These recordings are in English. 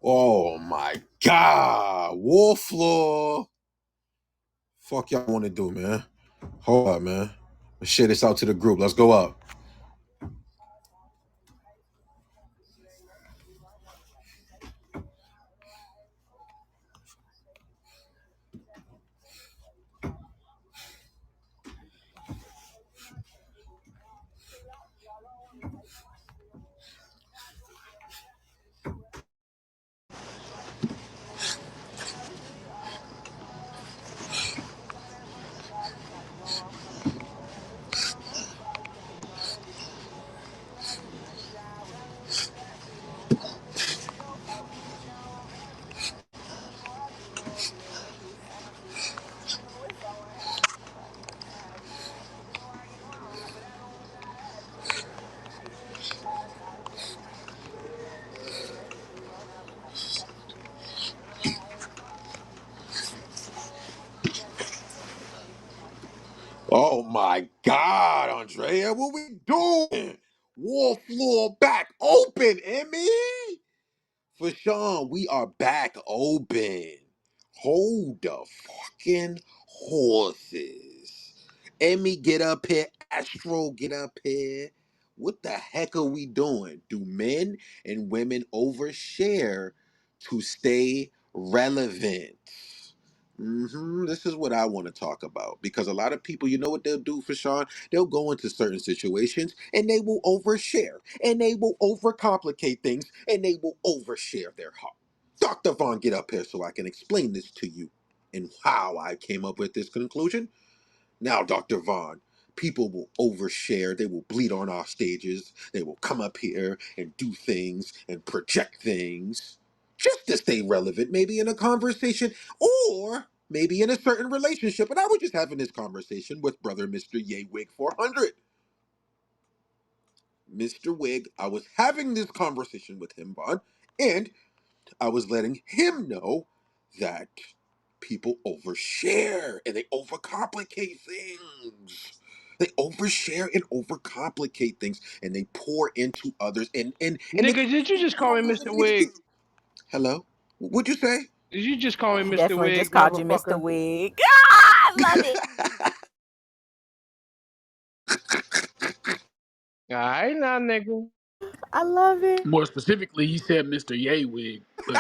Oh my God. War floor. Fuck y'all want to do, man? Hold up, man. Let's share this out to the group. Let's go up. Oh my God, Andrea, what we doing? War floor back open, Emmy. For Sean, we are back open. Hold the fucking horses. Emmy, get up here. Astro, get up here. What the heck are we doing? Do men and women overshare to stay relevant? This is what I want to talk about because a lot of people, you know what they'll do for Sean? They'll go into certain situations and they will overshare and they will overcomplicate things and they will overshare their heart. Dr. Vaughn, get up here so I can explain this to you and how I came up with this conclusion. Now, Dr. Vaughn, people will overshare. They will bleed on our stages. They will come up here and do things and project things just to stay relevant, maybe in a conversation or maybe in a certain relationship. And I was just having this conversation with brother Mr. Wig 400. Mr. Wig, I was having this conversation with him, Vaughn, and I was letting him know that people overshare and they overcomplicate things. They overshare and overcomplicate things and they pour into others and they Nigga, did you just call me Mr. Wig? Hello? What'd you say? Did you just call me Mr. Definitely Wig, just called you Mr. motherfucker? Wig. Ah, I love it. Alright now, nigga. I love it. More specifically, he said Mr. Wig, but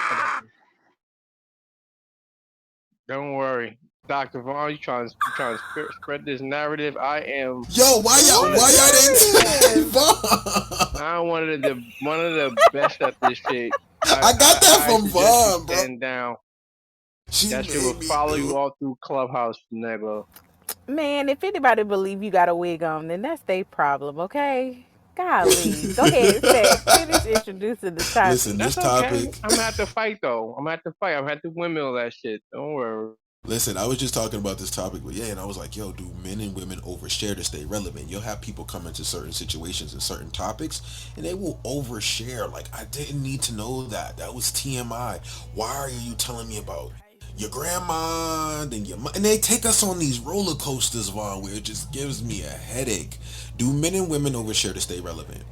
whatever. Don't worry. Dr. Vaughn, you trying to spread this narrative. I am Yo, why one of What y'all didn't narrative? Vaughn? I'm one of the best at this shit. I, I got I, that I from suggest you Vaughn, bro. stand down. She That shit will made me follow do. you all through Clubhouse, nigga. Man, if anybody believe you got a wig on, then that's their problem, okay? Golly. Go ahead, Sack. Finish introducing the Listen, topic. this That's okay. topic. I'm gonna have to fight though. I'm gonna have to fight. I'm gonna have to windmill that shit. Don't worry. Listen, I was just talking about this topic, but yeah, and I was like, yo, do men and women overshare to stay relevant? You'll have people come into certain situations and certain topics, and they will overshare. Like, I didn't need to know that. That was TMI. Why are you telling me about your grandma? Then and they take us on these roller coasters, Vaughn, where it just gives me a headache. Do men and women overshare to stay relevant?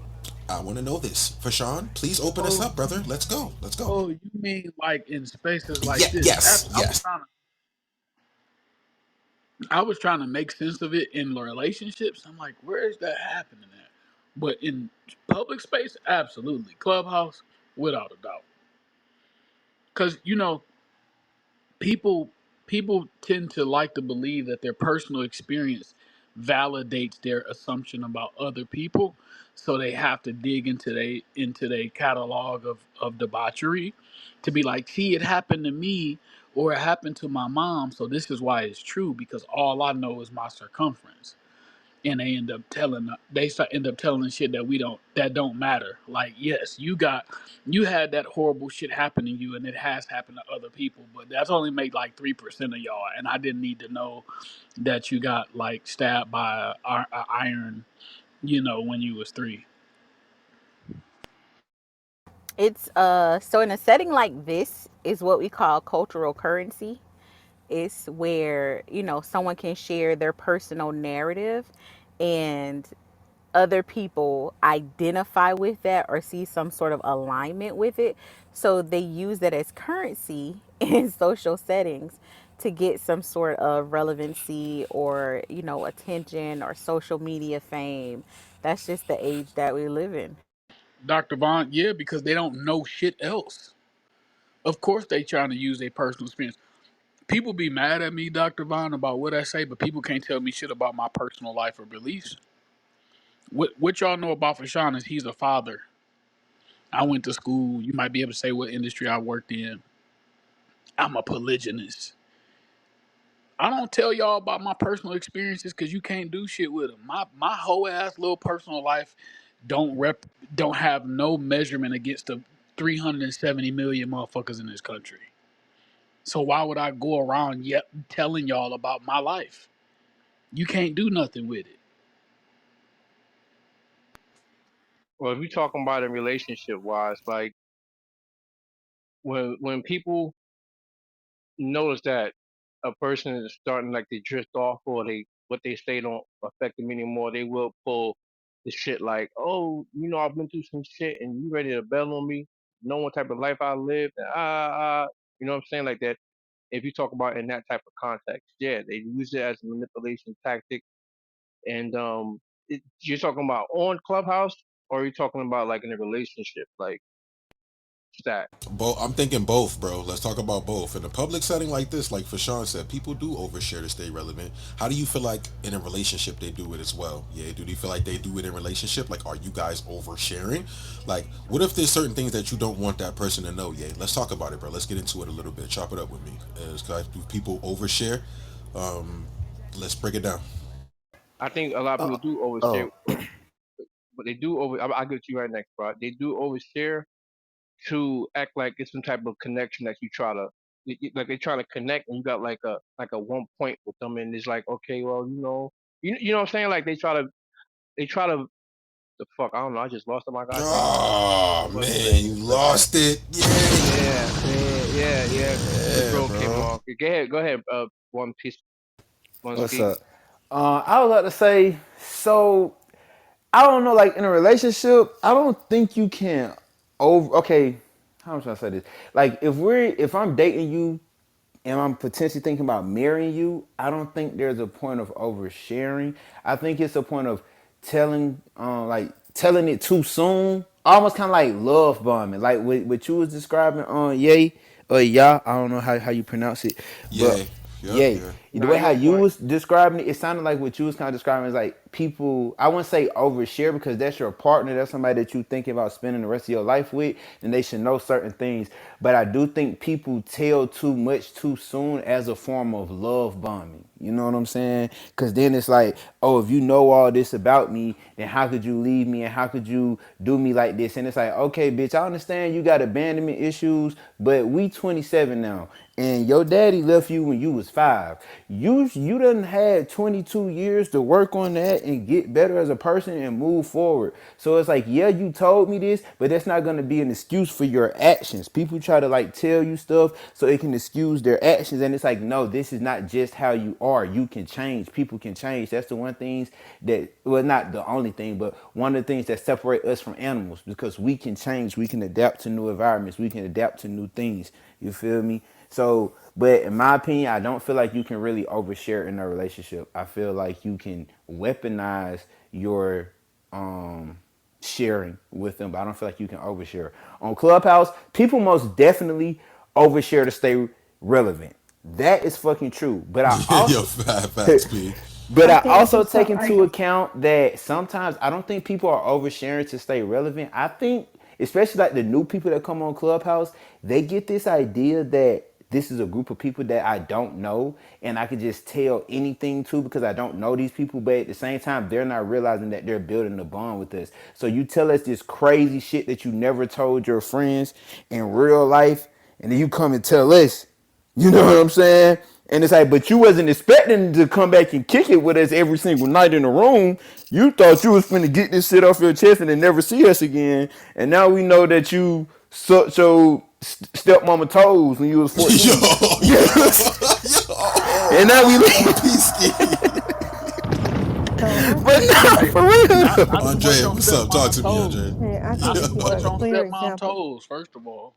I want to know this. For Sean, please open us Oh, up, brother. Let's go. Let's go. oh, you mean like in spaces Yeah, like this? yes, yes. I was trying to make sense of it in relationships. I'm like, where is that happening at? But in public space, absolutely. Clubhouse, without a doubt. Because people people tend to like to believe that their personal experience validates their assumption about other people, so they have to dig into their catalog of debauchery to be like, see, it happened to me or it happened to my mom, so this is why it's true because all I know is my circumference. And end up telling shit that don't matter. Like, yes, you had that horrible shit happen to you and it has happened to other people, but that's only made like 3% of y'all, and I didn't need to know that you got like stabbed by a iron, when you was 3. It's so in a setting like this is what we call cultural currency. It's where, someone can share their personal narrative and other people identify with that or see some sort of alignment with it. So they use that as currency in social settings to get some sort of relevancy or, attention or social media fame. That's just the age that we live in. Dr. Vaughn, yeah, because they don't know shit else. Of course they trying to use their personal experience. People be mad at me, Dr. Vaughn, about what I say, but people can't tell me shit about my personal life or beliefs. What y'all know about Fashawn is he's a father. I went to school. You might be able to say what industry I worked in. I'm a polygynist. I don't tell y'all about my personal experiences because you can't do shit with them. My whole ass little personal life don't rep don't have no measurement against the 370 million motherfuckers in this country. So why would I go around yet telling y'all about my life? You can't do nothing with it. Well, if we talking about in relationship wise, like when people notice that a person is starting like to drift off or they what they say don't affect them anymore, they will pull the shit like, oh, I've been through some shit and you ready to bail on me, know what type of life I lived, and you know what I'm saying, like that. If you talk about in that type of context, yeah, they use it as a manipulation tactic. And you're talking about on Clubhouse, or are you talking about like in a relationship, like that? I'm thinking both, bro. Let's talk about both. In a public setting like this, like Fashawn said, people do overshare to stay relevant. How do you feel like in a relationship they do it as well? Yeah, do you feel like they do it in relationship? Like, are you guys oversharing? Like, what if there's certain things that you don't want that person to know? Yeah, let's talk about it, bro. Let's get into it a little bit. Chop it up with me. Do people overshare? Um, let's break it down. I think a lot of people do overshare, but they do over. I'll get to you right next, bro. They do overshare to act like it's some type of connection that you try to like they try to connect and you got like a one point with them and it's like, okay, well, you know what I'm saying, like they try to the fuck, I don't know, I just lost my goddamn Oh what was man, you saying, but lost it. Yeah, yeah, the yeah, bro came bro. off. Go ahead, one piece, one What's speak. up? I would like to say, so I don't know, like in a relationship, I don't think you can over. Okay, how am I trying to say this? Like if I'm dating you and I'm potentially thinking about marrying you, I don't think there's a point of oversharing. I think it's a point of telling it too soon, almost kind of like love bombing, like what you was describing on Yay or Ya. I don't know how you pronounce it, Yeah, but yep, Yay. yeah. The Nah, way you how on you point. was describing it, it sounded like what you was kind of describing is like people. I wouldn't say overshare because that's your partner. That's somebody that you thinking about spending the rest of your life with, and they should know certain things. But I do think people tell too much too soon as a form of love bombing. You know what I'm saying? Because then it's like, oh, if you know all this about me, then how could you leave me and how could you do me like this? And it's like, okay, bitch, I understand you got abandonment issues, but we 27 now, and your daddy left you when you was 5. You done had 22 years to work on that and get better as a person and move forward. So it's like, yeah, you told me this, but that's not gonna be an excuse for your actions. People try to like tell you stuff so it can excuse their actions, and it's like, no, this is not just how you are. You can change. People can change. That's the one things that, well, not the only thing, but one of the things that separate us from animals, because we can change. We can adapt to new environments. We can adapt to new things. You feel me? So, but in my opinion, I don't feel like you can really overshare in a relationship. I feel like you can weaponize your um sharing with them, but I don't feel like you can overshare. On Clubhouse, people most definitely overshare to stay relevant. That is fucking true. But I Yo, also facts, P. but I I think also it's take a into account that sometimes I don't think people are oversharing to stay relevant. I think, especially like the new people that come on Clubhouse, they get this idea that this is a group of people that I don't know and I can just tell anything to because I don't know these people. But at the same time, they're not realizing that they're building a bond with us. So you tell us this crazy shit that you never told your friends in real life, and then you come and tell us. You know what I'm saying? And it's like, but you wasn't expecting to come back and kick it with us every single night in the room. You thought you was finna get this shit off your chest and then never see us again. And now we know that you sucked your stepmama toes when you was Yo, 14. yo, And now we yo, Peasky. I But think nah, Hey, for real not though. not too much Andrea, on what's up? Talk stepmom to me, Andrea. toes. hey, I think Not this too was much a on clear stepmom example. toes. First of all,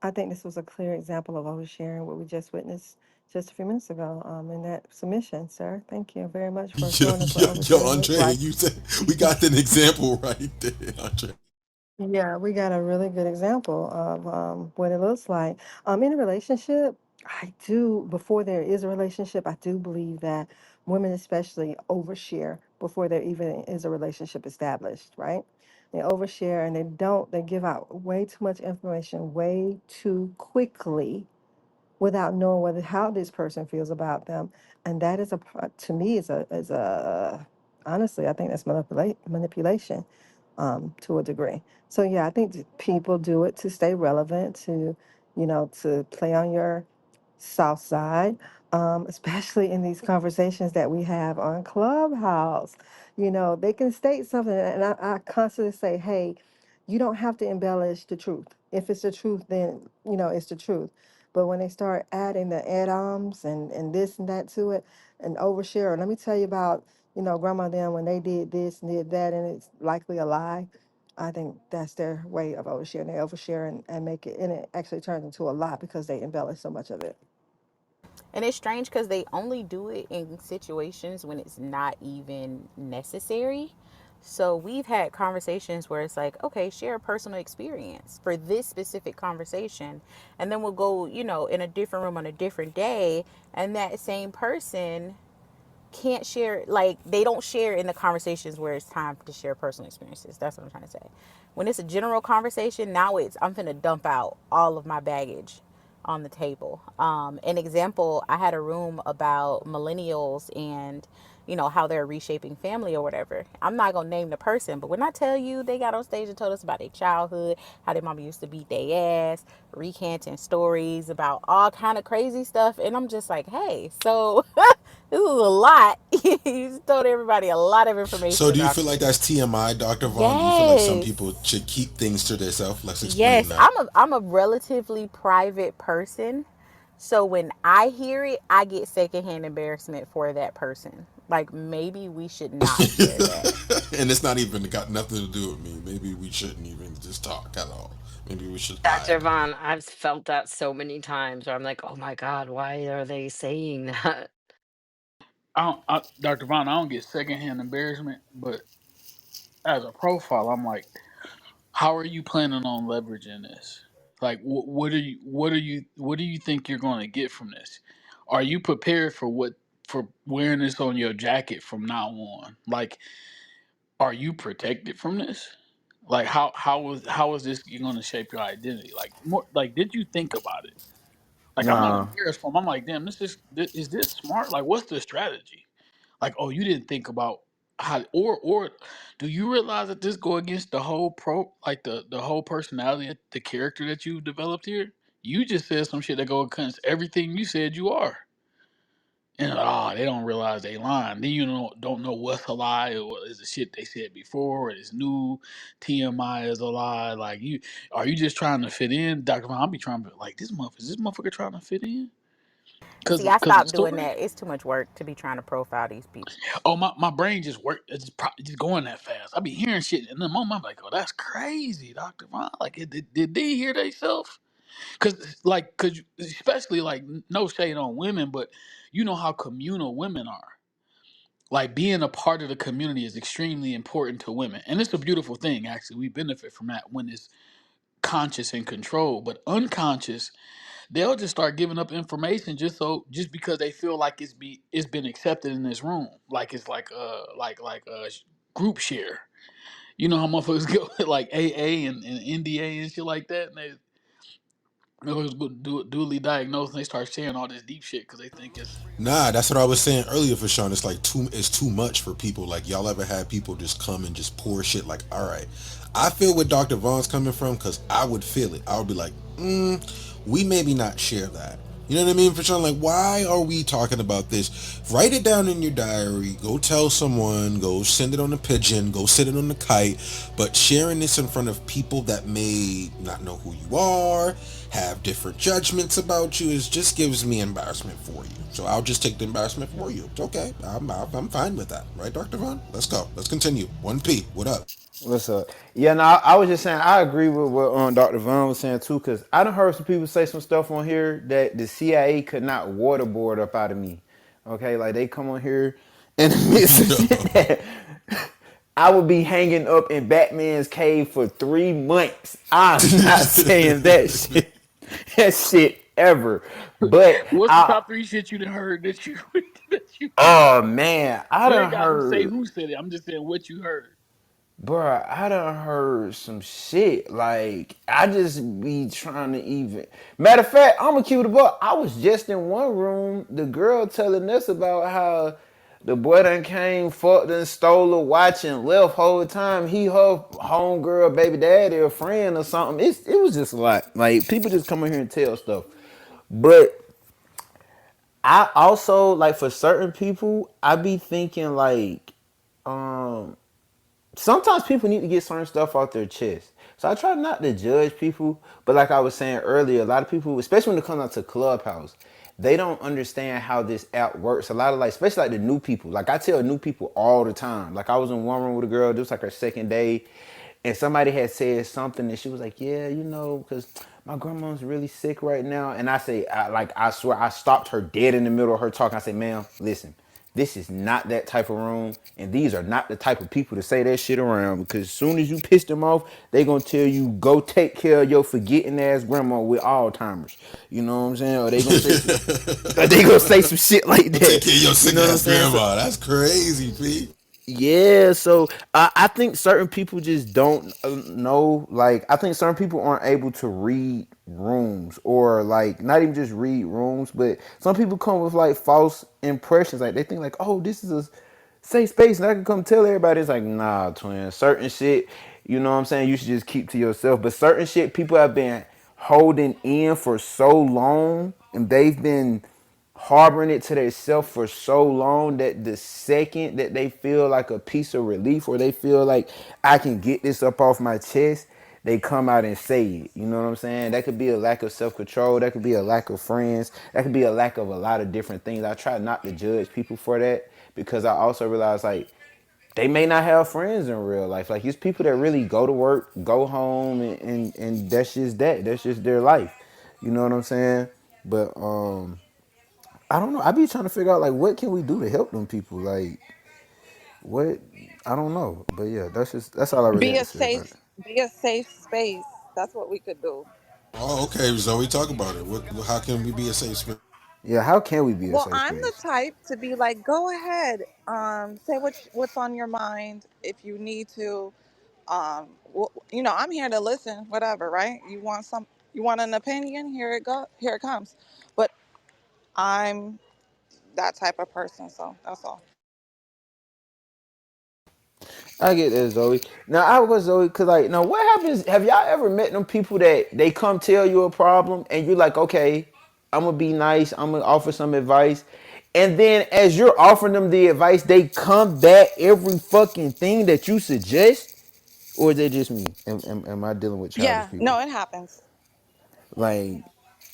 I think this was a clear example of oversharing what we just witnessed just a few minutes ago in that submission, sir. Thank you very much for Yo, showing us what yo, oversharing looks Andrea, like. you said we got an example right there, Andrea. Yeah, we got a really good example of what it looks like. In a relationship, before there is a relationship, I do believe that women especially overshare before there even is a relationship established, right? They overshare and they give out way too much information way too quickly without knowing whether how this person feels about them, and that is to me is a honestly I think that's manipulation to a degree. So yeah, I think people do it to stay relevant, to to play on your soft side, especially in these conversations that we have on Clubhouse. They can state something, and I constantly say, hey, you don't have to embellish the truth. If it's the truth, then it's the truth. But when they start adding the add-ons and this and that to it and overshare, let me tell you about, grandma them when they did this and did that and it's likely a lie. I think that's their way of oversharing. They overshare and make it, and it actually turns into a lie because they embellish so much of it. And it's strange because they only do it in situations when it's not even necessary. So we've had conversations where it's like, okay, share a personal experience for this specific conversation. And then we'll go, in a different room on a different day. And that same person can't share, like they don't share in the conversations where it's time to share personal experiences. That's what I'm trying to say. When it's a general conversation, now it's I'm finna dump out all of my baggage on the table. An example, I had a room about millennials and how they're reshaping family or whatever. I'm not gonna name the person, but when I tell you they got on stage and told us about their childhood, how their mama used to beat their ass, recanting stories about all kind of crazy stuff, and I'm just like, hey, so this is a lot. You just told everybody a lot of information So, do you about feel like you. that's TMI, Dr. Vaughn? Do you feel like some Yes. people should keep things to themselves? Let's explain Yes, that. I'm a relatively private person. So when I hear it, I get secondhand embarrassment for that person. Like maybe we should not share that. And it's not even got nothing to do with me. Maybe we shouldn't even just talk at all. Maybe we should Dr. hide. Vaughn, I've felt that so many times where I'm like, oh my God, why are they saying that? Dr. Vaughn, I don't get secondhand embarrassment, but as a profile, I'm like, how are you planning on leveraging this? Like, what do you think you're going to get from this? Are you prepared for wearing this on your jacket from now on? Like, are you protected from this? Like, how is this going to shape your identity? Like, more like, did you think about it? Like, I'm not Nah. embarrassed for 'em. I'm like, damn, is this smart? Like, what's the strategy? Like, oh, you didn't think about how, or do you realize that this go against the whole like the whole personality, the character that you've developed here? You just said some shit that go against everything you said you are. And they don't realize they lying. Then you don't know what's a lie or is the shit they said before or it's new. TMI is a lie. Like, you are you just trying to fit in, Doctor? I'll be trying to like this motherfucker trying to fit in See, because I the stopped doing story. that. It's too much work to be trying to profile these people. Oh, my brain just worked. It's just going that fast. I be hearing shit in the moment. I'm like, oh, that's crazy, Doctor Ron. Like, did they hear themselves? Cause especially like no shade on women, but you know how communal women are. Like being a part of the community is extremely important to women, and it's a beautiful thing. Actually, we benefit from that when it's conscious and controlled. But unconscious, they'll just start giving up information just because they feel like it's been accepted in this room, like it's like group share. You know how motherfuckers go with like AA and NDA and shit like that, and they always go duly diagnosed and they start sharing all this deep shit because they think it's Nah, that's what I was saying earlier for Sean. It's like it's too much for people. Like y'all ever had people just come and just pour shit like, all right. I feel where Dr. Vaughn's coming from because I would feel it. I would be like, we maybe not share that. You know what I mean, Fashawn? Like, why are we talking about this? Write it down in your diary. Go tell someone. Go send it on a pigeon. Go send it on a kite. But sharing this in front of people that may not know who you are, have different judgments about you, is just gives me embarrassment for you. So I'll just take the embarrassment for you. It's okay. I'm fine with that, right, Dr. Vaughn? Let's go. Let's continue. 1P. What up? What's up? Yeah, no, I was just saying I agree with what Dr. Vaughn was saying too, because I done heard some people say some stuff on here that the CIA could not waterboard up out of me. Okay, like they come on here and admit some shit that I would be hanging up in Batman's cave for 3 months. I'm not saying that shit, that shit ever. But What's the top three shit you done heard that you that you heard? oh man, I You ain't done got to say heard. who said it. I'm just saying what you heard. Bruh, I done heard some shit. Like, I just be trying to even. Matter of fact, I'm gonna keep it above. I was just in one room, the girl telling us about how the boy done came, fucked and stole a watch and left whole time. He, her homegirl, baby daddy, a friend or something. It was just a lot. Like, people just come in here and tell stuff. But I also, like, for certain people, I be thinking, like, um, sometimes people need to get certain stuff off their chest. So I try not to judge people, but like I was saying earlier, a lot of people, especially when it comes out to Clubhouse, they don't understand how this app works. A lot of like, especially like the new people. Like I tell new people all the time. Like I was in one room with a girl, this was like her second day, and somebody had said something, and she was like, "Yeah, you know, because my grandma's really sick right now." And I say, I swear, I stopped her dead in the middle of her talking. I say, "Ma'am, listen." This is not that type of room, and these are not the type of people to say that shit around. Because as soon as you piss them off, they gonna tell you go take care of your forgetting ass grandma with Alzheimer's. You know what I'm saying? Or they gonna say some shit like Go take that. care of your You sick know what I'm ass saying? So grandma. That's crazy, P. yeah, so I think certain people just don't know. Like, I think certain people aren't able to read rooms, or like not even just read rooms, but some people come with like false impressions. Like they think like, oh, this is a safe space, and I can come tell everybody. It's like, nah, twin. Certain shit, you know what I'm saying? You should just keep to yourself. But certain shit, people have been holding in for so long, and they've been harboring it to themselves for so long that the second that they feel like a piece of relief, or they feel like I can get this up off my chest, they come out and say it. You know what I'm saying? That could be a lack of self-control. That could be a lack of friends. That could be a lack of a lot of different things. I try not to judge people for that, because I also realize like they may not have friends in real life. Like it's people that really go to work, go home, and that's just that. That's just their life. You know what I'm saying? But I don't know. I be trying to figure out like what can we do to help them people. Like what I don't know. But yeah, that's all I really Be had to a say about it. safe, be a safe space. That's what we could do. Oh, okay, Zoe, talk about it. How can we be a safe space? Yeah, how can we be a Well, safe I'm the space? type to be like, go ahead, say what's on your mind if you need to. I'm here to listen. Whatever, right? You want an opinion? Here it comes. But I'm that type of person, so that's all. I get that, Zoe. Now I was Zoe because like now what happens? Have y'all ever met them people that they come tell you a problem and you're like, okay, I'm gonna be nice, I'm gonna offer some advice, and then as you're offering them the advice, they come back every fucking thing that you suggest, or is that just me? Am I dealing with childish Yeah, people? no, it happens. Like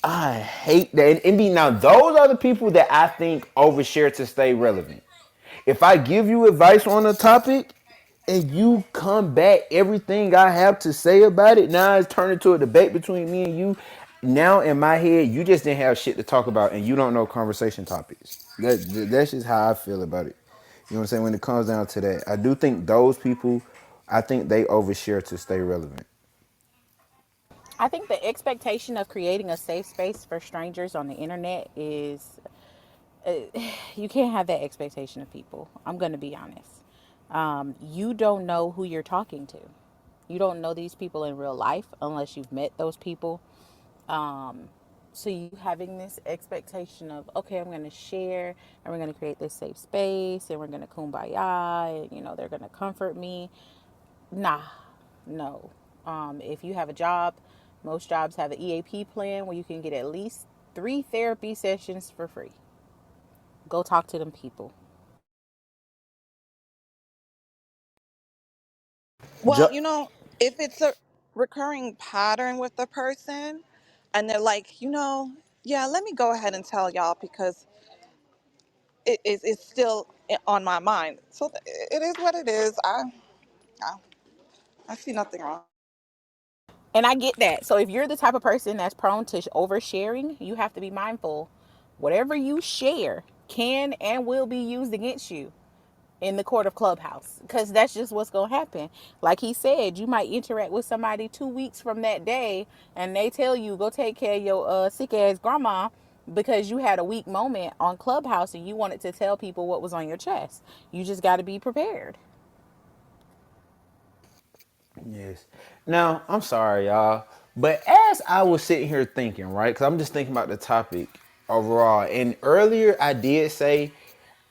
I hate that. And be now those are the people that I think overshare to stay relevant. If I give you advice on a topic and you come back everything I have to say about it, now it's turned into a debate between me and you. Now in my head, you just didn't have shit to talk about and you don't know conversation topics. That's just how I feel about it. You know what I'm saying? When it comes down to that, I do think those people, I think they overshare to stay relevant. I think the expectation of creating a safe space for strangers on the internet is you can't have that expectation of people. I'm going to be honest. You don't know who you're talking to. You don't know these people in real life unless you've met those people. So you having this expectation of, okay, I'm going to share and we're going to create this safe space and we're going to kumbaya and, they're going to comfort me. Nah, no. If you have a job, most jobs have an EAP plan where you can get at least 3 therapy sessions for free. Go talk to them people. Well, Ju- if it's a recurring pattern with the person and they're like, yeah, let me go ahead and tell y'all because it's still on my mind. So it is what it is. I, I see nothing wrong. And I get that. So if you're the type of person that's prone to oversharing, you have to be mindful. Whatever you share can and will be used against you in the court of Clubhouse, because that's just what's going to happen. Like he said, you might interact with somebody 2 weeks from that day and they tell you go take care of your sick ass grandma because you had a weak moment on Clubhouse and you wanted to tell people what was on your chest. You just got to be prepared. yes. Now, I'm sorry, y'all, but as I was sitting here thinking, right, because I'm just thinking about the topic overall, and earlier I did say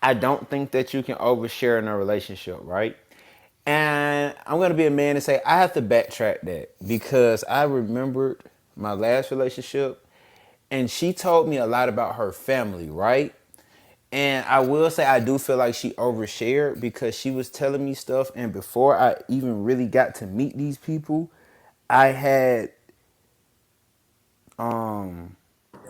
I don't think that you can overshare in a relationship, right? And I'm gonna be a man and say I have to backtrack that because I remembered my last relationship, and she told me a lot about her family, right? And I will say I do feel like she overshared because she was telling me stuff, and before I even really got to meet these people, I had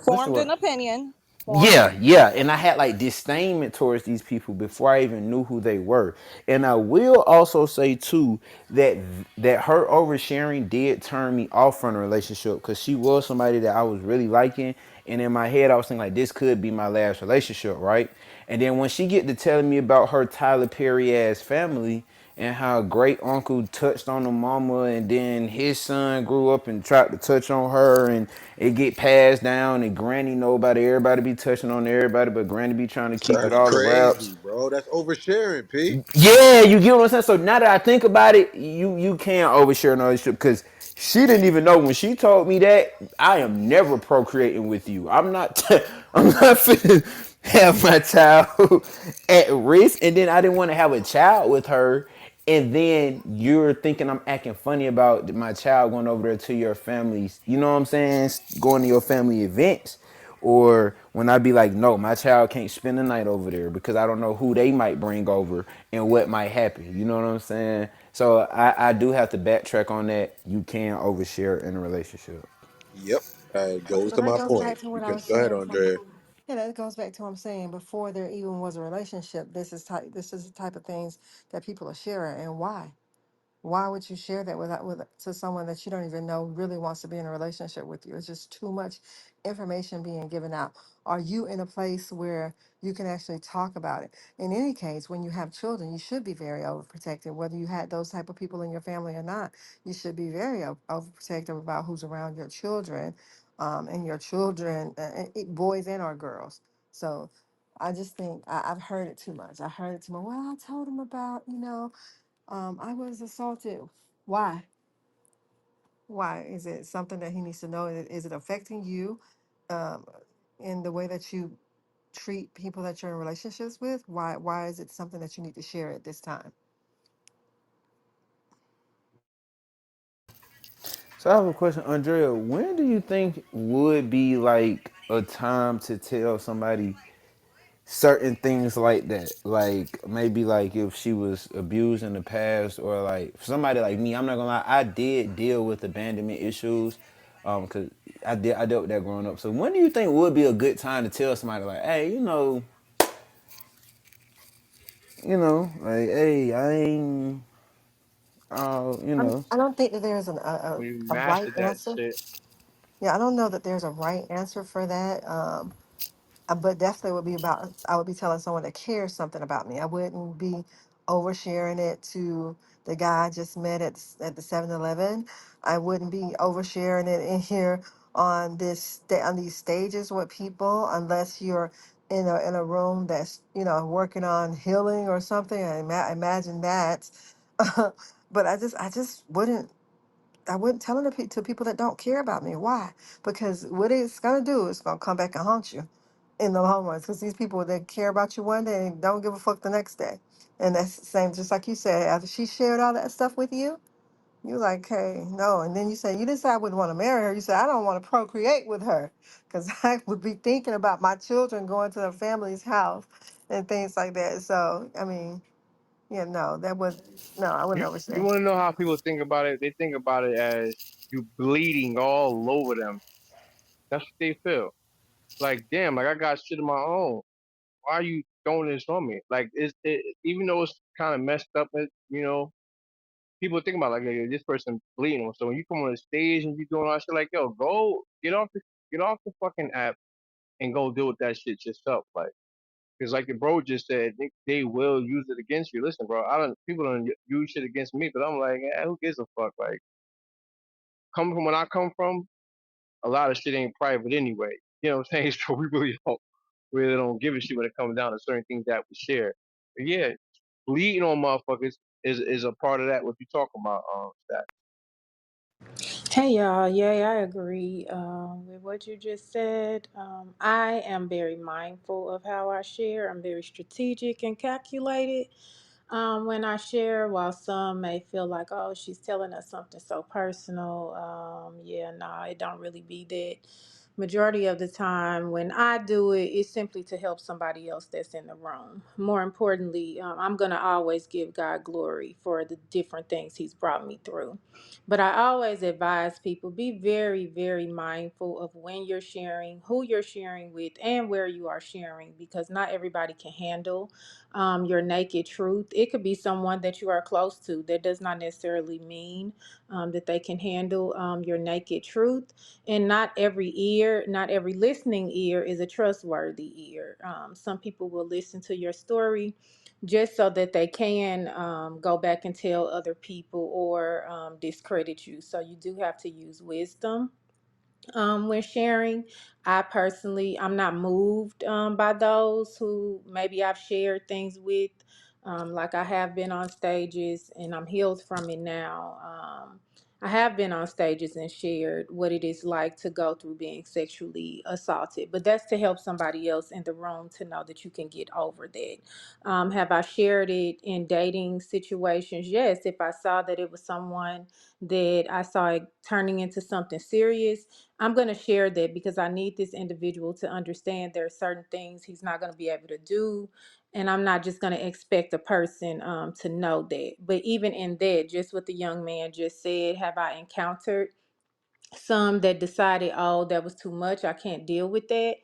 what's the Formed word? an opinion. Formed Yeah, an yeah. opinion. And I had like disdainment towards these people before I even knew who they were. And I will also say too that her oversharing did turn me off from the relationship because she was somebody that I was really liking. And in my head I was thinking like this could be my last relationship, right? And then when she get to telling me about her Tyler Perry ass family and how great uncle touched on the mama and then his son grew up and tried to touch on her and it get passed down and granny know about it. Everybody be touching on everybody, but granny be trying to keep it That's all the wraps. crazy, bro. That's oversharing, P. Yeah, you get what I'm saying? So now that I think about it, you can't overshare an relationship because she didn't even know when she told me that I am never procreating with you. I'm not I'm not finna have my child at risk. And then I didn't want to have a child with her. And then you're thinking I'm acting funny about my child going over there to your family's, you know what I'm saying? Going to your family events. Or when I be like, no, my child can't spend the night over there because I don't know who they might bring over and what might happen. You know what I'm saying? So I do have to backtrack on that. You can overshare in a relationship. Yep. Goes So to that my goes point. back to You what I can was go ahead, saying from, Andrea. yeah, that goes back to what I'm saying before there even was a relationship. This is the type of things that people are sharing, and why? Why would you share that with to someone that you don't even know really wants to be in a relationship with you? It's just too much information being given out. Are you in a place where you can actually talk about it? In any case, when you have children, you should be very overprotective. Whether you had those type of people in your family or not, you should be very overprotective about who's around your children, and your children, boys and or girls. So I just think I've heard it too much. I heard it too much. Well, I told him about, I was assaulted. Why? Why? Is it something that he needs to know? Is it affecting you, um, in the way that you treat people that you're in relationships with? Why is it something that you need to share at this time? So I have a question, Andrea. When do you think would be like a time to tell somebody certain things like that? Like maybe like if she was abused in the past, or like somebody like me. I'm not gonna lie, I did deal with abandonment issues, cause I dealt with that growing up. So when do you think would be a good time to tell somebody like, hey, like, hey, I ain't, you know. I don't think that there's When you a right mastered that answer. shit. Yeah, I don't know that there's a right answer for that. But definitely would be about, I would be telling someone that cares something about me. I wouldn't be oversharing it to the guy I just met at the 7-Eleven. I wouldn't be oversharing it in here on on these stages with people unless you're in a room that's, working on healing or something. Imagine that. But I just wouldn't. I wouldn't tell it to people that don't care about me. Why? Because what it's gonna do is gonna come back and haunt you in the long run. Because these people that care about you one day and don't give a fuck the next day. And that's the same, just like you said. After she shared all that stuff with you, You like, hey, no. And then you say, you didn't say I wouldn't want to marry her. You said, I don't want to procreate with her because I would be thinking about my children going to their family's house and things like that. So, I mean, yeah, no, that would, no, I would never You say. want to know how people think about it? They think about it as you bleeding all over them. That's what they feel. Like, damn, like I got shit of my own. Why are you throwing this on me? Like, even though it's kind of messed up, people think about like, hey, this person bleeding. So when you come on the stage and you doing all that shit, like, yo, go get off the fucking app and go deal with that shit yourself. Like, because like the bro just said, they will use it against you. Listen, bro, people don't use shit against me, but I'm like, who gives a fuck? Like, coming from when I come from, a lot of shit ain't private anyway. You know what I'm saying? So we really don't give a shit when it comes down to certain things that we share. But yeah, bleeding on motherfuckers is a part of that. What you talking about? That Hey y'all, yeah, I agree with what you just said. I am very mindful of how I share. I'm very strategic and calculated when I share, while some may feel like, oh, she's telling us something so personal. Yeah, no, it don't really be that. Majority of the time when I do it, it's simply to help somebody else that's in the room. More importantly, I'm going to always give God glory for the different things he's brought me through. But I always advise people, be very, very mindful of when you're sharing, who you're sharing with, and where you are sharing, because not everybody can handle your naked truth. It could be someone that you are close to. That does not necessarily mean that they can handle your naked truth. And not every ear, not every listening ear is a trustworthy ear. Some people will listen to your story just so that they can go back and tell other people or discredit you. So you do have to use wisdom when sharing. I personally, I'm not moved by those who maybe I've shared things with. Like I have been on stages and I'm healed from it now. I have been on stages and shared what it is like to go through being sexually assaulted, but that's to help somebody else in the room to know that you can get over that. Have I shared it in dating situations? Yes, if I saw that it was someone that I saw it turning into something serious, I'm going to share that because I need this individual to understand there are certain things he's not going to be able to do. And I'm not just going to expect a person to know that. But even in that, just what the young man just said, have I encountered some that decided, oh, that was too much, I can't deal with that?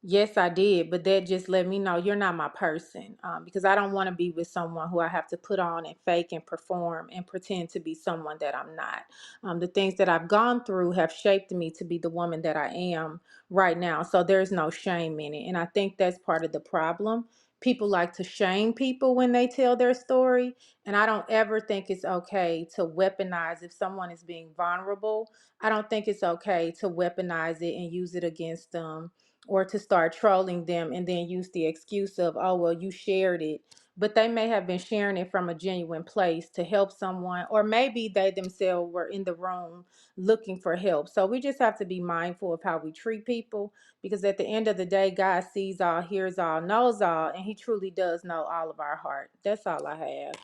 Yes, I did, but that just let me know you're not my person, because I don't want to be with someone who I have to put on and fake and perform and pretend to be someone that I'm not. The things that I've gone through have shaped me to be the woman that I am right now. So there's no shame in it. And I think that's part of the problem. People like to shame people when they tell their story. And I don't ever think it's okay to weaponize if someone is being vulnerable. I don't think it's okay to weaponize it and use it against them, or to start trolling them and then use the excuse of, oh, well, you shared it. But they may have been sharing it from a genuine place to help someone, or maybe they themselves were in the room looking for help. So we just have to be mindful of how we treat people, because at the end of the day, God sees all, hears all, knows all, and he truly does know all of our heart. That's all I have.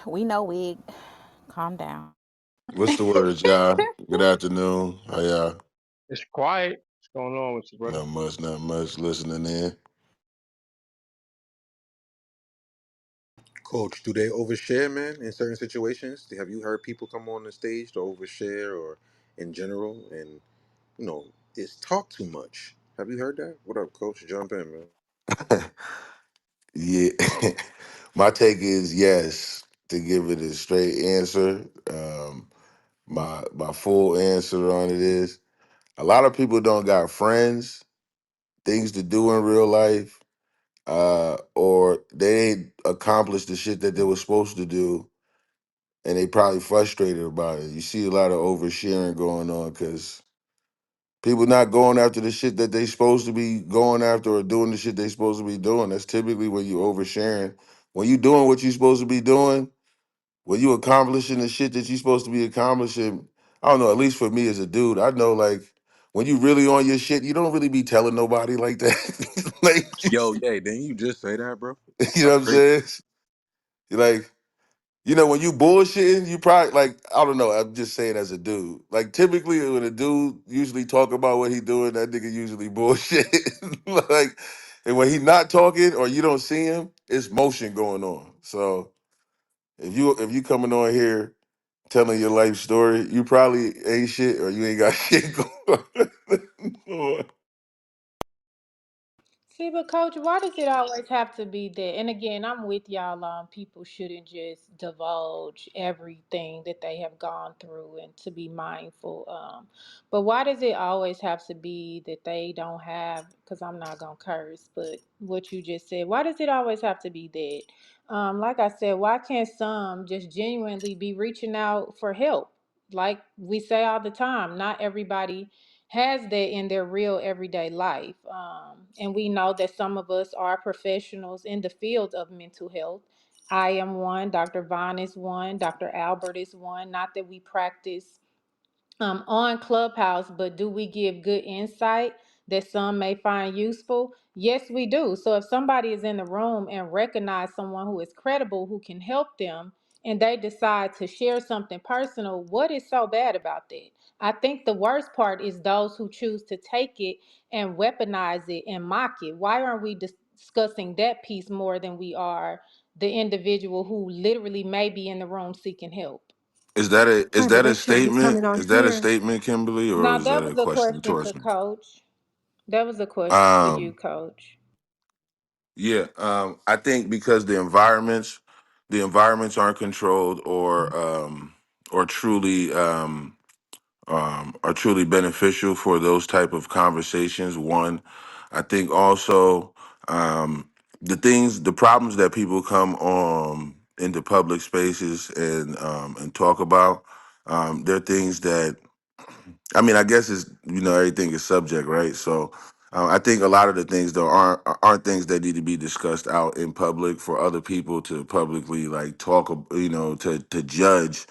We know, Wig. Calm down. What's the words, y'all? Good afternoon. How y'all? it's quiet. What's going on with you, brother? Not much, not much. Listening in. Coach, do they overshare, man, in certain situations? Have you heard people come on the stage to overshare or in general and, it's talk too much? Have you heard that? What up, Coach? Jump in, man. Yeah. My take is yes, to give it a straight answer. My full answer on it is a lot of people don't got friends, things to do in real life, or they ain't accomplished the shit that they were supposed to do, and they probably frustrated about it. You see a lot of oversharing going on because People not going after the shit that they supposed to be going after or doing the shit they supposed to be doing. That's typically when you oversharing. When you doing what you supposed to be doing, when you accomplishing the shit that you supposed to be accomplishing, I don't know, at least for me as a dude, I know like when you really on your shit, you don't really be telling nobody like that. Like Yo, yeah, didn't you just say that, bro? you know That's what I'm crazy. saying? Like, you know, when you bullshitting, you probably like, I don't know, I'm just saying as a dude. Like typically when a dude usually talk about what he doing, that nigga usually bullshit. Like, and when he not talking or you don't see him, it's motion going on. So if you coming on here telling your life story, you probably ain't shit or you ain't got shit going on. See, but coach, why does it always have to be that? And again, I'm with y'all on people shouldn't just divulge everything that they have gone through and to be mindful. But why does it always have to be that they don't have, because I'm not going to curse, but what you just said, why does it always have to be that? Like I said, why can't some just genuinely be reaching out for help? Like we say all the time, not everybody has that in their real everyday life. And we know that some of us are professionals in the field of mental health. I am one, Dr. Vaughn is one, Dr. Albert is one. Not that we practice on Clubhouse, but do we give good insight that some may find useful? Yes, we do. So if somebody is in the room and recognize someone who is credible, who can help them, and they decide to share something personal, what is so bad about that? I think the worst part is those who choose to take it and weaponize it and mock it. Why aren't we discussing that piece more than we are the individual who literally may be in the room seeking help? Right, but they shouldn't be coming on Is that a here. statement, Kimberly, or Now, is that that a was a question question towards to me? coach. That was a question to you, Um coach. yeah, I think because the environments aren't controlled or truly are truly beneficial for those type of conversations. One, I think also the problems that people come into public spaces and talk about. They're things that I mean, I guess it's everything is subject, right? So I think a lot of the things though aren't things that need to be discussed out in public for other people to publicly like talk, to judge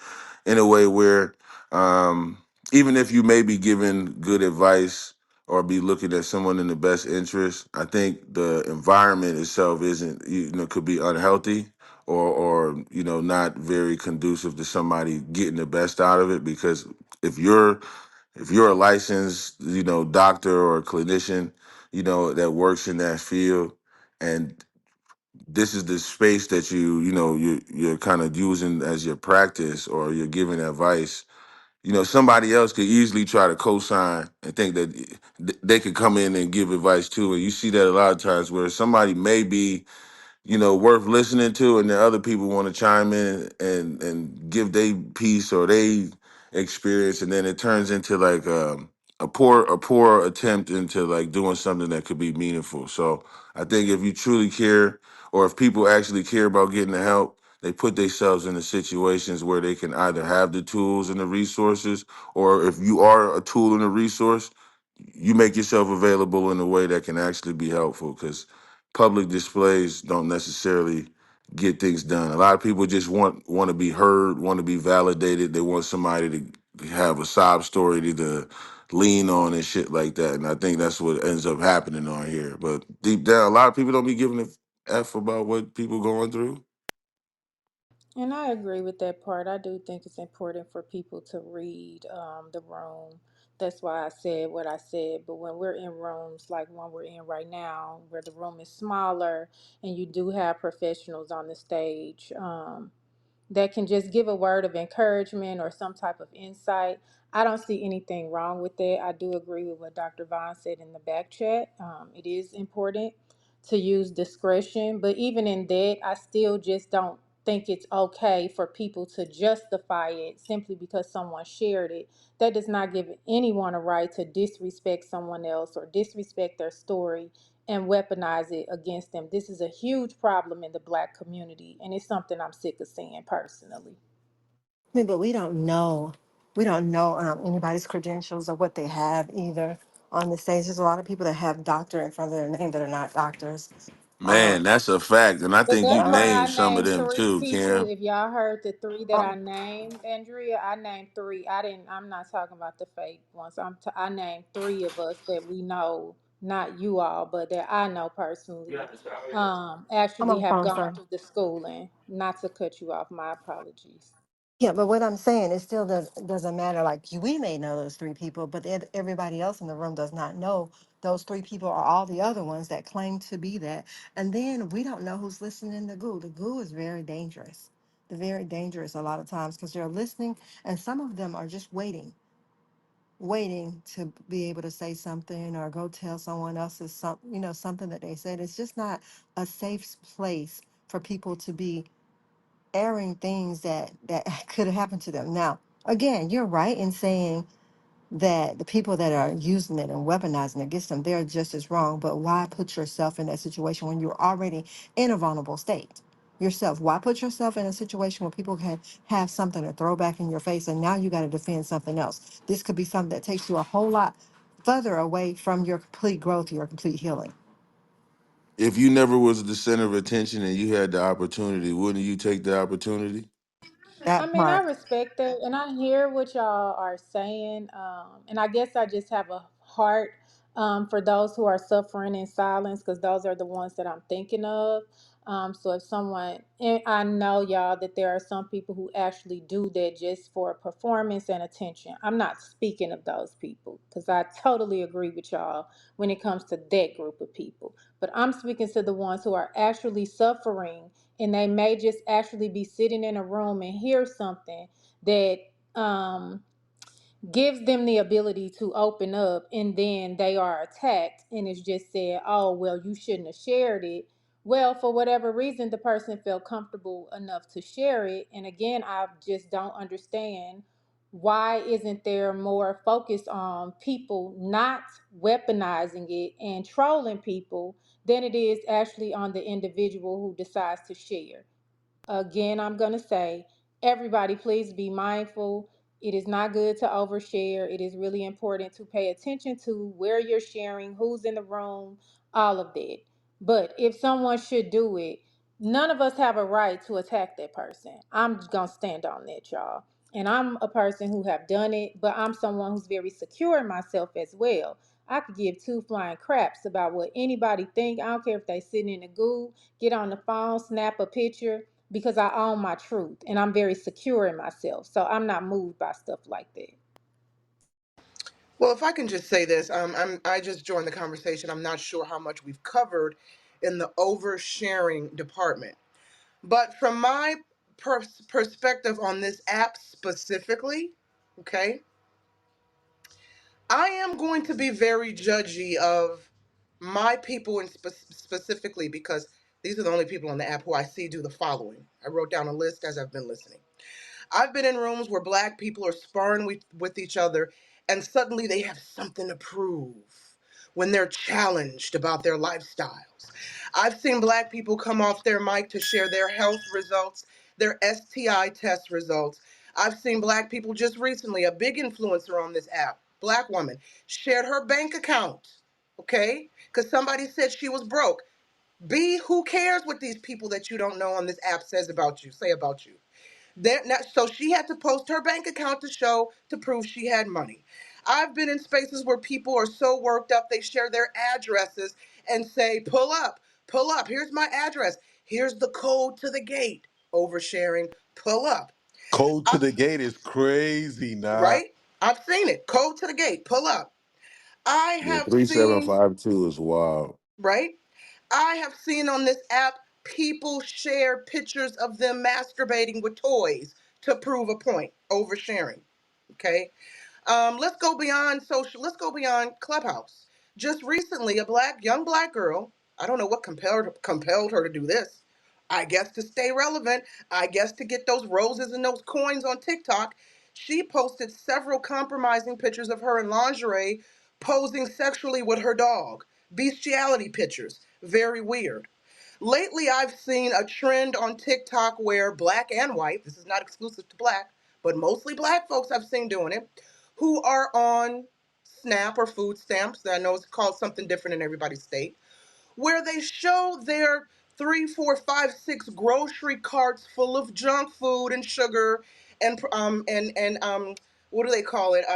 in a way where um, even if you may be giving good advice or be looking at someone in the best interest, I think the environment itself isn't could be unhealthy or not very conducive to somebody getting the best out of it because if you're a licensed, doctor or clinician, that works in that field, and this is the space that you're kind of using as your practice or you're giving advice. Somebody else could easily try to co-sign and think that they could come in and give advice too. And you see that a lot of times where somebody may be worth listening to, and then other people want to chime in and give their piece or they experience, and then it turns into like a poor attempt into like doing something that could be meaningful. So I think if you truly care, or if people actually care about getting the help, they put themselves in the situations where they can either have the tools and the resources, or if you are a tool and a resource, you make yourself available in a way that can actually be helpful. Because public displays don't necessarily get things done. A lot of people just want to be heard, want to be validated. They want somebody to have a sob story to lean on and shit like that. And I think that's what ends up happening on here. But deep down, a lot of people don't be giving a f about what people going through. And I agree with that part. I do think it's important for people to read the room. That's why I said what I said. But when we're in rooms like one we're in right now, where the room is smaller and you do have professionals on the stage, that can just give a word of encouragement or some type of insight. I don't see anything wrong with that. I do agree with what Dr. Vaughn said in the back chat. It is important to use discretion, but even in that, I still just don't think it's okay for people to justify it simply because someone shared it. That does not give anyone a right to disrespect someone else or disrespect their story and weaponize it against them. This is a huge problem in the Black community, and it's something I'm sick of seeing personally. I mean, but we don't know. We don't know anybody's credentials or what they have either on the stage. There's a lot of people that have doctor in front of their name that are not doctors. Man, Um, that's a fact, and I But think you that's why um, I named some of named them three too, people. Kim. If y'all heard the three that I oh, named, Andrea, I named three. I didn't. I'm not talking about the fake ones. I named three of us that we know, not you all, but that I know personally. I'm Actually on the have phone, gone sir. through the schooling. Not to cut you off. My apologies. Yeah, but what I'm saying, it still doesn't matter. Like we may know those three people, but everybody else in the room does not know those three people are all the other ones that claim to be that. And then we don't know who's listening to goo. The goo is very dangerous. They're very dangerous a lot of times because they're listening, and some of them are just waiting to be able to say something or go tell someone else's something that they said. It's just not a safe place for people to be airing things that could have happened to them. Now, again, you're right in saying that the people that are using it and weaponizing it against them, they're just as wrong. But why put yourself in that situation when you're already in a vulnerable state yourself? Why put yourself in a situation where people can have something to throw back in your face and now you got to defend something else? This could be something that takes you a whole lot further away from your complete growth, your complete healing. If you never was the center of attention and you had the opportunity, wouldn't you take the opportunity? I That mean, I part. respect that, and I hear what y'all are saying. And I guess I just have a heart for those who are suffering in silence, because those are the ones that I'm thinking of. So if someone, and I know y'all that there are some people who actually do that just for performance and attention. I'm not speaking of those people because I totally agree with y'all when it comes to that group of people. But I'm speaking to the ones who are actually suffering, and they may just actually be sitting in a room and hear something that um gives them the ability to open up, and then they are attacked and it's just said, oh well, you shouldn't have shared it. Well, for whatever reason the person felt comfortable enough to share it, and again, I just don't understand why isn't there more focus on people not weaponizing it and trolling people than it is actually on the individual who decides to share. Again, I'm going to say, everybody, please be mindful. It is not good to overshare. It is really important to pay attention to where you're sharing, who's in the room, all of that. But if someone should do it, none of us have a right to attack that person. I'm going to stand on that, y'all. And I'm a person who have done it, but I'm someone who's very secure in myself as well. I could give two flying craps about what anybody think. I don't care if they sitting in the goo, get on the phone, snap a picture, because I own my truth and I'm very secure in myself. So I'm not moved by stuff like that. Well, if I can just say this, I just joined the conversation. I'm not sure how much we've covered in the oversharing department, but from my perspective on this app specifically, okay, I am going to be very judgy of my people and specifically because these are the only people on the app who I see do the following. I wrote down a list as I've been listening. I've been in rooms where black people are sparring with each other, and suddenly they have something to prove when they're challenged about their lifestyles. I've seen black people come off their mic to share their health results, their STI test results. I've seen black people just recently, a big influencer on this app, black woman, shared her bank account, okay? Because somebody said she was broke. B, who cares what these people that you don't know on this app say about you? So she had to post her bank account to prove she had money. I've been in spaces where people are so worked up they share their addresses and say, pull up, here's my address, here's the code to the gate. Oversharing, pull up. Code I, to the gate is crazy, nah. right? I've seen it. Code to the gate, pull up. I Yeah, have three seven seen, five two is wild. right? I have seen on this app people share pictures of them masturbating with toys to prove a point, oversharing. Okay. Let's go beyond social. Let's go beyond Clubhouse. Just recently, a young black girl. I don't know what compelled her to do this. I guess to stay relevant. I guess to get those roses and those coins on TikTok. She posted several compromising pictures of her in lingerie, posing sexually with her dog. Bestiality pictures. Very weird. Lately, I've seen a trend on TikTok where black and white. This is not exclusive to black. but mostly black folks I've seen doing it, who are on SNAP or food stamps. I know it's called something different in everybody's state, where they show their 3, 4, 5, 6 grocery carts full of junk food and sugar and what do they call it?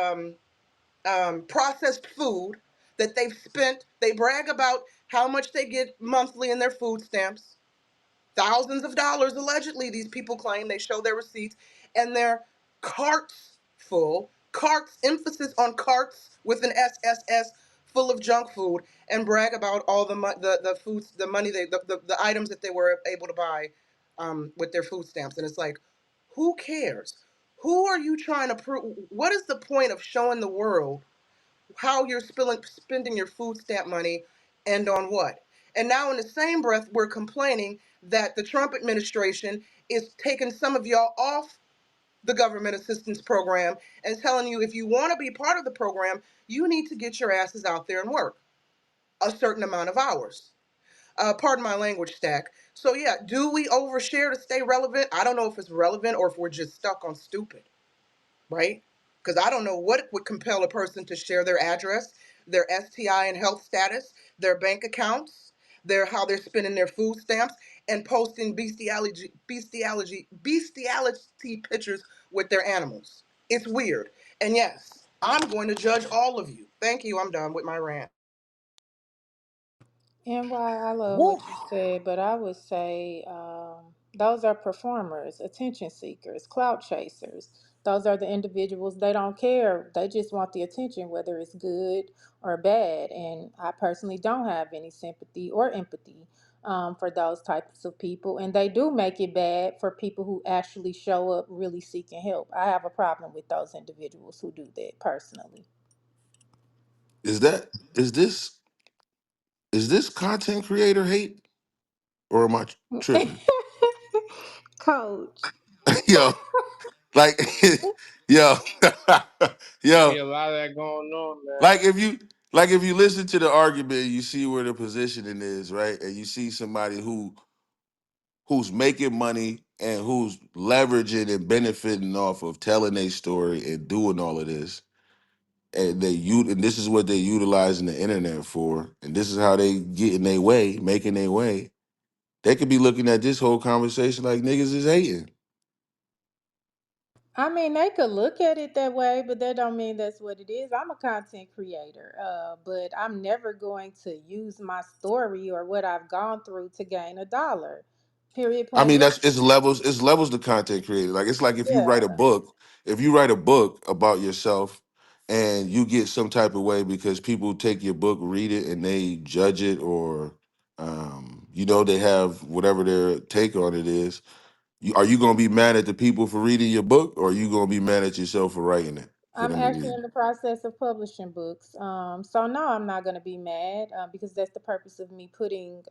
Processed food that they've spent. They brag about how much they get monthly in their food stamps. Thousands of dollars, allegedly, these people claim. They show their receipts, and their carts full, carts, emphasis on carts with an SSS, full of junk food, and brag about all the foods, the money, the items that they were able to buy with their food stamps. And it's like, who cares? Who are you trying to prove? What is the point of showing the world how you're spending your food stamp money and on what? And now, in the same breath, we're complaining that the Trump administration is taking some of y'all off the government assistance program and telling you if you want to be part of the program, you need to get your asses out there and work a certain amount of hours. Pardon my language, Stack. So, yeah, do we overshare to stay relevant? I don't know if it's relevant or if we're just stuck on stupid, right? Because I don't know what would compel a person to share their address, their STI and health status, their bank accounts, their how they're spending their food stamps, and posting bestiality pictures with their animals. It's weird. And yes, I'm going to judge all of you. Thank you. I'm done with my rant. And why I love Woo. what you said, but I would say those are performers, attention seekers, clout chasers. Those are the individuals, they don't care. They just want the attention, whether it's good or bad. And I personally don't have any sympathy or empathy for those types of people. And they do make it bad for people who actually show up really seeking help. I have a problem with those individuals who do that personally. Is that is this content creator hate or am I tripping? Coach. Yo, like, yo, yo, Yeah, a lot of that going on, like man. if you listen to the argument, you see where the positioning is, right? And you see somebody who's making money and who's leveraging and benefiting off of telling their story and doing all of this. And and this is what they utilizing the internet for, and this is how they getting their way, making their way. They could be looking at this whole conversation like niggas is hating. I mean, they could look at it that way, but that don't mean that's what it is. I'm a content creator, but I'm never going to use my story or what I've gone through to gain a dollar. Period. I Point mean, blank. it's levels to content creator. Like it's like Yeah. if you write a book about yourself and you get some type of way because people take your book, read it, and they judge it or they have whatever their take on it is. Are you gonna be mad at the people for reading your book or are you gonna be mad at yourself for writing it for I'm them to actually read? in the process of publishing books. So no, I'm not going to be mad because that's the purpose of me putting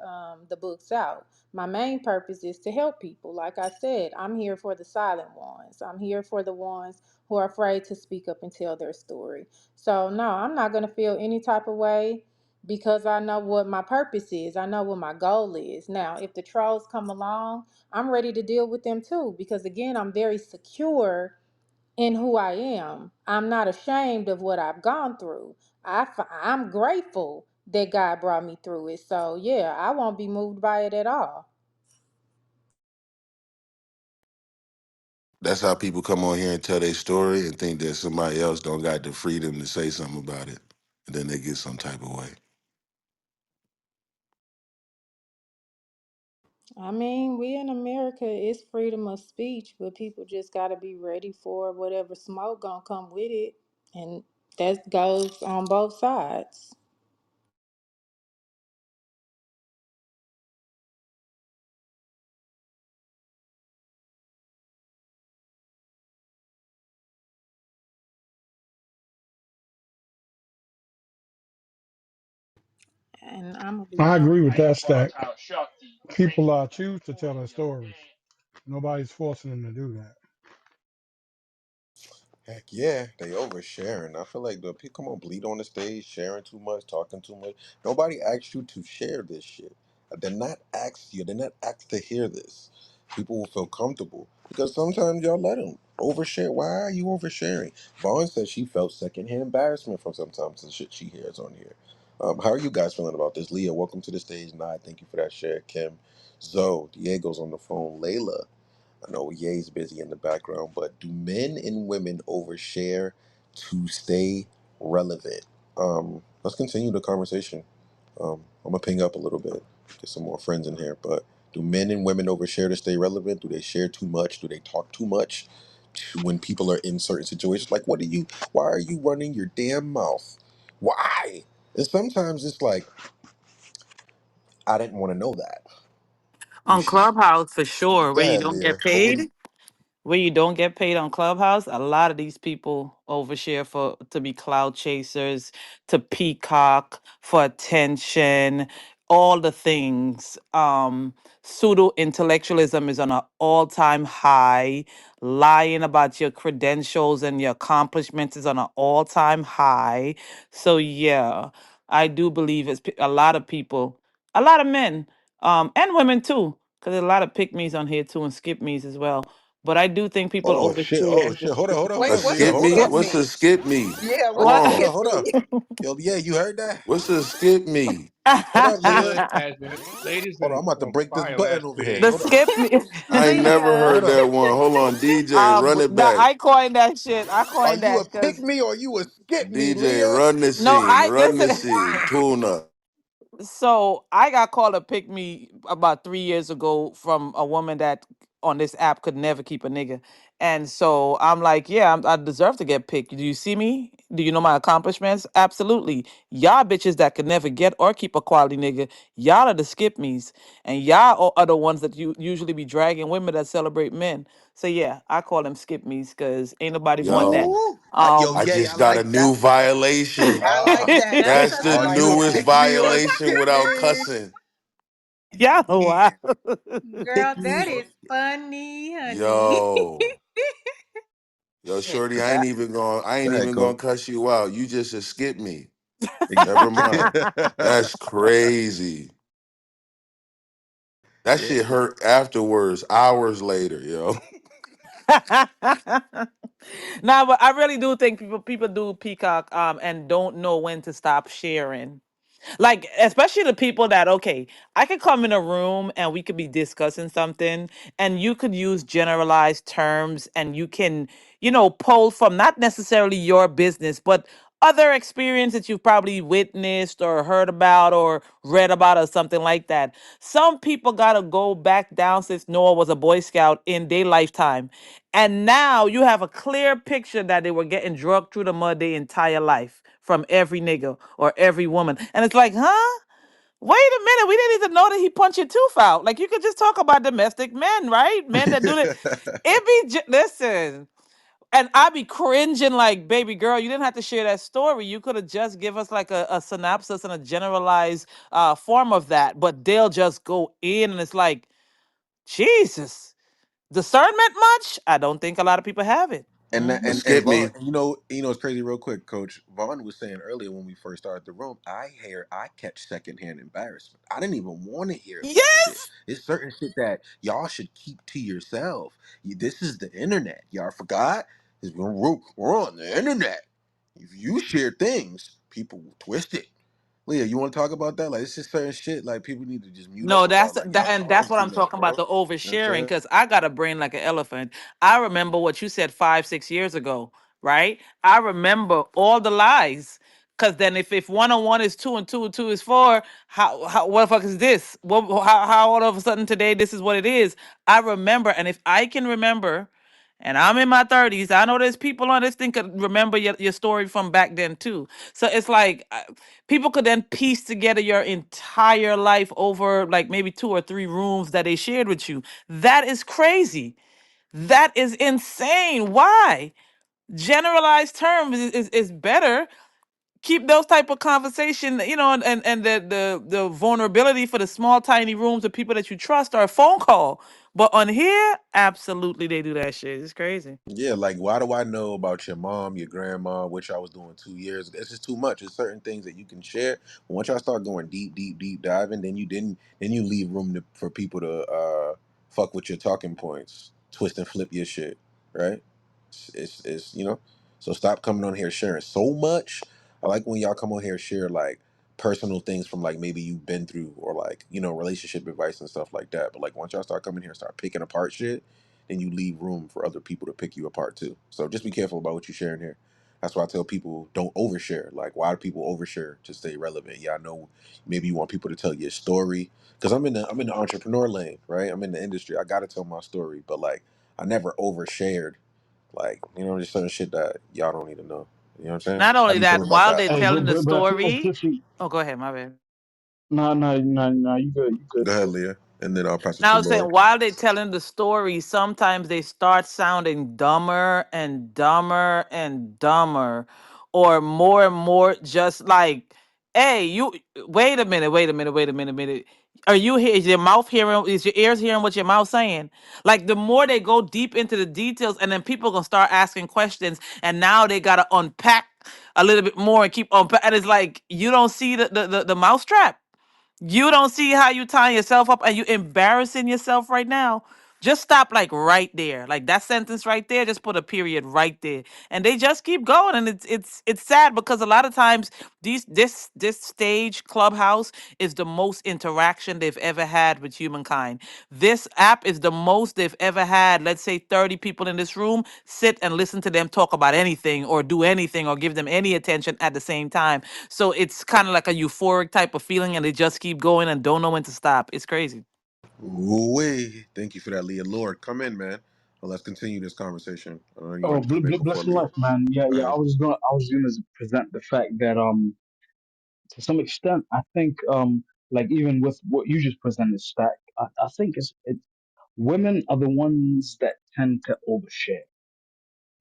the books out. My main purpose is to help people. Like I said, I'm here for the silent ones. I'm here for the ones who are afraid to speak up and tell their story. So no, I'm not going to feel any type of way because I know what my purpose is. I know what my goal is. Now, if the trolls come along, I'm ready to deal with them too because again, I'm very secure in who I am. I'm not ashamed of what I've gone through. I'm grateful that God brought me through it. So, yeah, I won't be moved by it at all. That's how people come on here and tell their story and think that somebody else don't got the freedom to say something about it. And then they get some type of way. I mean, we in America, it's freedom of speech, but people just got to be ready for whatever smoke gonna come with it. And that goes on both sides. And I'm going to be I honest. agree with that stack. People choose to tell their stories. Nobody's forcing them to do that. Heck yeah, they oversharing. I feel like the people come on bleed on the stage, sharing too much, talking too much. Nobody asked you to share this shit. They're not asked you. They're not asked to hear this. People will feel comfortable because sometimes y'all let them overshare. Why are you oversharing? Vaughn said she felt secondhand embarrassment from sometimes the shit she hears on here. How are you guys feeling about this? Leah, welcome to the stage. Nah, thank you for that share. Kim, Zoe, Diego's on the phone. Layla, I know Ye's busy in the background, but do men and women overshare to stay relevant? Let's continue the conversation. I'm gonna ping up a little bit, get some more friends in here. But do men and women overshare to stay relevant? Do they share too much? Do they talk too much when people are in certain situations? Like, what are you? Why are you running your damn mouth? Why? And sometimes it's like, I didn't want to know that. You On should Clubhouse for sure, go where you ahead, don't Leah. get But what do paid. Where you don't get paid on Clubhouse, a lot of these people overshare for to be cloud chasers, to peacock for attention, all the things. Pseudo intellectualism is on an all-time high. Lying about your credentials and your accomplishments is on an all-time high. So yeah, I do believe a lot of people, a lot of men, and women too, because there's a lot of pick me's on here too and skip me's as well. But I do think people Oh shit! Oh overshare. shit! Hold on! Hold on! Hold A Wait, on, what's Leah! a skip Hold me? skip up! What's me? a skip me? Yeah, Hold what's a on! What? Hold on! skip Hold me? up! Yo, yeah, you heard that? What's a skip me? Hold up, Leah. Good has been ladies Hold on! been I'm about to on break this fire button last over few here. The days. Hold on! skip me. I ain't never Yeah. Hold heard on! that one. Hold on, DJ, run it back. I coined that shit. I Are coined you a that pick because me or you a skip me, DJ, Leah? run the no, scene, I run the listen. scene. Tuna. So I got called a pick me about 3 years ago from a woman that on this app could never keep a nigga. And so I'm like, yeah, I deserve to get picked. Do you see me? Do you know my accomplishments? Absolutely. Y'all bitches that could never get or keep a quality nigga, y'all are the skip me's. And y'all are the ones that you usually be dragging women that celebrate men. So yeah, I call them skip me's because ain't nobody want that. Yo, Ooh! Yo, I Um, yeah, I just got a like new that. violation. I like Ah, that. That's the I are like you a newest that. pick me or a violation skip without me? cussing. yeah, Yeah, wow. Girl, pick me that or is funny, honey. Yo. Yo, shit. Shorty, 'Cause that. I Go ain't ahead, even gonna coach. cuss you out. You just a skip me. Never mind. That's crazy. That Yeah. shit hurt afterwards, hours later, yo. Nah, but I really do think people do peacock and don't know when to stop sharing. Like, especially the people that, okay, I could come in a room and we could be discussing something and you could use generalized terms and you can, pull from not necessarily your business, but other experience that you've probably witnessed or heard about or read about or something like that. Some people got to go back down since Noah was a Boy Scout in their lifetime. And now you have a clear picture that they were getting drugged through the mud their entire life from every nigga or every woman. And it's like, huh? Wait a minute. We didn't even know that he punched your tooth out. Like, you could just talk about domestic men, right? Men that do that. Listen. And I be cringing like, baby girl, you didn't have to share that story. You could have just give us like a synopsis and a generalized form of that. But they'll just go in and it's like, Jesus. Discernment much? I don't think a lot of people have it. And Hmm. and Skip Vaughn, me. it's crazy real quick, Coach. Vaughn was saying earlier when we first started the room, I catch secondhand embarrassment. I didn't even want to hear that shit. Yes. It's certain shit that y'all should keep to yourself. This is the internet. Y'all forgot? 'Cause we're on the internet. If you share things, people will twist it. Leah, you want to talk about that? Like, it's just certain shit. Like, people need to just mute up No, about. Like, y'all and that's talk what too I'm much, talking bro. about, You the know what I'm oversharing, saying? because I got a brain like an elephant. I remember what you said 5, 6 years ago, right? I remember all the lies. Cause then if 1 on 1 is 2 and 2 and 2 is 4, how what the fuck is this? How all of a sudden today this is what it is? I remember, and if I can remember, and I'm in my 30s, I know there's people on this thing could remember your story from back then too. So it's like people could then piece together your entire life over like maybe 2 or 3 rooms that they shared with you. That is crazy. That is insane. Why? Generalized terms is better. Keep those type of conversation, and the vulnerability for the small tiny rooms of people that you trust or a phone call. But on here, absolutely they do that shit. It's crazy. Yeah, like why do I know about your mom, your grandma, what y'all was doing 2 years ago? It's just too much. There's certain things that you can share. But once y'all start going deep, deep, deep diving, then you leave room for people to fuck with your talking points, twist and flip your shit, right? It's you know, so stop coming on here sharing so much. I like when y'all come on here share like personal things from like maybe you've been through or like you know relationship advice and stuff like that. But like once y'all start coming here and start picking apart shit, then you leave room for other people to pick you apart too. So just be careful about what you're sharing here. That's why I tell people don't overshare. Like why do people overshare to stay relevant? Yeah, I know maybe you want people to tell you a story because I'm in the entrepreneur lane, right? I'm in the industry. I gotta tell my story, but like I never overshared. Like you know, just certain shit that y'all don't need to know. You know what I'm saying? Not How only do you feel that, about while that? they're Hey, telling the but I think that's story. different. Oh, go ahead, my bad. No, no, no, no. You good. You good. Go ahead, Leah, and then I'll pass it Now to I'm saying Lord. while they're telling the story, sometimes they start sounding dumber and dumber and dumber, or more and more just like, hey, you wait a minute, wait a minute, wait a minute, minute. Are you here? Is your mouth hearing? Is your ears hearing what your mouth saying? Like the more they go deep into the details, and then people gonna start asking questions, and now they gotta unpack a little bit more and keep unpack. And it's like you don't see the mousetrap. You don't see how you tying yourself up and you embarrassing yourself right now. Just stop like right there. Like that sentence right there, just put a period right there. And they just keep going. And it's sad because a lot of times this stage clubhouse is the most interaction they've ever had with humankind. This app is the most they've ever had. Let's say 30 people in this room sit and listen to them talk about anything or do anything or give them any attention at the same time. So it's kind of like a euphoric type of feeling and they just keep going and don't know when to stop. It's crazy. Ooh-wee. Thank you for that, Leah. Lord, come in, man. Well, let's continue this conversation. I know you Oh, wanted to come in before blessing Leah. life, man. Yeah, Go yeah. ahead. I was gonna present the fact that to some extent, I think like even with what you just presented, Stack, I think it's women are the ones that tend to overshare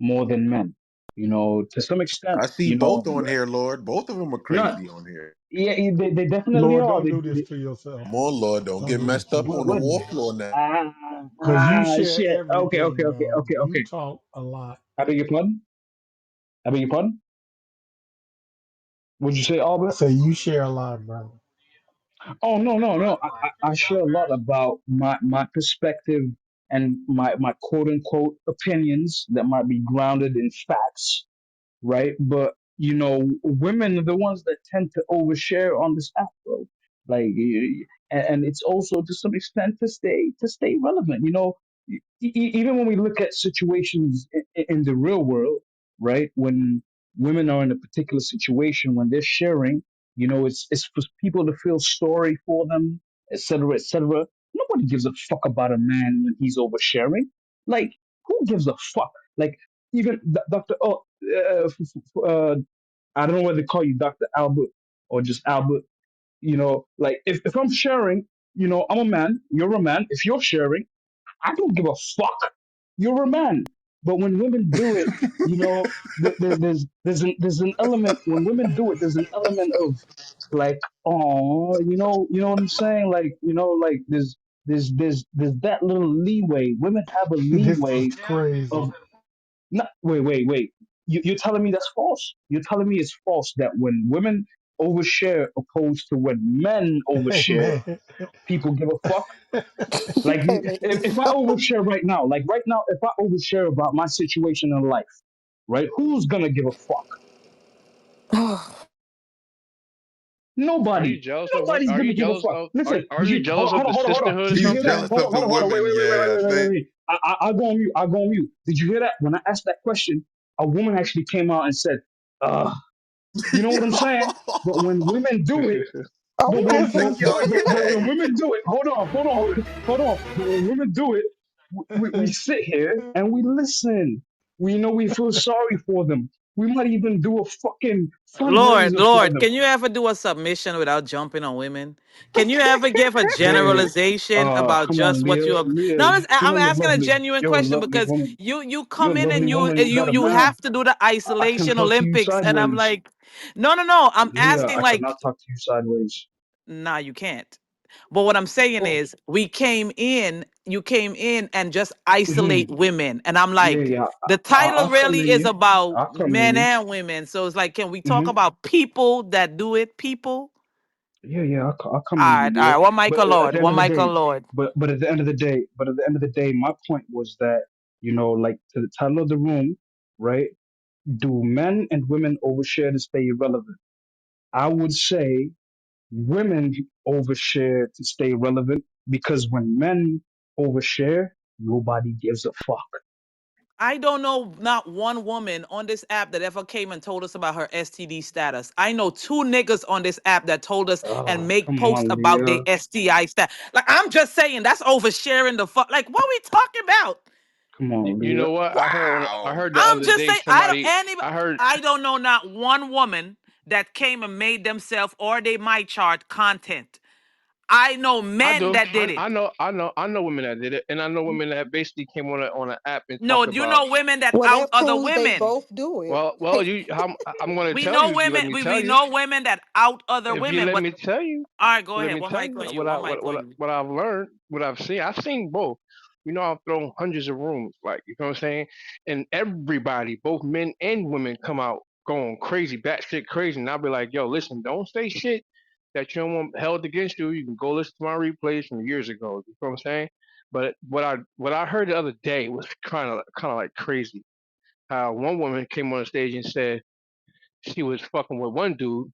more than men. You know, to some extent, I see you know, both on here, Lord. Both of them are not crazy on here. yeah, they definitely Lord, are. don't do this to yourself. Come on, Lord. Don't Don't get do this messed to up on the What? yourself, war man. floor now. Cause you share Shit. Okay, okay, everything, okay, bro. okay, You okay. talk a lot. I beg your pardon. I beg your pardon. Would you say, I Albert? say you share a lot, bro. Oh no, no, no. I share a lot about my perspective and my quote unquote opinions that might be grounded in facts, right? But you know, women are the ones that tend to overshare on this app, bro. Like, and it's also to some extent to stay relevant. You know, even when we look at situations in the real world, right? When women are in a particular situation, when they're sharing, you know, it's for people to feel sorry for them, etc., etc. Nobody gives a fuck about a man when he's oversharing. Like, who gives a fuck? Like, even Dr. I don't know whether to call you Dr. Albert or just Albert. You know, like if I'm sharing, you know, I'm a man, you're a man. If you're sharing, I don't give a fuck. You're a man. But when women do it, you know, there's an element when women do it. There's an element of like, oh, you know what I'm saying? Like, you know, like there's that little leeway. Women have a This is leeway crazy. of no, wait. You're telling me that's false? You're telling me it's false that when women overshare opposed to when men Hey, overshare, man. people give a fuck? Like, if I overshare right now, like right now, if I overshare about my situation in life, right, who's gonna give a fuck? Are you Nobody. jealous of Nobody's are gonna you give a jealous fuck. of Listen, are did you you hold jealous on, of hold the on, hold on, hold on. sisterhood or Did you He's hear that? something? jealous of the Hold on. women. Yeah, I think. Wait. I go on mute. I go on mute. Did you hear that? When I asked that question, a woman actually came out and said, you know what I'm saying? But when women do it, Oh, but we when gonna but, send but, you a but when Huey. women do it, hold on. But when women do it, we sit here and we listen. We know we feel sorry for them. We might even do a fucking Lord, fundraiser for Lord, them. can you ever do a submission without jumping on women? Can you ever give a Hey, generalization about come on, just what you are? Leah, No, you know I'm you're asking a lovely. genuine You're a question lovely because woman. you You're come a in and lovely woman. You got a you man. have to do the I can isolation talk to you Olympics, and I'm sideways. like, no. I'm Leah, asking I like, cannot talk to you sideways. nah, you can't. But what I'm saying Oh, is, you came in and just mhm. isolate women. And I'm like, Yeah. the title I'll come really in is you. about I'll come in men you. and women. So it's like, can we talk Hmm. about people that do it? People? Yeah, I'll come All in, right, all yeah. right. One Michael But at Lord. the end One of the Michael day, Lord. but at the end of the day, my point was that, like to the title of the room, right? Do men and women overshare to stay relevant? I would say women overshare to stay relevant because when men overshare, nobody gives a fuck. I don't know not one woman on this app that ever came and told us about her STD status. I know two niggas on this app that told us and make Come posts on, about their Leah. STI status. Like, I'm just saying that's oversharing the fuck. Like, what we talking about? Come You, on, you Leah. know what? I Wow. heard the I'm other just day saying somebody. I I heard. I don't know not one woman that came and made themselves or they my chart content. I know I men do. that did it. I know women that did it, and I know women that basically came on an app and No, talked you about. know women that Well, out that other proves they women. both do it. Well, I'm going to We tell know you. If you let women. me We, tell we you, know women that out other if you women. let But me tell you, all right, go let ahead. me One tell mic you on you. One mic on you. what I've learned, what I've seen. I've seen both. I've thrown hundreds of rooms, like you know what I'm saying, and everybody, both men and women, come out going crazy, batshit crazy, and I'll be like, yo, listen, don't say shit that you don't want held against you. You can go listen to my replays from years ago. You know what I'm saying? But what I heard the other day was kind of like crazy. How one woman came on the stage and said she was fucking with one dude,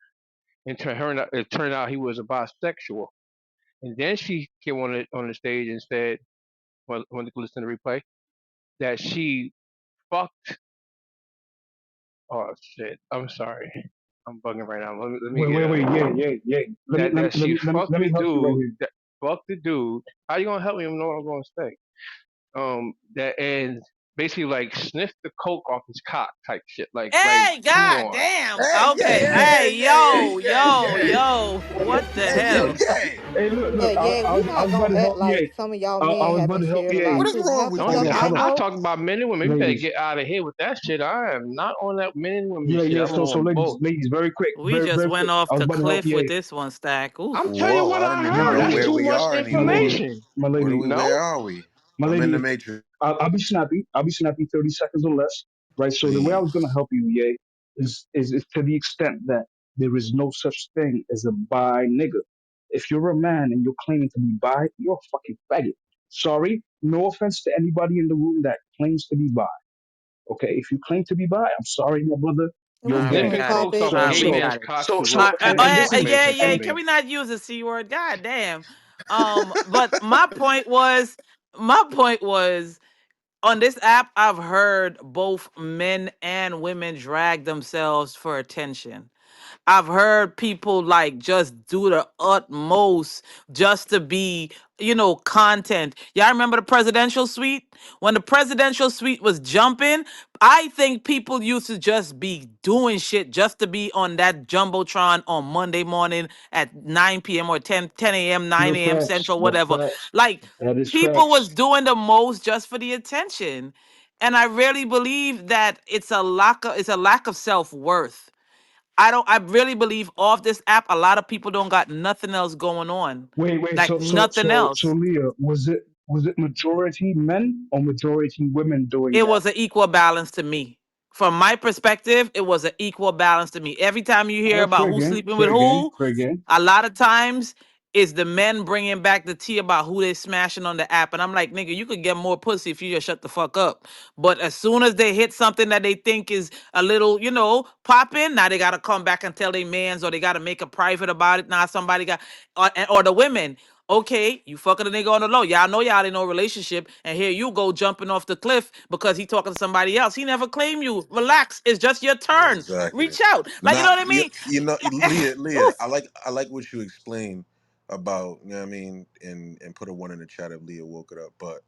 and it turned out he was a bisexual. And then she came on the stage and said, when they listen to the replay, that she fucked. Oh shit! I'm sorry, I'm bugging right now. Let me get Wait, yeah, yeah. Let me let me that let she me let me, fucked let the me help you right dude. here. That fucked the dude. How you gonna help me? I know what I'm gonna say. That and basically like sniffed the coke off his cock type shit. Like Hey, come god on. damn. Hey, Okay. Hey, yo, yo, yeah. yo. What the Hey, yo, hell? yeah. Hey, Yeah, look. yeah, I we was I not was about gonna to act help. Yeah, like some of y'all I men was about haven't to help. shared a Yeah, lot What is too. wrong Half the with Don't you, stuff get. I hold on, I know, talk about men and women. You better ladies. get out of here with that shit. I am not on that men and women shit. Yeah. I'm So on ladies, both. very quick, We just very went quick. off I was the about to help. cliff Yeah, with this one stack. I'm Oof. telling you Whoa, what I don't I even my heard. know That's where lady, too we much are my anymore. lady, information. my lady, Where No, are we? my I'm in the lady. matrix. I'll be snappy. I'll be snappy. 30 seconds or less. Right. So the way I was Please. gonna help you, yeah, is to the extent that there is no such thing as a bi nigga. If you're a man and you're claiming to be bi, you're a fucking faggot. Sorry, no offense to anybody in the room that claims to be bi. Okay, if you claim to be bi, I'm sorry, my brother, and you're we All right, we get gay. sniffing it, got it. cokes off topic. a All right, gay we So man's got it. cock too was too and much this is Yeah, information for yeah. me. Can we not use the C word? God damn. But my point was on this app, I've heard both men and women drag themselves for attention. I've heard people like just do the utmost just to be, content. Y'all remember the presidential suite? When the presidential suite was jumping, I think people used to just be doing shit just to be on that jumbotron on Monday morning at 9 p.m. or 10 a.m., pure 9 a.m. facts. Central, That's whatever. facts. Like That is people was facts. doing the most just for the attention. And I really believe that it's a lack of self-worth. I really believe off this app, a lot of people don't got nothing else going on. Wait. Like nothing So, else. Leah, was it majority men or majority women doing It that? was an equal balance to me. From my perspective, it was an equal balance to me. Every time you All hear right, about fair who's game, sleeping with fair game, who, fair game. a lot of times it's the men bringing back the tea about who they smashing on the app. And I'm like, nigga, you could get more pussy if you just shut the fuck up. But as soon as they hit something that they think is a little, popping, now they got to come back and tell their mans or they got to make a private about it. Now somebody got, or the women. Okay, you fucking a nigga on the low. Y'all know y'all in no relationship, and here you go jumping off the cliff because he talking to somebody else. He never claimed you. Relax. It's just your turn. Exactly. Reach out. Like, you know Not what I you, mean? Leah, Oof. I like what you explained about, you know what I mean, and put a one in the chat if Leah woke it up. But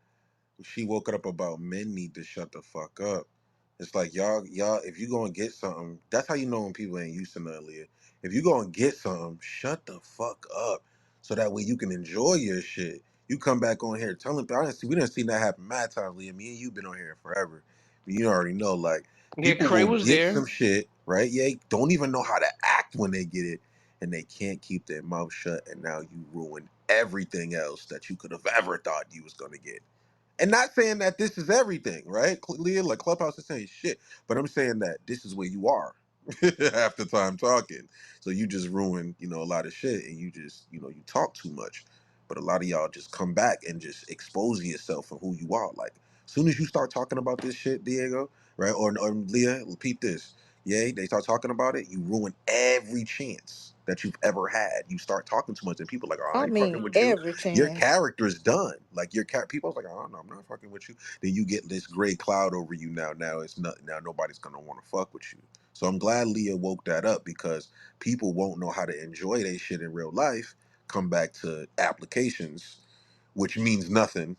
she woke it up about men need to shut the fuck up. It's like y'all, if you go and get something, that's how you know when people ain't used to nothing, Leah. If you go and get something, shut the fuck up. So that way you can enjoy your shit. You come back on here telling people, we didn't see that happen mad times, Leah. Me and you been on here forever. You already know, like, Yeah, people Cray will was get there. some shit, right? Yeah, don't even know how to act when they get it, and they can't keep their mouth shut, and now you ruin everything else that you could have ever thought you was gonna get. And not saying that this is everything, right? Leah, like Clubhouse is saying shit, but I'm saying that this is where you are. half the time talking. So you just ruin, a lot of shit, and you just, you talk too much. But a lot of y'all just come back and just expose yourself for who you are. Like, as soon as you start talking about this shit, Diego, right, or Leah, repeat this. Yay, they start talking about it, you ruin every chance that you've ever had. You start talking too much, and people are like, oh, I I ain't mean, fucking with you. every Your chance. character's done. Like people's like, oh no, I'm not fucking with you. Then you get this gray cloud over you now. Now it's not. Now nobody's gonna want to fuck with you. So I'm glad Leah woke that up because people won't know how to enjoy their shit in real life. Come back to applications, which means nothing,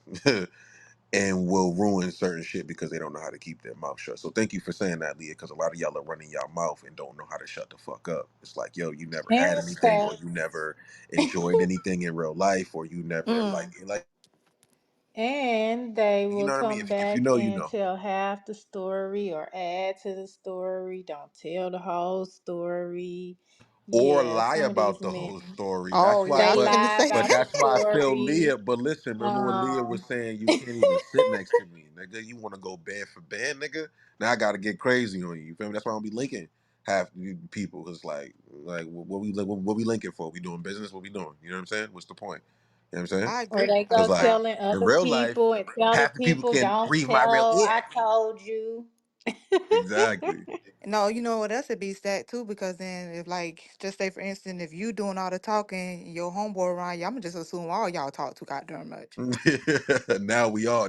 and will ruin certain shit because they don't know how to keep their mouth shut. So thank you for saying that, Leah, because a lot of y'all are running y'all mouth and don't know how to shut the fuck up. It's like, yo, you never And had anything, or respect. you never enjoyed anything in real life, or you never Mm. like And they you will know what I mean. come If you back know, you and know. tell half the story or add to the story. Don't tell the whole story. Or Yeah, lie some of these about the men, whole story. That's Oh why, yeah, I they was finna lie say but about the that's that. why I feel story. Leah. But listen, remember when Leah was Um, saying you can't even sit next to me, nigga? You want to go band for band, nigga? Now I got to get crazy on you. You feel me? That's why I don't be linking half the people. Cause like what we linking for? We doing business? What we doing? You know what I'm saying? What's the point? You know what I'm saying? I or agree. they Cause go Cause like telling in other real life, people and tell the half the people people, can't don't breathe my real tell, air. I told you. Exactly. no, you know what else would be sad too, because then if like just say for instance, if you doing all the talking, your homeboy around you, I'ma just assume all y'all talk too goddamn much.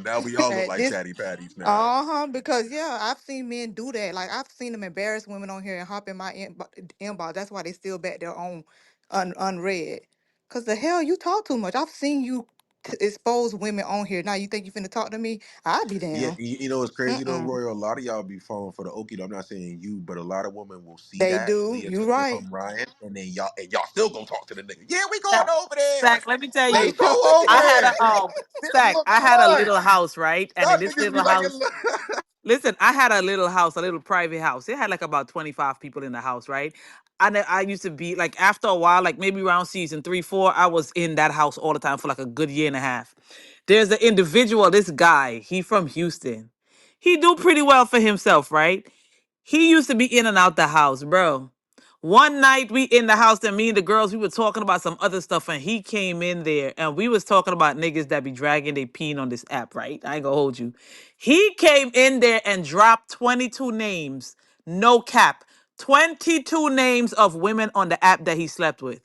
Now we all look At like this chatty patties now. uh-huh, because yeah, I've seen men do that. Like I've seen them embarrass women on here and hop in my inbox. That's why they still back there on unread. Cause the hell you talk too much. I've seen you expose women on here. Now you think you finna talk to me? I'd be Yeah, damn. you know it's crazy though, Mm-mm. Royal. A lot of y'all be falling for the okie doke. I'm not saying you, but a lot of women will see They that do. Leah You took it right. from Ryan, and then y'all still gonna talk to the nigga. Yeah, we going Stack, over there. Stack, let me tell Let's you, go over I had there. a This Stack. look I had a good. little house, right? And Y'all in this niggas be little like, house, listen, I had a little house, a little private house. It had like about 25 people in the house, right? I used to be like, after a while, like maybe around season three, four, I was in that house all the time for like a good year and a half. There's an individual, this guy, he from Houston. He do pretty well for himself, right? He used to be in and out the house, bro. One night we in the house and me and the girls, we were talking about some other stuff and he came in there and we was talking about niggas that be dragging they peen on this app, right? I ain't gonna hold you. He came in there and dropped 22 names, no cap. 22 names of women on the app that he slept with.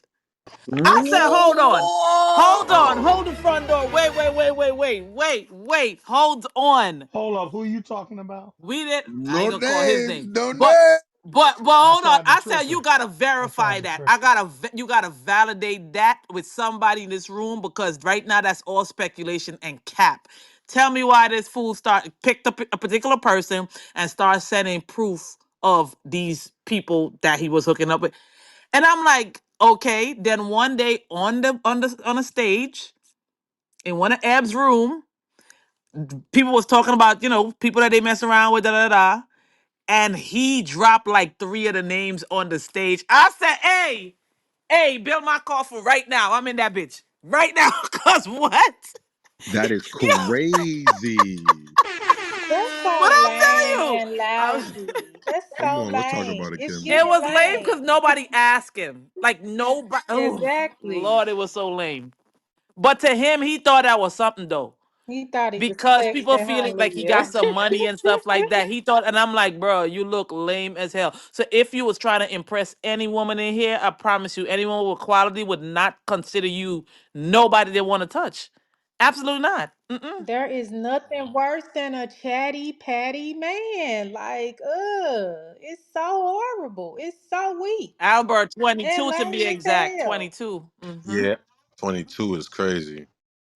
I said, hold on. Hold on. whoa. Hold the front door. Wait. Hold on. Hold up, who you talking about? We didn't. I No ain't gonna call his names, name, no but names. hold That's why on. I be I said you tripping. gotta That's why I verify be that. tripping. You gotta validate that with somebody in this room because right now that's all speculation and cap. Tell me why this fool picked up a particular person and started sending proof of these people that he was hooking up with, and I'm like, okay. Then one day on the stage in one of Ab's room, people was talking about people that they mess around with, da da da, and he dropped like three of the names on the stage. I said, hey, build my coffin right now. I'm in that bitch right now. Cause what? That is Yeah, crazy. That's what so I lame tell you? and I, lousy. That's Come so on, let's talk lame. about it, It's Kimberly. it giving was lame because lame. nobody asked him. Like nobody. Oh Exactly. Lord, it was so lame. But to him, he thought that was something though. He thought he was Because people flexing, huh, feeling like he got Leah? some money and stuff like that. He thought, and I'm like, bro, you look lame as hell. So if you was trying to impress any woman in here, I promise you, anyone with quality would not consider you nobody they want to touch. Absolutely not. Mm-mm. There is nothing worse than a chatty patty man. Like, it's so horrible. It's so weak Albert, and 22 to be lame as exact. hell. 22. Mm-hmm. Yeah, 22 is crazy.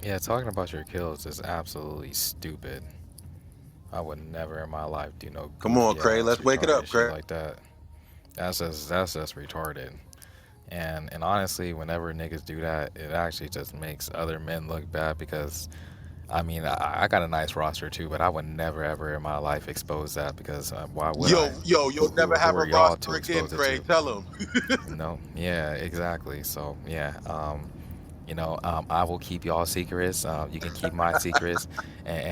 Yeah, talking about your kills is absolutely stupid. I would never in my life do no Come on, goofy Craig. ass Let's wake it retarded up, shit Craig. like that. That's just retarded. And honestly, whenever niggas do that, it actually just makes other men look bad because I mean I got a nice roster too, but I would never ever in my life expose that because why would I? You'll never Who have a are y'all roster to again, expose it Craig. to? Tell him. No, yeah, exactly. So yeah, I will keep y'all secrets. You can keep my secrets, and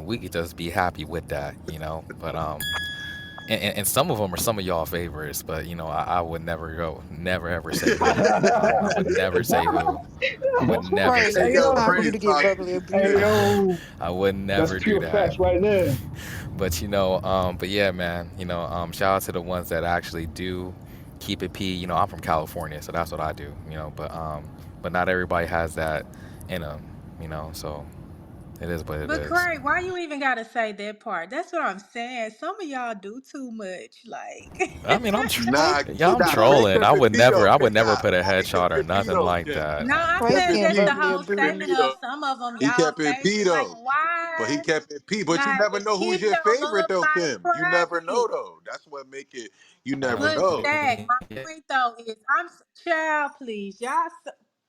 we could just be happy with that. But and some of them are some of y'all favorites, but I would never ever say who. I would never say who. I would never Right. say Hey It's yo, who. time for you praise to get talking. verbally Hey abused. yo, I would that's never do pure that. facts right there. But but yeah, man, shout out to the ones that actually do keep it P. I'm from California, so that's what I do. But not everybody has that in them. So it is what it But is. Craig, why you even gotta say that part? That's what I'm saying. Some of y'all do too much. Like, I mean, Craig, yeah, I'm They trolling. I kept it would P never, though. I would never Nah, put a he headshot kept or it P nothing though, like Kim. that. no, I He Craig kept said it getting just P. the verbally whole Kept it statement P abused. of though. some of them He y'all kept it P favorite. Like, though. But he why? kept it P. But you Like, never know who's keep your your favorite love though, life Kim. You never know private. though. That's what make it. You never But know. Stack, my point though is, child, please,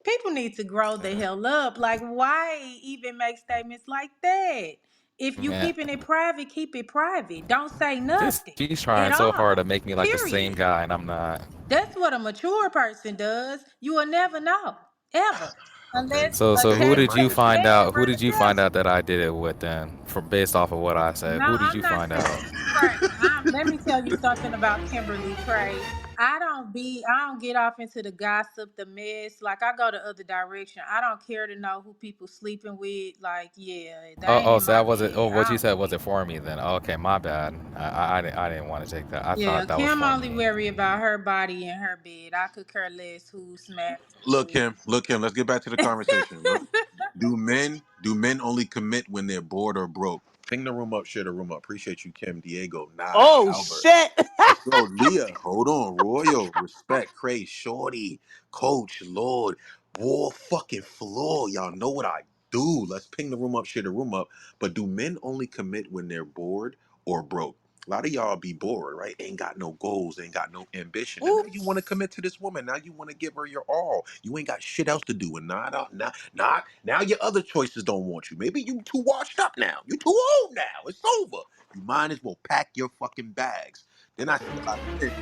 people need to grow the hell up. Like, why even make statements like that? If you Man, keeping it private, keep it private. Don't say this nothing she's at trying so hard to all. make me like the same Period. guy, and I'm not. That's what a mature person does. You will never know, ever, Okay. unless So a Okay. who You test did might you test be. find test out? Who run did the you find test. out that I did it with then, from based off of what I said? No, Who did I'm you not find saying out? Craig. Let me tell you something about Kimberly Craig. I don't get off into the gossip, the mess. Like, I go the other direction. I don't care to know who people sleeping with. Like, yeah, they ain't in So my that was it. bed. Oh, what I you don't said care. was it for me then? Okay, my bad. I didn't want to take that. I Yeah, thought that was Kim for only me. worry about her body and her bed. I could care less who smashed Look, who. Kim. Look, Kim. Let's get back to the conversation. Look, do men only commit when they're bored or broke? Ping the room up. Share the room up. Appreciate you, Kim, Diego, Nye, Oh Albert. shit! Let's go, Leah. Hold on, Royal, respect, Craig, Shorty, Coach, Lord, War, fucking floor. Y'all know what I do. Let's ping the room up, share the room up. But do men only commit when they're bored or broke? A lot of y'all be bored, right? Ain't got no goals, ain't got no ambition, and now you want to Oops. commit to this woman. Now you want to give her your all. You ain't got shit else to do, and now your other choices don't want you. Maybe you too washed up now. You too old now. It's over. You might as well pack your fucking bags. Then I see a lot of men,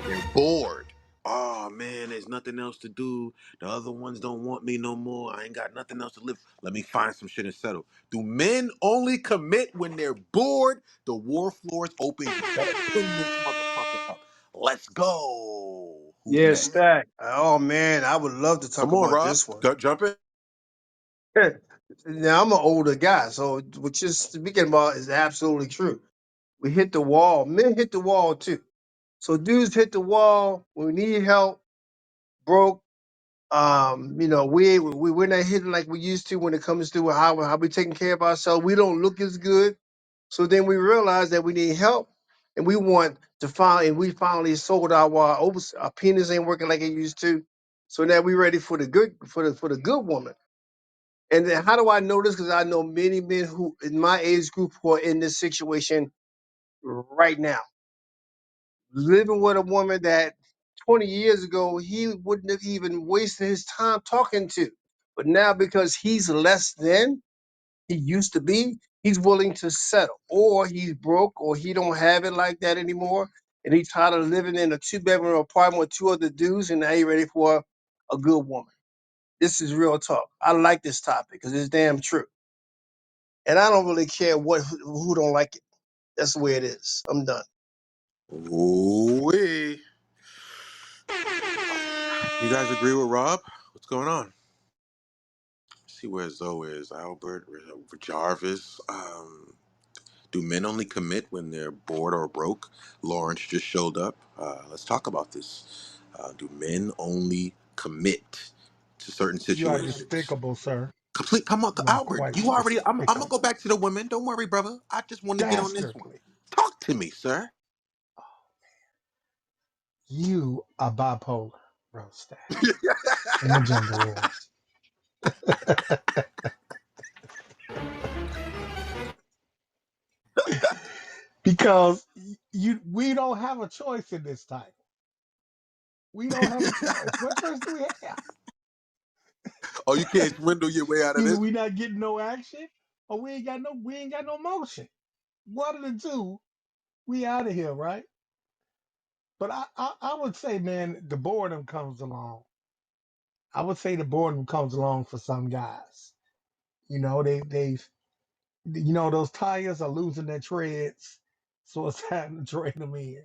they're bored. Oh man, there's nothing else to do. The other ones don't want me no more. I ain't got nothing else to live. Let me find some shit and settle. Do men only commit when they're bored? The war floor is open. You better ping this motherfucker up. Let's go. Who's Yeah, next? stack. Oh man, I would love to talk Come on, about Rob. this one. Jump in. Now I'm an older guy, so what you're speaking about is absolutely true. We hit the wall. Men hit the wall too. So dudes hit the wall when we need help, broke. We're not hitting like we used to when it comes to how we taking care of ourselves. We don't look as good. So then we realize that we need help, and we want to find. And we finally sold our penis ain't working like it used to. So now we ready for the good good woman. And then how do I know this? Because I know many men who in my age group who are in this situation right now, living with a woman that 20 years ago he wouldn't have even wasted his time talking to. But now because he's less than he used to be, he's willing to settle. Or he's broke or he don't have it like that anymore. And he's tired of living in a two-bedroom apartment with two other dudes and now he's ready for a good woman. This is real talk. I like this topic because it's damn true. And I don't really care who don't like it. That's the way it is. I'm done. Ooh-wee. You guys agree with Rob? What's going on? See where Zoe is. Albert, Jarvis. Do men only commit when they're bored or broke? Lawrence just showed up. Let's talk about this. Do men only commit to certain You are situations? despicable, sir. Complete. Come on, You are Albert. quite You already. I'm gonna go despicable. back to the women. Don't worry, brother. I just want to get on this one. Dastardly. Talk to me, sir. You are bipolar, bro stack. In the gender wars. Because we don't have a choice in this title. We don't have a choice. What choice do we have? Oh, you can't swindle your way out of Either this. we not getting no action or we ain't got no motion. One of the two, we out of here, right? But I would say, man, the boredom comes along. I would say the boredom comes along for some guys. They've those tires are losing their treads. so it's time to trade them in.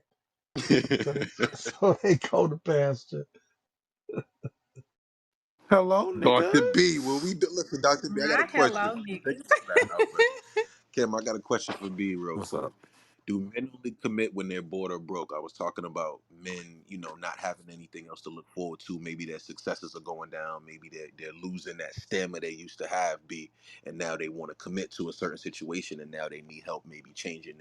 So they so they go to pasture. Hello, Dr. B, when niggas. we do, listen, Dr. B, I got a Not question. hello, Thank niggas. you for that, Alfred. Kim, I got a question for B real What's quick. up? Do men only commit when they're bored or broke? I was talking about men, not having anything else to look forward to. Maybe their successes are going down. Maybe they're losing that stamina they used to have, B, and now they want to commit to a certain situation, and now they need help, maybe changing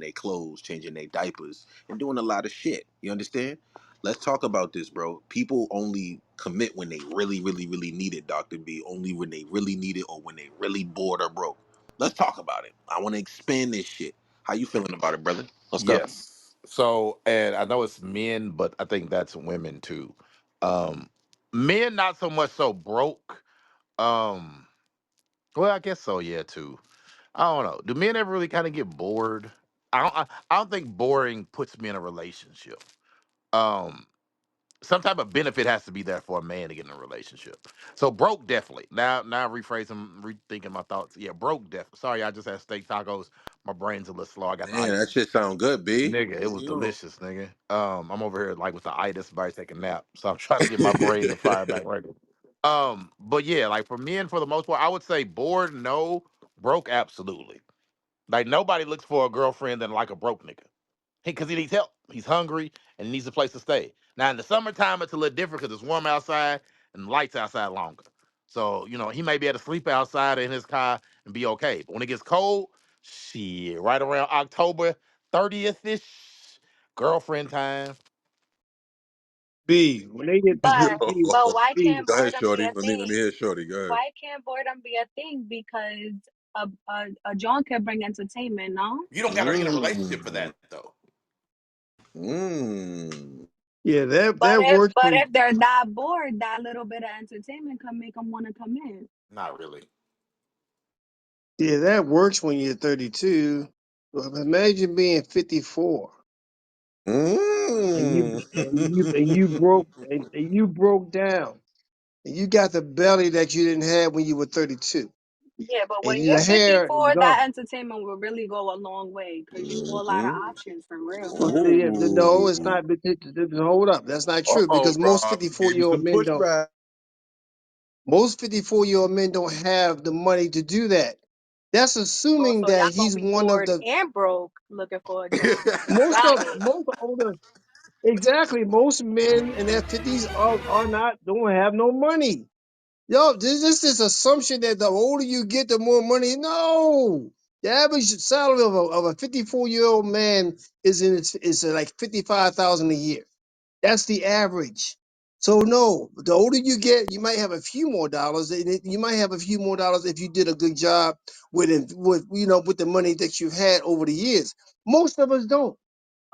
their clothes, changing their diapers, and doing a lot of shit. You understand? Let's talk about this, bro. People only commit when they really, really, really need it, Dr. B. Only when they really need it or when they really bored or broke. Let's talk about it. I want to expand this shit. How you feeling about it, brother? Let's go. Yes. So, and I know it's men, but I think that's women too. Um, Men not so much so broke. Um, well, I guess so, yeah, too. I don't know. Do men ever really kind of get bored? I don't think boring puts me in a relationship. Um, some type of benefit has to be there for a man to get in a relationship. So broke definitely. Now rephrasing, rethinking my thoughts. Yeah, broke definitely. Sorry, I just had steak tacos. My brain's a little slow. I got the Man, that itis. shit sound good, B. Nigga, it was Damn. delicious, nigga. I'm over here like with the itis, about to take a nap. So I'm trying to get my brain to fire back regular. But yeah, like for men for the most part, I would say bored, no, broke, absolutely. Like nobody looks for a girlfriend than like a broke nigga. Because he needs help. He's hungry and he needs a place to stay. Now in the summertime, it's a little different because it's warm outside and the lights outside longer. So, he may be able to sleep outside in his car and be okay. But when it gets cold, shit, right around October 30th ish, girlfriend time. B, when they get Yo. B, But why B, can't Go ahead, boredom be Shorty. a Let me thing? hear Shorty. Go ahead. Why can't boredom be a thing? Because a John can bring entertainment, no? You don't gotta be in a relationship for Mm. that though. Mm. yeah, that But that if works. but if they're not bored, that little bit of entertainment can make them want to come in. Not really. Yeah, that works when you're 32. Well, imagine being 54 and you Mm. and you and you broke and you broke down and you got the belly that you didn't have when you were 32 Yeah, but and when your you're hair is 54, that gone. entertainment will really go a long way because you a lot of Mhm. options for real. Well, see, no, it's Ooh. not. Hold up, that's not true because most Rob, you gave me 54-year-old some men don't. pushback. Most 54-year-old men don't have the money to do that. That's assuming Also, that y'all gonna he's be one of bored the and broke looking for a John. Got it. most older. Exactly, most men in their 50s are not don't have no money. Yo, this is assumption that the older you get, the more money. No, the average salary of a 54-year-old man is like 55,000 a year. That's the average. So no, the older you get, you might have a few more dollars. And you might have a few more dollars if you did a good job with the money that you've had over the years. Most of us don't.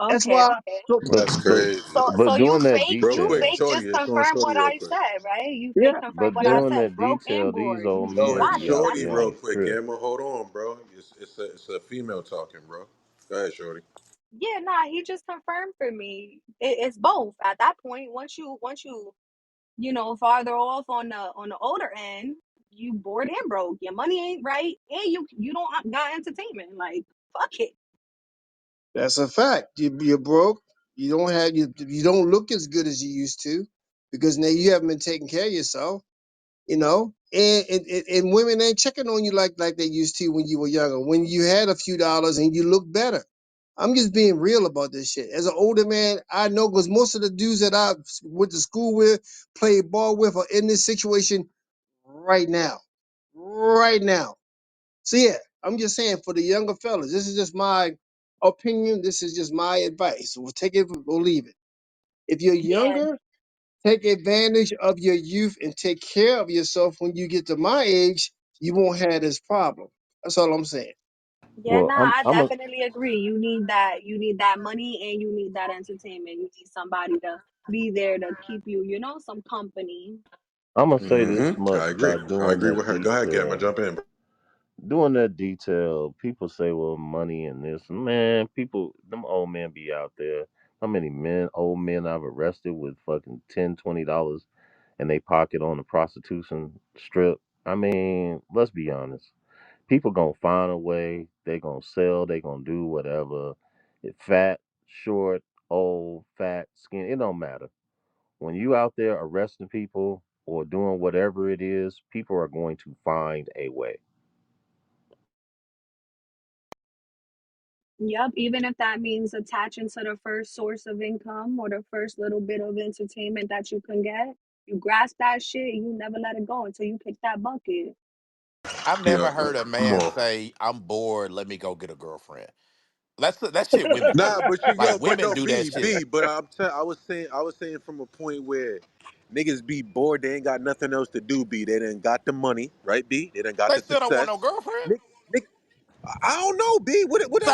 That's Okay, why. okay. So That's crazy. So you doing that fake Real you quick, detail, fake Shorty, just it's on confirm what Shorty real I quick. said, right? You fake yeah, confirm but what I yeah. doing said. that Broke and detail, these bored. old You you Yo, men it's got be it. out Shorty That's there real on it. the quick, strip. Gamma. Hold on, bro. It's a female talking, bro. Go ahead, Shorty. Yeah, nah, he just confirmed for me. It's both. At that point, once you farther off on the older end, you bored and broke. Your money ain't right, and you don't got entertainment. Like fuck it. That's a fact. You're broke. You don't look as good as you used to because now you haven't been taking care of yourself. And women ain't checking on you like they used to when you were younger. When you had a few dollars and you look better. I'm just being real about this shit. As an older man, I know because most of the dudes that I went to school with, played ball with, are in this situation right now. Right now. So yeah, I'm just saying for the younger fellas, this is just my opinion. This is just my advice. We'll take it or leave it. If you're Yeah, younger, take advantage of your youth and take care of yourself. When you get to my age, you won't have this problem. That's all I'm saying. yeah, Well, nah, I'm I I'm a definitely agree. You need that money and you need that entertainment. You need somebody to be there to keep you, some company. I'm gonna say this Mm-hmm. I much agree. about I doing agree that with her. Go ahead, Gamma. detail. Jump in, bro. Doing that detail, people say, "Well, money and this." Man, them old men be out there. How many old men I've arrested with fucking $10, $20 in they pocket on the prostitution strip? I mean, let's be honest. People gonna find a way. They gonna sell. They gonna do whatever. If fat, short, old, fat, skin, it don't matter. When you out there arresting people or doing whatever it is, people are going to find a way. Yep, even if that means attaching to the first source of income or the first little bit of entertainment that you can get, you grasp that shit, you never let it go until you pick that bucket. I've Yeah, never heard a come man on. say, "I'm bored. Let me go get a girlfriend." That shit women Nah, do. but you Like yo, but women no, do that shit. But I was saying from a point where niggas be bored, they ain't got nothing else to do. They done got the money, right? They done got They the still don't want success. no girlfriend. Nick, Nick, I don't know,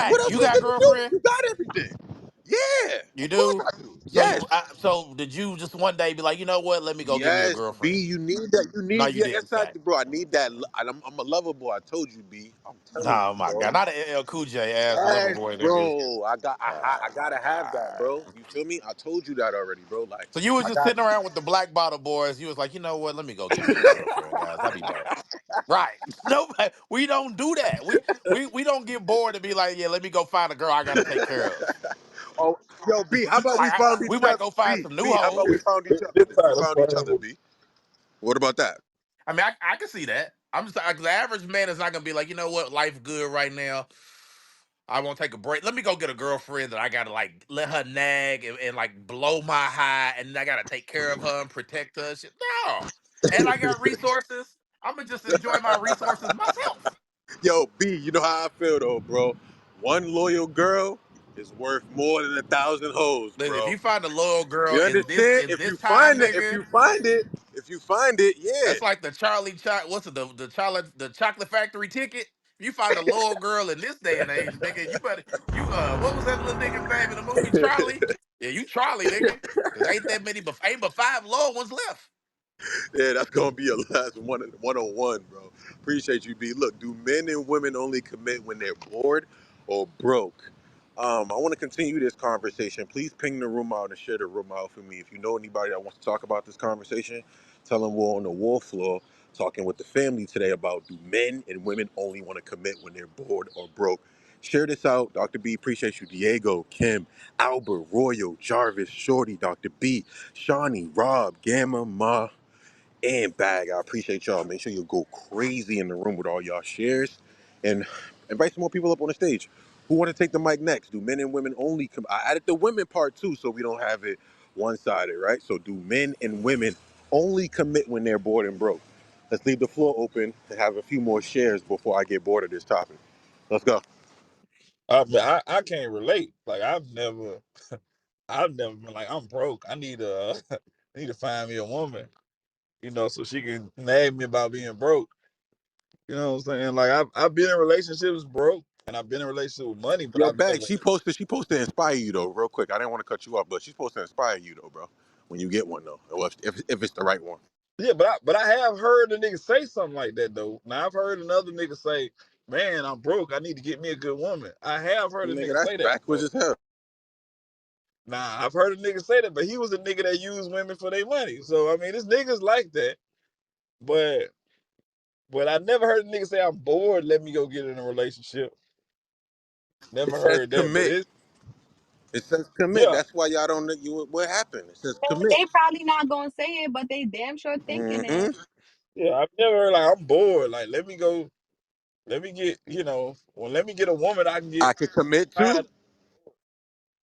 what Zach, else you is got there to do? girlfriend? You got everything. Yeah, You of course do. I do. So Yes, so did you just one day be like, you know what? Let me go get me a yes, B. girlfriend. You need that. You No, need you yeah. didn't, Yes, I Zach. do, bro. I need that. I'm a lover boy. I told you, B. I'm telling Oh you, my bro. god, not an LL Cool J ass lover Yes, boy, nigga. bro. I Oh my gotta have that, god. bro. You feel me? I told you that already, bro. Like So you was I just got sitting around with the black bottle boys. You was like, you know what? Let me go get me a girlfriend, guys. I'll be back. Right. Nobody. We don't do that. We don't get bored and be like, yeah, let me go find a girl I gotta take care of. oh yo, B, how about we Like found we each might other? go find B, some new B, how about we hoes. found each other? This We kind of found each other, funny. B. What about that? I mean, I can see that. I'm just like the average man is not gonna be like, you know what, life good right now. I won't take a break. Let me go get a girlfriend that I gotta like let her nag and like blow my high, and I gotta take care of her and protect her. Shit. No, and I got resources. I'm gonna just enjoy my resources myself. Yo, B, you know how I feel though, bro. One loyal girl is worth more than 1,000 hoes, Listen, if bro. you find a loyal girl You understand? in this time, nigga, If you find it, that's yeah. like the what's it, the chocolate factory ticket. If you find a loyal girl in this day and age, nigga, you better what was that little nigga's name in the movie Charlie? Yeah, you Charlie, nigga. Cause ain't that many but ain't but five loyal ones left. Yeah, that's gonna be a last one on one, bro. Appreciate you, B. Look, do men and women only commit when they're bored or broke? I want to continue this conversation. Please ping the room out and share the room out for me. If you know anybody that wants to talk about this conversation, tell them we're on the war floor talking with the family today about do men and women only want to commit when they're bored or broke? Share this out. Dr. B, appreciate you. Diego, Kim, Albert, Royal, Jarvis, Shorty, Dr. B, Shawnee, Rob, Gamma, Ma, and Bag. I appreciate y'all. Make sure you go crazy in the room with all y'all shares and invite some more people up on the stage. Who want to take the mic next? Do men and women only come? I added the women part too, so we don't have it one-sided, right? So do men and women only commit when they're bored and broke? Let's leave the floor open and have a few more shares before I get bored of this topic. Let's go. I can't relate. Like I've never been like I'm broke. I need I need to find me a woman, so she can nag me about being broke. You know what I'm saying? Like I've been in relationships broke, and I've been in relationships with money, but Yo, I've Bag, never. she posted to inspire you though, real quick. I didn't want to cut you off, but she's supposed to inspire you though, bro. When you get one though, or if it's the right one. Yeah, but I have heard a nigga say something like that though. Now I've heard another nigga say, "Man, I'm broke. I need to get me a good woman." I have heard a Nigga, nigga that's say that backwards before. as hell. Nah, I've heard a nigga say that, but he was a nigga that used women for their money. So I mean, this niggas like that, but I never heard a nigga say I'm bored. Let me go get in a relationship. It Never says heard that, but commit. it's It says commit. yeah, That's why y'all don't know you what happened. It says And commit. they probably not gonna say it, but they damn sure thinking Hmm. it. yeah. I've never heard like I'm bored. Like let me go, let me get let me get a woman I can get I could commit to. tired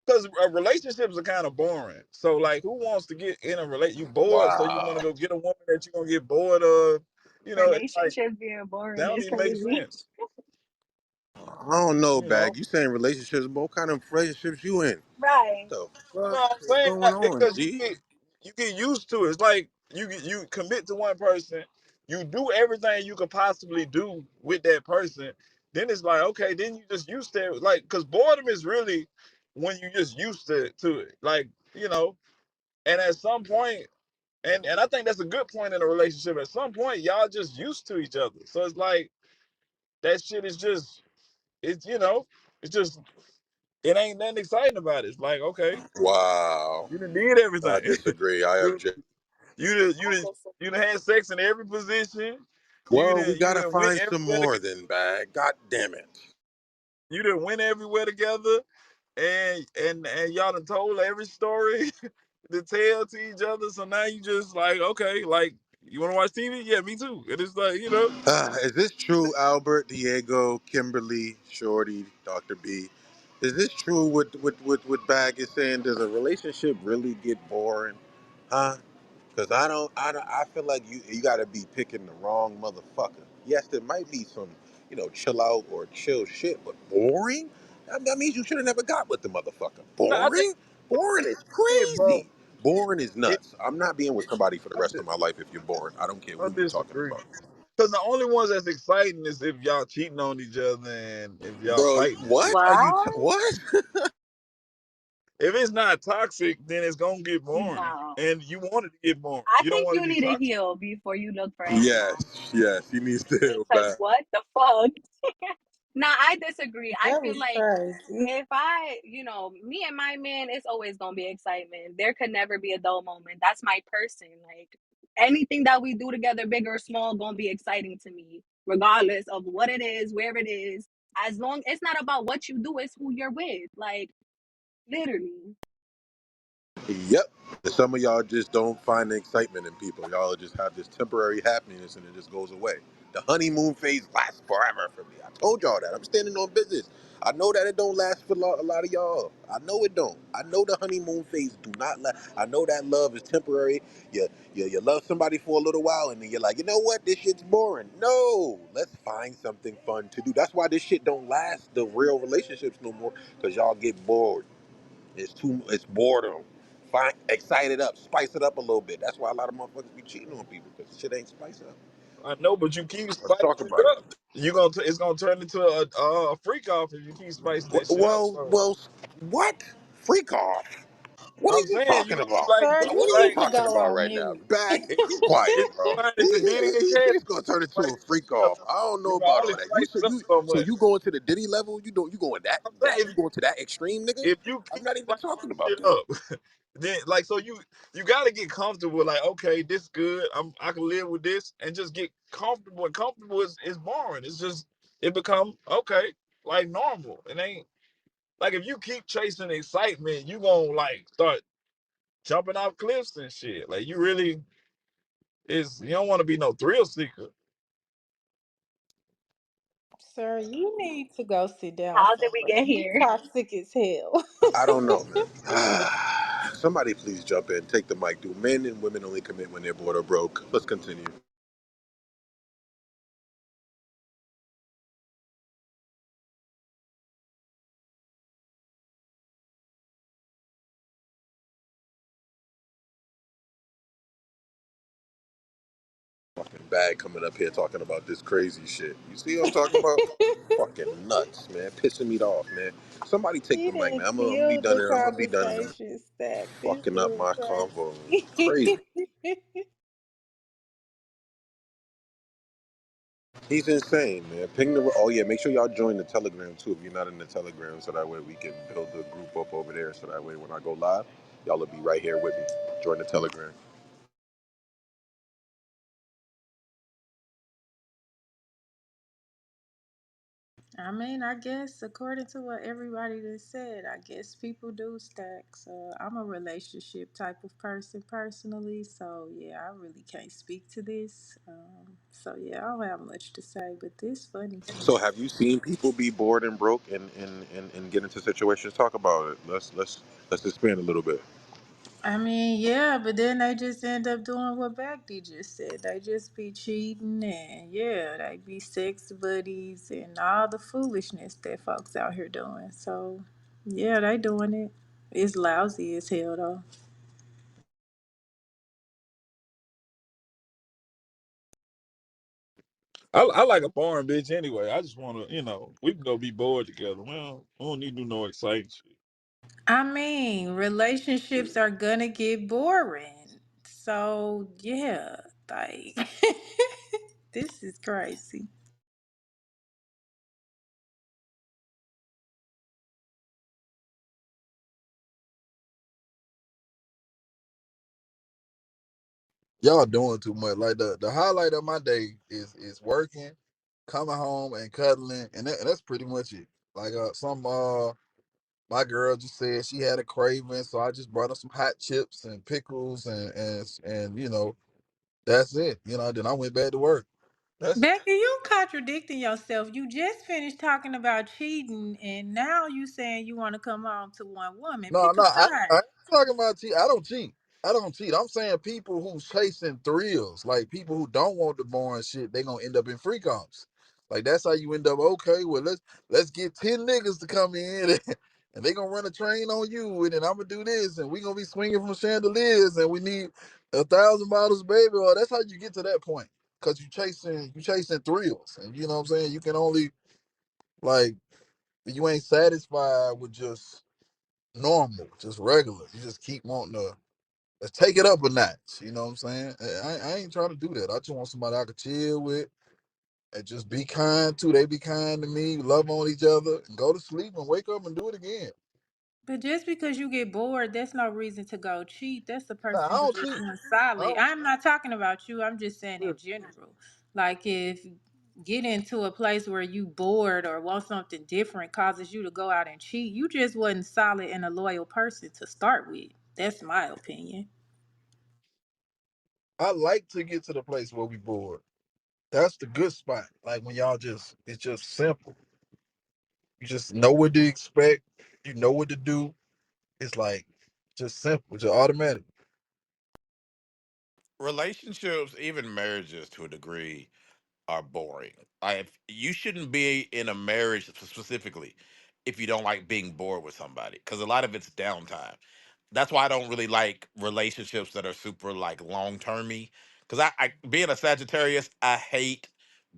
because relationships are kind of boring. So like, who wants to get in a relate? You bored, so you want to Wow. go get a woman that you're gonna get bored of. It's like Relationship being that boring don't is even make crazy. sense. I don't know, You know, Bag. You saying relationships, but what kind of relationships you in? Right. The no, fuck I'm is saying going that on, because G? you get used to it. It's like you commit to one person, you do everything you could possibly do with that person. Then it's like okay, then you just used to it. Like because boredom is really when you just used to it. Like and at some point. And I think that's a good point in a relationship. At some point, y'all just used to each other. So it's like that shit is just it's it's just it ain't nothing exciting about it. It's like, okay, Wow. you done did I everything. disagree. I you object. you done had sex in every position. Well, we You gotta done went find some everywhere more together. then, Bag. God damn it. You done went everywhere together. and y'all done told every story to tell to each other. So now you just like, okay, like you want to watch TV? Yeah, me too. And it's like, Is this true, Albert, Diego, Kimberly, Shorty, Dr. B? Is this true what Bag is saying? Does a relationship really get boring? Huh? Because I feel like you got to be picking the wrong motherfucker. Yes, there might be some, chill out or chill shit, but boring? That means you should have never got with the motherfucker. no, I think Boring? Boring is it, bro. crazy. Boring is It, nuts. I'm not being with somebody for the I, rest dis- of my life if you're boring. I don't care I who you talking disagree. about. Because the only ones that's exciting is if y'all cheating on each other and if y'all Bro, fighting and shit. what are you? Well, What? If it's not toxic, then it's gonna get boring, no. and you want it to get boring. I You don't think want it you to be need to toxic. heal before you look for anyone. Yes, he needs to heal Because bad. what the fuck? Nah, I disagree. I That feel was like crazy. if me and my man, it's always gonna be excitement. There could never be a dull moment. That's my person. Like anything that we do together, big or small, gonna be exciting to me, regardless of what it is, where it is. As long it's not about what you do, it's who you're with. Like literally. Yep. Some of y'all just don't find the excitement in people. Y'all just have this temporary happiness and it just goes away. The honeymoon phase lasts forever for me. I told y'all that. I'm standing on business. I know that it don't last for a lot of y'all. I know it don't. I know the honeymoon phase do not last. I know that love is temporary. You love somebody for a little while and then you're like, you know what? This shit's boring. No, let's find something fun to do. That's why this shit don't last, the real relationships no more, because y'all get bored. It's boredom. Find excite it up, spice it up a little bit. That's why a lot of motherfuckers be cheating on people because shit ain't spiced up. I know, but you keep Let's spicing talk it about it. up. It's gonna turn into a freak off if you keep spicing that shit up. Well, So well, what? Freak off? What are I'm you saying talking you about? like Sir, What you are you need like to talking go about on right now? mute. Bag, it, be quiet, it's bro. turning into Diddy and Kevin. It's gonna turn into Spice a freak it up. off. I don't know You can about only all that. You spice so it up you so so much. you going to the Diddy level? You going I'm that saying you going to that extreme, nigga? if you I'm keep not even spicing talking about shit that. up, then like so you got to get comfortable. Like okay, this good. I can live with this, and just get comfortable. And comfortable is boring. It's just it become okay, like normal. It ain't like if you keep chasing excitement, you gonna like start jumping off cliffs and shit. Like you really is you don't want to be no thrill seeker. Sir, you need to go sit down How did we somewhere. get You here? toxic as hell. I don't know, man. Somebody please jump in, take the mic. Do men and women only commit when they're bored or broke? Let's continue. Fucking bag coming up here talking about this crazy shit. You see what I'm talking about? Fucking nuts, man. Pissing me off, man. Somebody take He the mic, man. didn't I'm gonna be feel done the here. I'm gonna be done in conversation stack. This fucking up is my convo. Crazy. crazy. He's insane, man. Ping the. Oh yeah, make sure y'all join the Telegram too if you're not in the Telegram, so that way we can build the group up over there. So that way when I go live, y'all will be right here with me. Join the Telegram. I mean, I guess according to what everybody just said, I guess people do stacks. I'm a relationship type of person personally, so yeah, I really can't speak to this. So yeah, I don't have much to say, but this funny to So me. have you seen people be bored and broke and get into situations? Talk about it. Let's expand a little bit. I mean, yeah, but then they just end up doing what Bagdy just said. They just be cheating and yeah, they be sex buddies and all the foolishness that folks out here doing. So yeah, they doing it. It's lousy as hell though. I like a boring bitch anyway. I just want to we can go be bored together. We don't need to do no exciting shit. I mean, relationships are gonna get boring. So yeah, like this is crazy. Y'all doing too much. Like the highlight of my day is working, coming home and cuddling, and that's pretty much it. Like some My girl just said she had a craving, so I just brought her some hot chips and pickles and that's it. Then I went back to work. That's Becky, you contradicting yourself. You just finished talking about cheating, and now you saying you want to come home to one woman. No, Pick a no, I side. ain't talking about cheat. I don't cheat. I don't cheat. I'm saying people who chasing thrills, like people who don't want the boring shit, they gonna end up in freak offs. Like that's how you end up. Okay, well let's get 10 niggas to come in and they gonna run a train on you, and then I'm gonna do this, and we gonna be swinging from chandeliers, and we need 1,000 bottles, baby. Or that's how you get to that point, cause you chasing thrills, and you know what I'm saying. You can only like you ain't satisfied with just normal, just regular. You just keep wanting to let's take it up a notch. You know what I'm saying? I ain't trying to do that. I just want somebody I could chill with and just be kind to. They be kind to me, love on each other, and go to sleep and wake up and do it again. But just because you get bored, that's no reason to go cheat. That's the Nah, I person who's don't just cheat. being I solid. don't. I'm not talking about you. I'm just saying in general. Like if get into a place where you bored or want something different causes you to go out and cheat, you just wasn't solid and a loyal person to start with. That's my opinion. I like to get to the place where we bored. That's the good spot. Like when y'all just it's just simple. You just know what to expect. You know what to do. It's like just simple, just automatic. Relationships, even marriages to a degree, are boring. You shouldn't be in a marriage specifically if you don't like being bored with somebody, because a lot of it's downtime. That's why I don't really like relationships that are super like long termy. Because I being a Sagittarius, I hate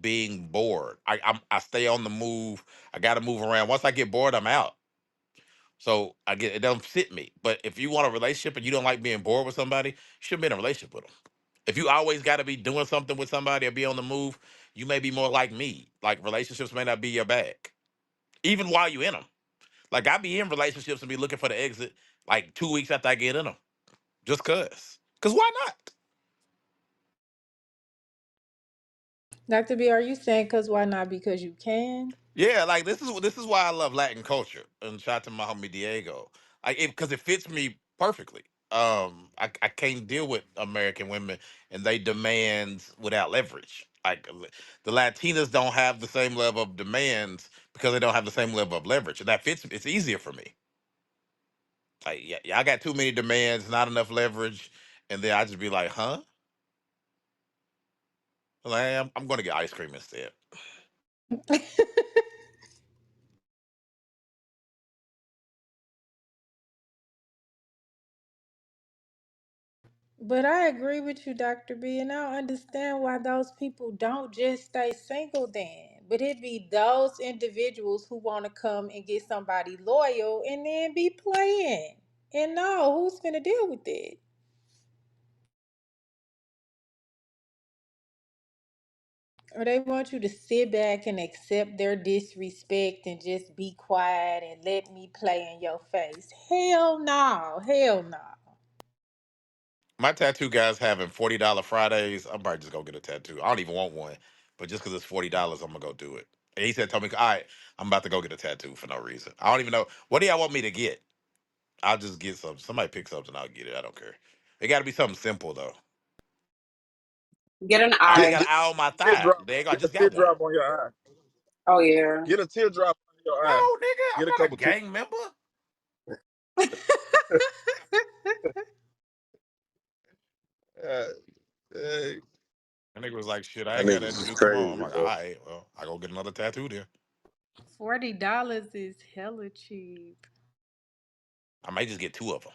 being bored. I stay on the move. I got to move around. Once I get bored, I'm out. So I get it doesn't fit me. But if you want a relationship and you don't like being bored with somebody, you shouldn't be in a relationship with them. If you always got to be doing something with somebody or be on the move, you may be more like me. Like relationships may not be your bag, even while you in them. Like I be in relationships and be looking for the exit like 2 weeks after I get in them, just cause. Cause why not? Dr. B, are you saying cause why not because you can? Yeah, like this is why I love Latin culture. And shout out to my homie Diego, like because it fits me perfectly. I can't deal with American women and they demands without leverage. Like the Latinas don't have the same level of demands because they don't have the same level of leverage, and that fits. It's easier for me. Like yeah, I got too many demands, not enough leverage, and then I just be like, huh? Like I'm gonna get ice cream instead. But I agree with you, Dr. B, and I don't understand why those people don't just stay single then. But it be those individuals who want to come and get somebody loyal and then be playing. And no, who's finna deal with it? Or they want you to sit back and accept their disrespect and just be quiet and let me play in your face. Hell no. Hell no. My tattoo guy's having $40 Fridays. I'm probably just gonna get a tattoo. I don't even want one, but just because it's $40, I'm gonna go do it. And he said, "Told me, all right, I'm about to go get a tattoo for no reason. I don't even know what do y'all want me to get. I'll just get something. Somebody pick something, I'll get it. I don't care. It got to be something simple though. Get an I already Get got an eye. get eye on my a thigh. teardrop. There you go. I Get a just got one. teardrop on your eye. Oh yeah. Get a teardrop on your No, eye. nigga, I'm Get a not a couple tears. gang member. Uh, hey. And nigga was like, shit, I That ain't got niggas nothing to is do. Come on. I'm crazy, like, all bro. right, well, I go get another tattoo then. $40 is hella cheap. I might just get two of them.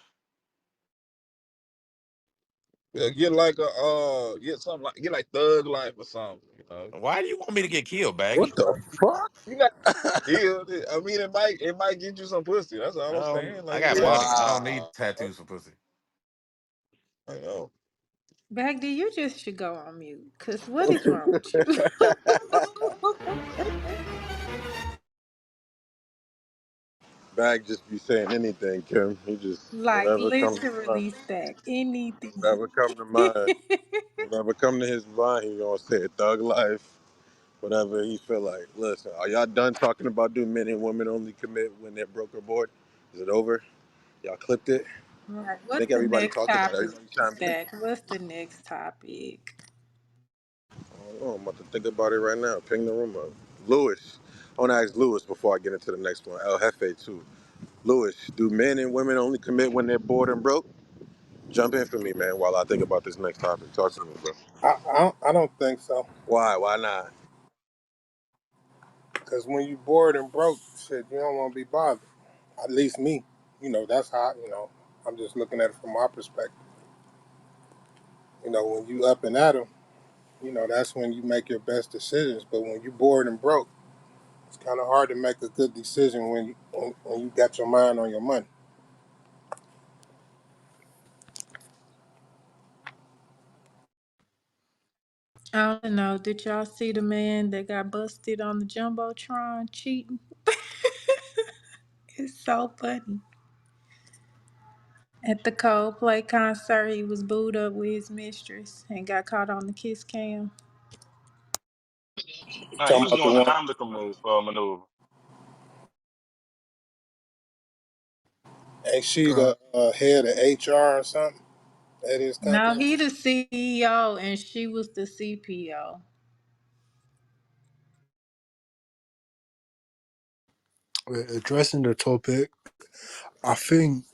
Yeah, get like a get something like get like Thug Life or something. Why do you want me to get killed, What baggy? the fuck? You got yeah. I mean, it might get you some pussy. That's all I'm saying. I Like got yeah, money. I don't need Wow. tattoos for pussy. I know. Bagdy, you just should go on mute. Cause what is wrong with you? Bag just be saying anything, Kim. He just Like whatever comes to mind. literally stack anything. Whatever come to mind. Whatever come to his mind, he gonna say it. Thug life. Whatever he feel like. Listen, are y'all done talking about do men and women only commit when they're broke or bored? Is it over? Y'all clipped it. All right, I what's think the everybody next talked about it. topic, Everybody chimed in. Zach? What's the next topic? Oh, I'm about to think about it right now. Ping the room up. Lewis. I want to ask Lewis before I get into the next one. El Jefe, too. Lewis, do men and women only commit when they're bored and broke? Jump in for me, man, while I think about this next topic. Talk to me, bro. I don't think so. Why? Why not? Because when you bored and broke, shit, you don't want to be bothered. At least me. That's how, I'm just looking at it from my perspective. When you up and at 'em, that's when you make your best decisions. But when you bored and broke, it's kind of hard to make a good decision when you got your mind on your money. I don't know. Did y'all see the man that got busted on the Jumbotron cheating? It's so funny. At the Coldplay concert, he was booed up with his mistress and got caught on the kiss cam. You Nah, he talking was about the doing the one? Heimlich maneuver. Ain't she Uh, the head of HR or something at his No, company? he the CEO and she was the CPO. Addressing the topic, I think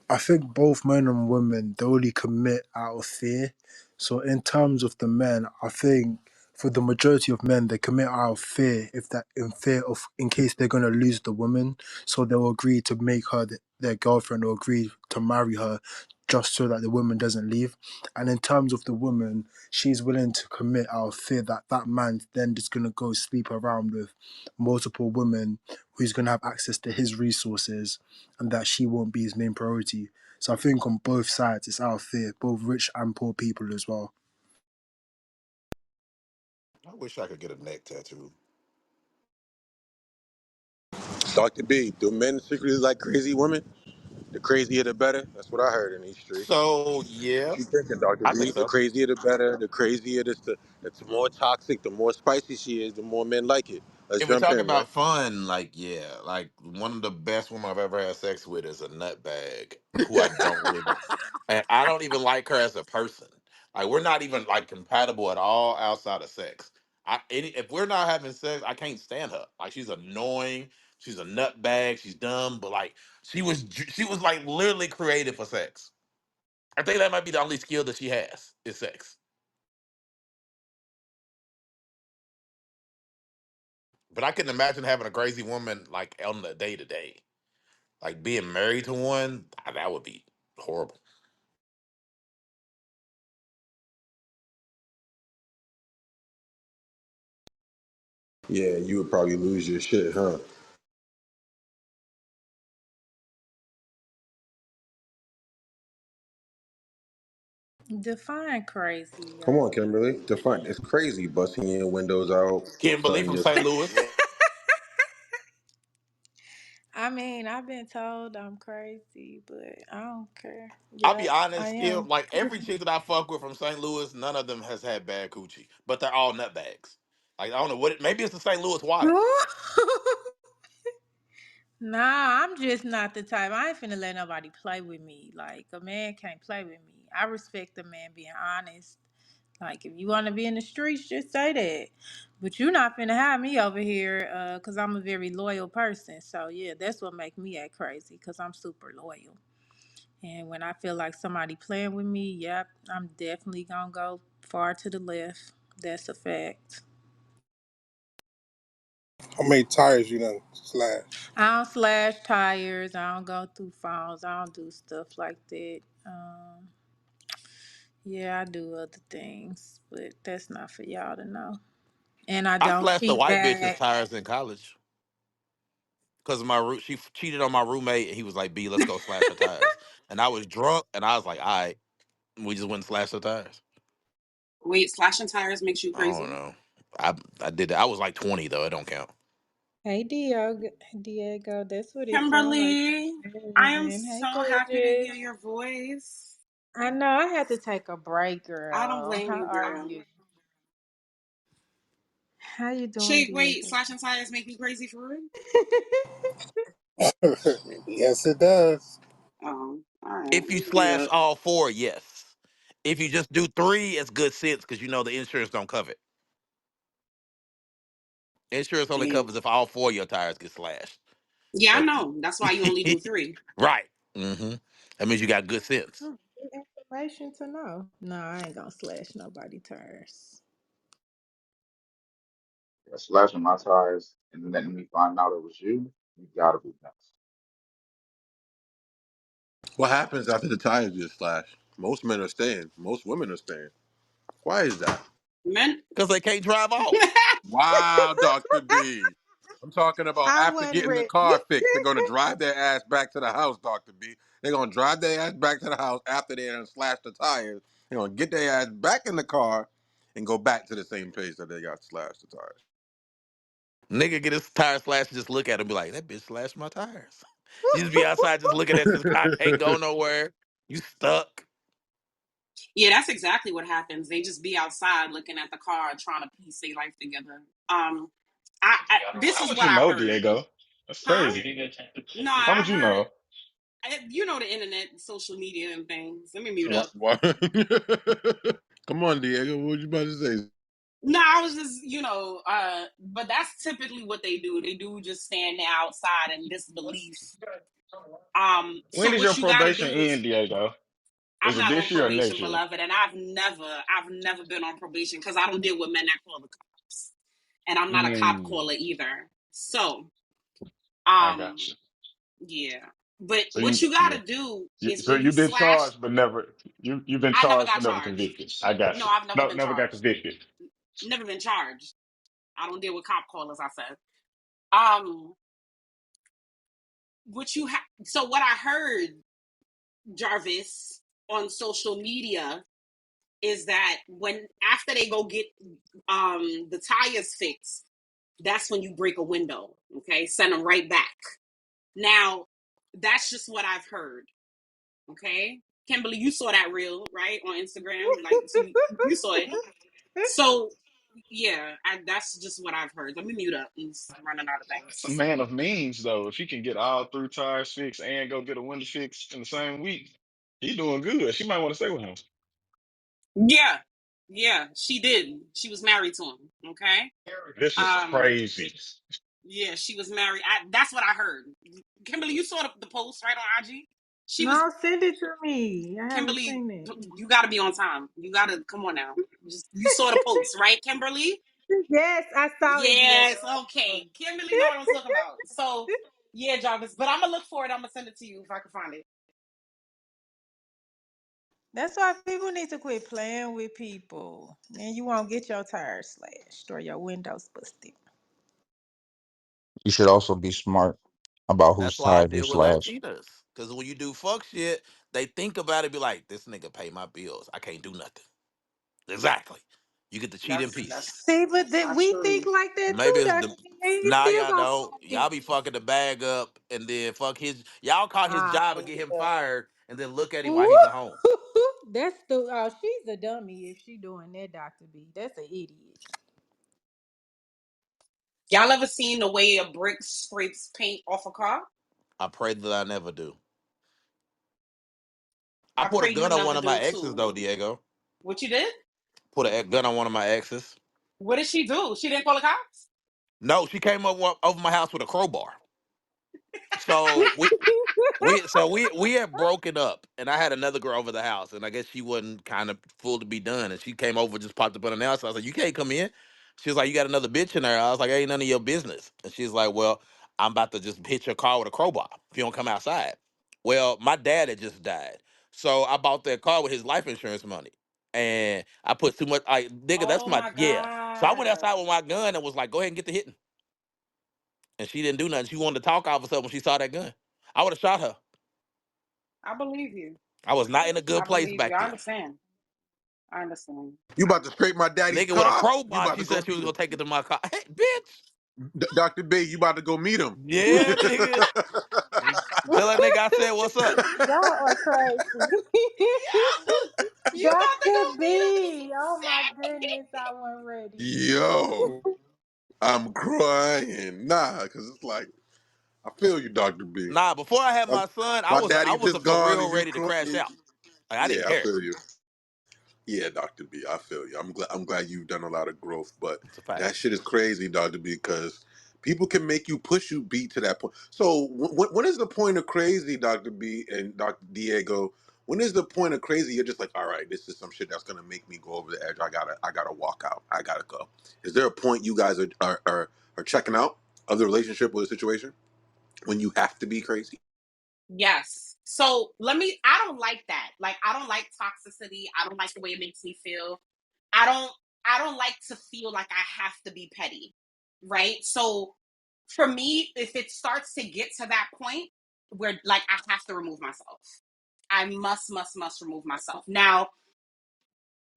I think both men and women they only commit out of fear. So in terms of the men, I think for the majority of men they commit out of fear if that in fear of in case they're gonna lose the woman. So they'll agree to make her their girlfriend or agree to marry her just so that the woman doesn't leave. And in terms of the woman, she's willing to commit out of fear that that man then just gonna go sleep around with multiple women who's gonna have access to his resources and that she won't be his main priority. So I think on both sides, it's out of fear, both rich and poor people as well. I wish I could get a neck tattoo. Dr. B, do men secretly like crazy women? The crazier the better? That's what I heard in these streets. So yeah, What you thinking, Dr. I B? think The so. crazier the better. The crazier the more toxic, the more spicy she is, the more men like it. Let's If we jump talk in, man. about fun, like yeah, like one of the best women I've ever had sex with is a nutbag who I don't really, and I don't even like her as a person. Like we're not even like compatible at all outside of sex. If we're not having sex, I can't stand her. Like she's annoying. She's a nutbag. She's dumb, but like she was like literally created for sex. I think that might be the only skill that she has is sex. But I couldn't imagine having a crazy woman like on the day to day. Like being married to one, that would be horrible. Yeah, you would probably lose your shit, huh? Define crazy, Come on, y'all. Kimberly. Define. It's crazy busting your windows out, Kimberly cutting from your. St. Louis. I mean, I've been told I'm crazy, but I don't care. I'll be Yep, I honest, Kim. am. Like every chick that I fuck with from St. Louis, none of them has had bad coochie, but they're all nutbags. Like I don't know what. Maybe it's the St. Louis water. Nah, I'm just not the type. I ain't finna let nobody play with me. Like a man can't play with me. I respect a man being honest. Like if you want to be in the streets, just say that. But you're not finna have me over here, cause I'm a very loyal person. So yeah, that's what make me act crazy, cause I'm super loyal. And when I feel like somebody playing with me, yep, I'm definitely gonna go far to the left. That's a fact. How many tires you done slashed? I don't slash tires. I don't go through phones. I don't do stuff like that. Yeah, I do other things, but that's not for y'all to know. And I I don't slashed the keep white bitch's bad. tires in college because she cheated on my roommate, and he was like, "B, let's go slash her tires." And I was drunk, and I was like, "All right," we just went and slashed her tires. Wait, slashing tires makes you I don't crazy? know. I did that. I was like 20 though. It don't count. Hey, Diego, that's what it sounds like. Kimberly, I am Man. Hey, so happy to hear gorgeous. your voice. I know I had to take a break, I don't girl. blame How you, are girl. you? How you doing, Chick, wait, Diego? slashing tires make you crazy for real? Yes, it does. All right. If Let you me mute slash up. all four, yes. If you just do three, it's good sense because you know the insurance don't cover it. Insurance only Yeah. covers if all four of your tires get slashed. Yeah, I So, know. That's why you only do three. right. That means you got good sense. Hmm, good information to know. No, I ain't gonna slash nobody tires. Yeah, slashing my tires and then letting me find out it was you. You gotta be nuts. What happens after the tires get slashed? Most men are staying. Most women are staying. Why is that? Men, Because they can't drive off. Wow, Dr. B. I'm talking about I after wasn't getting the ready. car fixed, they're gonna drive their ass back to the house, Dr. B. They're gonna drive their ass back to the house after they done slashed the tires. They're gonna get their ass back in the car and go back to the same place that they got slashed the tires. Nigga get his tire slashed and just look at him and be like, that bitch slashed my tires. You just be outside just looking at this car, can't go nowhere. You stuck. yeah, that's exactly what happens. They just be outside looking at the car, trying to piece their life together. This How is would what you I know, heard, Diego? That's huh? crazy. No, How I would you heard. know? You know the internet, social media, and things. Let me mute up. What? Come on, Diego. What you about to say? No, I was just, but that's typically what they do. They do just stand there outside in disbelief. When So does your what you got to probation do is, end, Diego? I'm Is it not on this year or probation, next year? beloved, and I've never been on probation because I don't deal with men that call the cops, and I'm not a cop Mm, caller either. So, I got um, you. yeah. But So what you, you got yeah. to do You, is so when you you've been slash. charged, but never you've been I never charged got but never charged. convicted. I got No, you. I've never No, been never got charged. convicted. Never been charged. I don't deal with cop callers. I said. Um, so what I heard, Jarvis, on social media is that when after they go get the tires fixed, that's when you break a window. Okay, send them right back. Now, that's just what I've heard. Okay, Kimberly, you saw that reel right on Instagram, like so you saw it. So yeah, that's just what I've heard. Let me mute up. He's running out of That's a things. man of means, though. If he can get all three tires fixed and go get a window fixed in the same week, he doing good. She might want to stay with him. Yeah, yeah, she did. She was married to him. Okay. This is Um, crazy. yeah, she was married. That's what I heard. Kimberly, you saw the post right on IG. She was No, send it to me. I haven't Kimberly. seen it. You got to be on time. You got to come on now. You saw the post, right, Kimberly? Yes, I saw it, Yes. Diego. Okay. Kimberly know what I'm talking about. So yeah, Jarvis. But I'm gonna look for it. I'm gonna send it to you if I can find it. That's why people need to quit playing with people. And you won't get your tires slashed or your windows busted. You should also be smart about That's whose why I tires you deal with slash. Latinas. Because when you do fuck shit, they think about it, be like, this nigga pay my bills. I can't do nothing. Exactly. You get to cheat in peace. See, but That's then not we think true. like that Maybe too, it's Dr. the You nah, still y'all gonna don't. fuck Y'all be people. fucking the bag up and then fuck his. Y'all call his Ah, job and get him yeah. fired and then look at him while Woo! he's at home. That's the oh, she's a dummy if she doing that, Dr. B. That's an idiot. Y'all ever seen the way a brick scrapes paint off a car? I pray that I never do. I I put a pray you gun on one never of my do exes though, too. Diego. What you did? Put a gun on one of my exes. What did she do? She didn't call the cops? No, she came over my house with a crowbar. So we had broken up, and I had another girl over the house, and I guess she wasn't kind of full to be done, and she came over, just popped up on the house. I was like, "You can't come in." She was like, "You got another bitch in there." I was like, "Ain't none of your business." And she's like, "Well, I'm about to just hit your car with a crowbar if you don't come outside." Well, my dad had just died, so I bought that car with his life insurance money, and I put too much. I nigga, that's Oh my my yeah. So I went god. outside with my gun and was like, "Go ahead and get the hitting," and she didn't do nothing. She wanted to talk all of a sudden when she saw that gun. I would have shot her. I believe you. I was not in a good I place believe you. back I then. understand. I understand. You about to scrape my daddy's Nigga with a car? You crowbar, about she to go said she meet was gonna him. take it to my car. Hey, bitch. Dr. B, you about to go meet him. Yeah, nigga. Tell that nigga I said what's up. Y'all are crazy. Yo, you about to go Dr. meet him? B. Oh my goodness, I wasn't ready. Yo, I'm crying. Nah, because it's like, I feel you, Dr. B. Nah, before I had My, my son, my I daddy was just for gone real and you ready to crash out. Like I didn't yeah, I care. feel you. Yeah, Dr. B, I feel you. I'm glad you've done a lot of growth, but It's a fact. that shit is crazy, Dr. B, because people can make you push you beat to that point. So when is the point of crazy, Dr. B and Dr. Diego? When is the point of crazy? You're just like, all right, this is some shit that's gonna make me go over the edge. I gotta walk out. I gotta go. Is there a point you guys are checking out of the relationship or the situation when you have to be crazy? Yes. So I don't like that. Like, I don't like toxicity. I don't like the way it makes me feel. I don't, I don't like to feel like I have to be petty. Right. So for me, if it starts to get to that point where like I have to remove myself, I must remove myself. Now,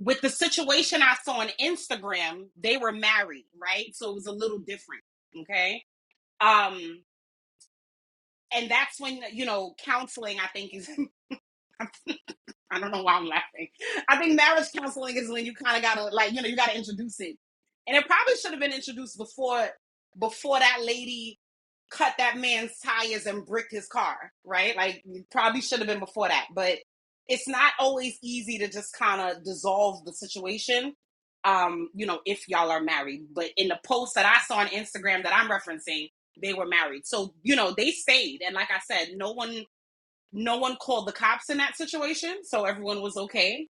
with the situation I saw on Instagram, they were married, right? So it was a little different. Okay. Um, and that's when, counseling, I think, is I don't know why I'm laughing. I think marriage counseling is when you kind of gotta like, you gotta introduce it. And it probably should have been introduced before that lady cut that man's tires and bricked his car, right? Like it probably should have been before that. But it's not always easy to just kind of dissolve the situation. If y'all are married. But in the post that I saw on Instagram that I'm referencing, they were married. So, they stayed. And like I said, no one called the cops in that situation, so everyone was okay.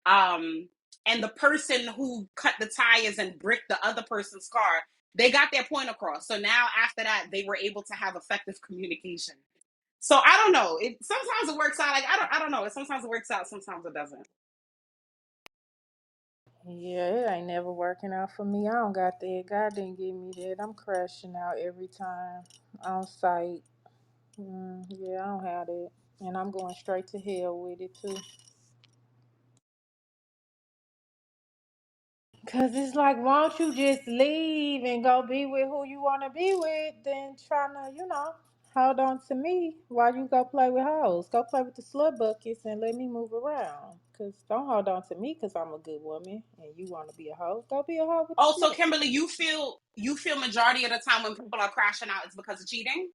Um, and the person who cut the tires and bricked the other person's car, they got their point across. So now after that, they were able to have effective communication. So I don't know. It sometimes it works out. Like I don't know. Sometimes it works out. Sometimes it doesn't. Yeah, it ain't never working out for me. I don't got that. God didn't give me that. I'm crashing out every time on site. Yeah, I don't have that. And I'm going straight to hell with it too. Cause it's like, won't you just leave and go be with who you want to be with, than trying to, hold on to me while you go play with hoes. Go play with the slut buckets and let me move around. Cause don't hold on to me cause I'm a good woman and you want to be a hoe. Go be a hoe with the Also, slut. Kimberly, you feel majority of the time when people are crashing out is because of cheating.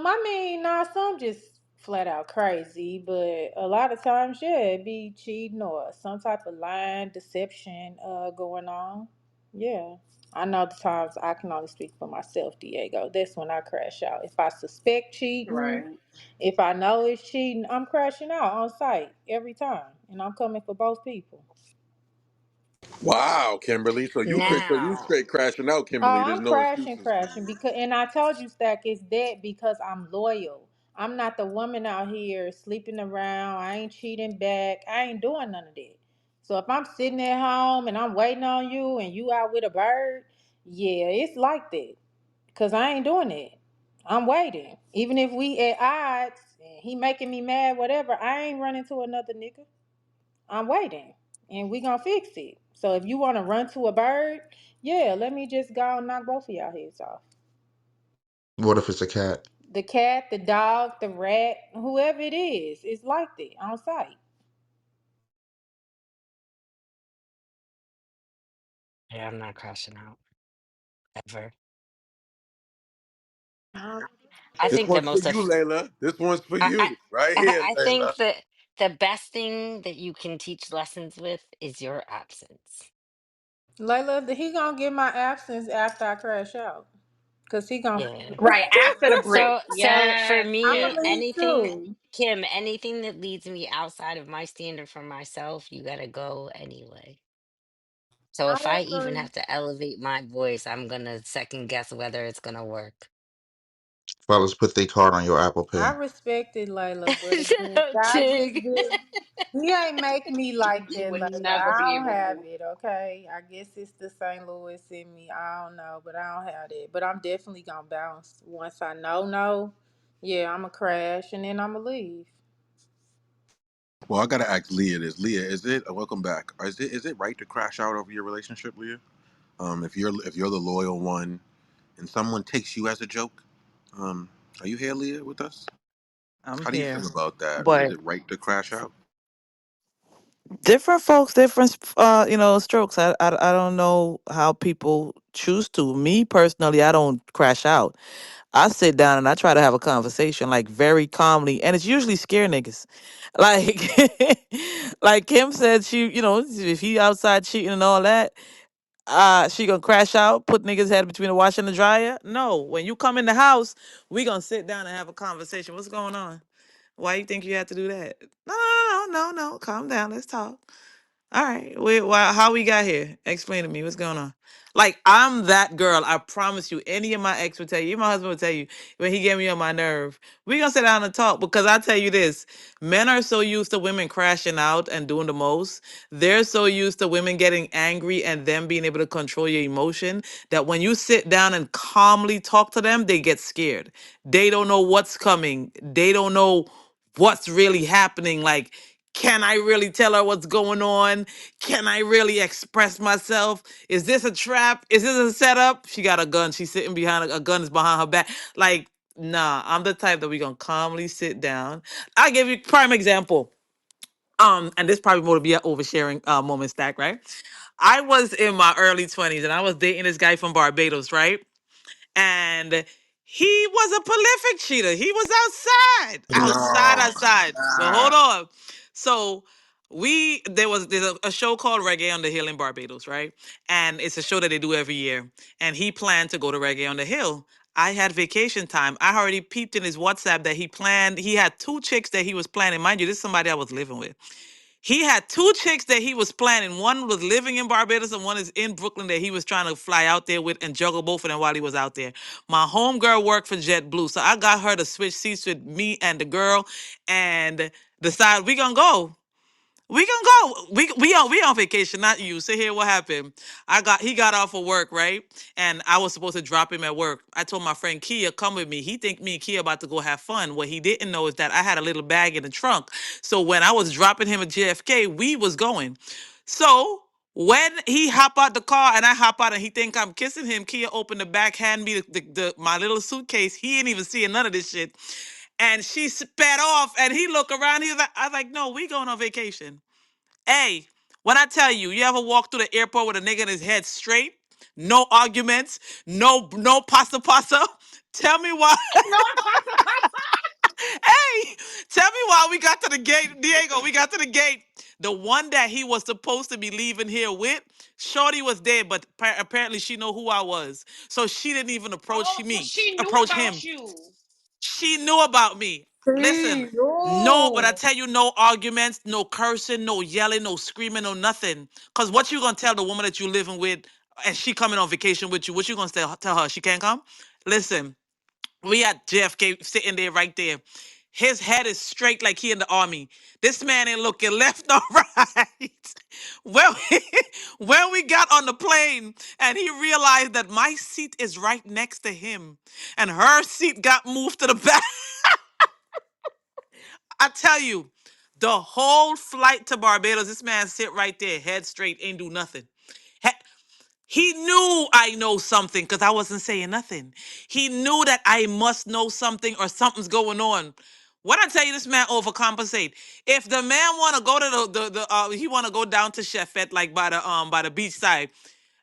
I mean, nah, some just flat out crazy, but a lot of times, yeah, it be cheating or some type of lying, deception, going on. Yeah. I know the times I can only speak for myself, Diego. That's when I crash out. If I suspect cheating, Right. if I know it's cheating, I'm crashing out on site every time. And I'm coming for both people. Wow, Kimberly. So you Now, straight crashing out, Oh, Kimberly. There's I'm no crashing, excuses. crashing because, and I told you, Stack, it's that because I'm loyal. I'm not the woman out here sleeping around. I ain't cheating back. I ain't doing none of that. So if I'm sitting at home and I'm waiting on you and you out with a bird, yeah, it's like that because I ain't doing it. I'm waiting. Even if we at odds, and he making me mad, whatever, I ain't running to another nigga. I'm waiting, and we gonna fix it. So if you want to run to a bird, yeah, let me just go and knock both of y'all heads off. What if it's a cat? The cat, the dog, the rat, whoever it is, it's like that on site. yeah, I'm not crashing out ever. Um, I This think the one's for most you, of Layla. This one's for I, I you, right uh, here, here, Layla. I think that the best thing that you can teach lessons with is your absence. Layla, he gonna get my absence after I crash out, cause he gonna. Yeah. Right after the break. So for Yes, I'ma me, yes. leave anything, too. Kim, anything that leads me outside of my standard for myself, you gotta go anyway. So I if I even agree. have to elevate my voice, I'm gonna second guess whether it's gonna work. Fellas, put their card on your Apple I Pay. respect it, Layla, but again, So, God just Tig. did. He ain't make me like You that, would Layla. never be I don't able have to. it, okay? I guess it's the St. Louis in me. I don't know, but I don't have that. But I'm definitely gonna bounce once I know, no. Yeah, I'ma crash and then I'ma leave. Well, I gotta ask Leah this. Leah, is it welcome back? Is it right to crash out over your relationship, Leah? If you're the loyal one and someone takes you as a joke, um, are you here, Leah, with us? I'm How do you here. feel about that? Is But it right to crash out? different folks, different strokes. I don't know how people choose to. Me personally, I don't crash out. I sit down and I try to have a conversation like very calmly, and it's usually scare niggas. Like, like Kim said, she, if he outside cheating and all that, she gonna crash out, put niggas head between the washer and the dryer. No, when you come in the house, we gonna sit down and have a conversation. What's going on? Why you think you have to do that? No, no, no, no, no. Calm down. Let's talk. All right. How we got here? Explain to me what's going on. Like, I'm that girl. I promise you. Any of my ex will tell you. Even my husband will tell you when he get me on my nerve. We gonna sit down and talk because I tell you this: men are so used to women crashing out and doing the most. They're so used to women getting angry and them being able to control your emotion that when you sit down and calmly talk to them, they get scared. They don't know what's coming. They don't know what's really happening. Like, can I really tell her what's going on? Can I really express myself? Is this a trap? Is this a setup? She got a gun. She's sitting behind a gun is behind her back. Like, nah, I'm the type that we gonna calmly sit down. I'll give you prime example. And this probably would be an oversharing moment stack, right? I was in my early 20s and I was dating this guy from Barbados, right? And he was a prolific cheater. He was No. outside. But hold on. So there's a show called Reggae on the Hill in Barbados, right? And it's a show that they do every year. And he planned to go to Reggae on the Hill. I had vacation time. I already peeped in his WhatsApp that he planned. He had two chicks that he was planning. Mind you, this is somebody I was living with. He had two chicks that he was planning. One was living in Barbados and one is in Brooklyn that he was trying to fly out there with and juggle both of them while he was out there. My homegirl worked for JetBlue. So I got her to switch seats with me and the girl and decide we gonna go. We can go. We on vacation, not you. So here what happened. He got off of work, right? And I was supposed to drop him at work. I told my friend Kia, come with me. He think me and Kia about to go have fun. What he didn't know is that I had a little bag in the trunk. So when I was dropping him at JFK, we was going. So when he hop out the car and I hop out and he think I'm kissing him, Kia opened the back, hand me my little suitcase. He ain't even seeing none of this shit. And she sped off and he looked around. He was like, I was like, no, we going on vacation. Hey, when I tell you, you ever walk through the airport with a nigga in his head straight? No arguments, no pasa. Tell me why. No, pasa, pasa. Hey, tell me why we got to the gate, Diego. We got to the gate. The one that he was supposed to be leaving here with, Shorty was there, but apparently she know who I was, so she didn't even Oh, so she knew approach about him. you. She knew about me. See, Listen, no, but I no. tell you, no arguments, no cursing, no yelling, no screaming, no nothing. Cause what you gonna tell the woman that you living with, and she coming on vacation with you? What you gonna tell her? She can't come? Listen, we at JFK sitting there right there. His head is straight like he in the army. This man ain't looking left or right. When we, when we got on the plane and he realized that my seat is right next to him and her seat got moved to the back. I tell you, the whole flight to Barbados, this man sit right there, head straight, ain't do nothing. He knew I know something because I wasn't saying nothing. He knew that I must know something or something's going on. What I tell you, this man overcompensate. If the man want to go to he want to go down to Chefette like by the beach side,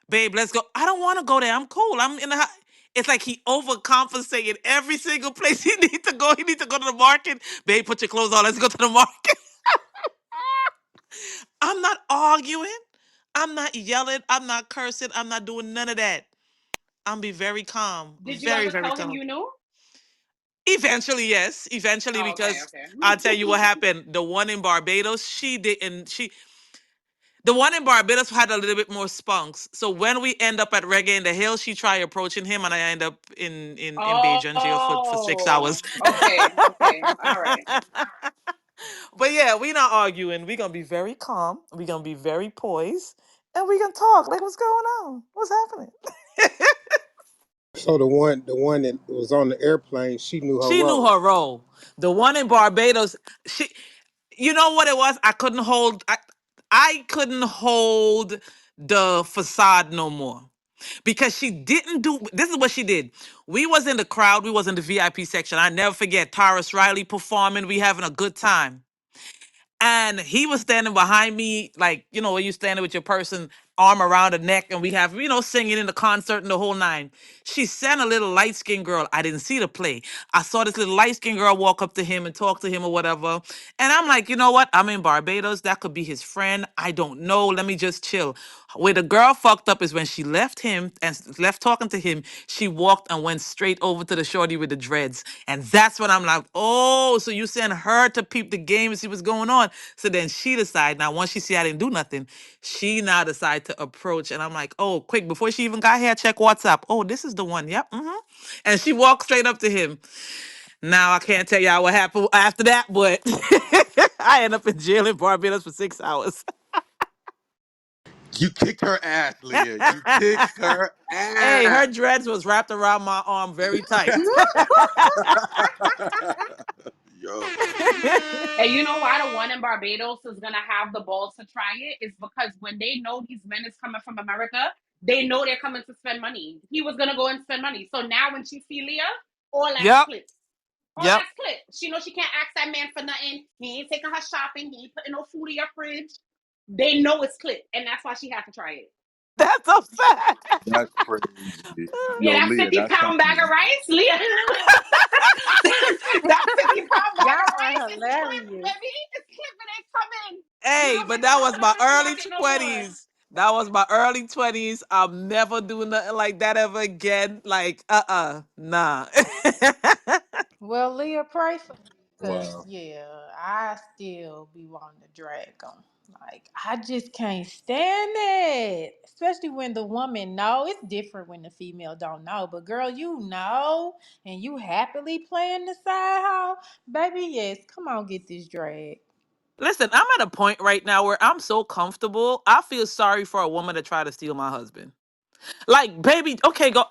babe, let's go. I don't want to go there. I'm cool. I'm in the. It's like he overcompensated every single place he need to go. He need to go to the market. Babe, put your clothes on. Let's go to the market. I'm not arguing. I'm not yelling. I'm not cursing. I'm not doing none of that. I'm be very calm, Did you very, ever very tell him calm. you knew? Eventually, yes. Eventually, Oh, okay, because I'll tell you what okay. happened. The one in Barbados, the one in Barbados had a little bit more spunks. So when we end up at Reggae in the Hill, she try approaching him and I end up in Beijing jail for 6 hours. Oh, okay, okay, all right. But yeah, we not arguing. We gonna be very calm. We gonna be very poised. And we gonna talk. Like, what's going on? What's happening? So the one that was on the airplane, she knew her She knew role. her role. The one in Barbados, you know what it was? I couldn't hold the facade no more. Because she didn't do this is what she did. We was in the crowd, we was in the VIP section. I never forget Tyrus Riley performing, we having a good time. And he was standing behind me, like, when you standing with your person arm around her neck and we have, singing in the concert and the whole nine. She sent a little light skinned girl. I didn't see the play. I saw this little light skinned girl walk up to him and talk to him or whatever. And I'm like, you know what? I'm in Barbados. That could be his friend. I don't know. Let me just chill. Where the girl fucked up is when she left him and left talking to him, she walked and went straight over to the shorty with the dreads. And that's when I'm like, oh, so you sent her to peep the game and see what's going on. So then she decided, now once she see I didn't do nothing, she now decided to approach. And I'm like, oh, quick, before she even got here, check WhatsApp. Oh, this is the one. Yep. And she walked straight up to him. Now I can't tell y'all what happened after that, but I end up in jail in Barbados for 6 hours. You kicked her ass, Leah. You kicked her Hey, her ass. dreads was wrapped around my arm very tight. Yo, And you know why the one in Barbados is gonna have the balls to try it? Is because when they know these men is coming from America, they know they're coming to spend money. He was gonna go and spend money. So now when she see Leah, all that's Yep. clip. All Yep. that's clip. She knows she can't ask that man for nothing. He ain't taking her shopping. He ain't putting no food in your fridge. They know it's clip, and that's why she had to try it. That's a fact. that's crazy. Yeah, Yo, that Leah, 50 that's pound something bag of else. rice, Leah. That 50-pound bag Y'all of are rice is clip, hilarious. baby. It's clip and they coming. You Hey, don't but get to that go was to the my early supermarket no more. 20s. That was my early 20s. I'm never doing nothing like that ever again. Like, nah. Well, Leah, pray for me, cause Wow. yeah, I still be wanting to drag them. Like I just can't stand it, especially when the woman know. It's different when the female don't know, but girl, you know, and you happily playing the side hoe, baby. Yes, come on, get this drag. Listen, I'm at a point right now where I'm so comfortable. I feel sorry for a woman to try to steal my husband. Like, baby, okay, go.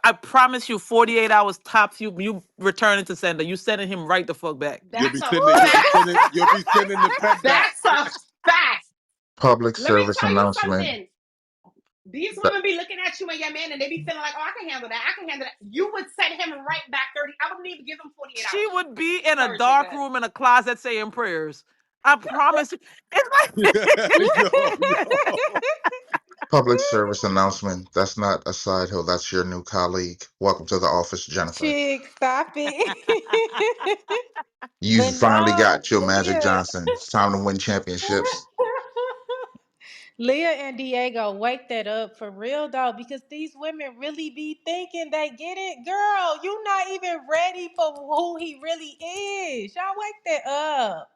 I promise you, 48 hours tops. You return it to sender. You sending him right the fuck back. That's a fact. You'll be sending the pet back. That's a fact. Public Let me service tell you announcement. something. These That women be looking at you and your man, and they be feeling like, oh, I can handle that. I can handle that. You would send him right back 30. I wouldn't even give him 48 She hours. would be in a Sorry, Shay, go dark ahead. room in a closet saying prayers. I promise you. It's Yo, like yo. public service announcement. That's not a side hill. That's your new colleague. Welcome to the office, Jennifer. Chick, stop it. You But finally no, got your Magic Leah. Johnson. It's time to win championships. Leah and Diego, wake that up for real though, because these women really be thinking they get it. Girl, you not even ready for who he really is. Y'all wake that up.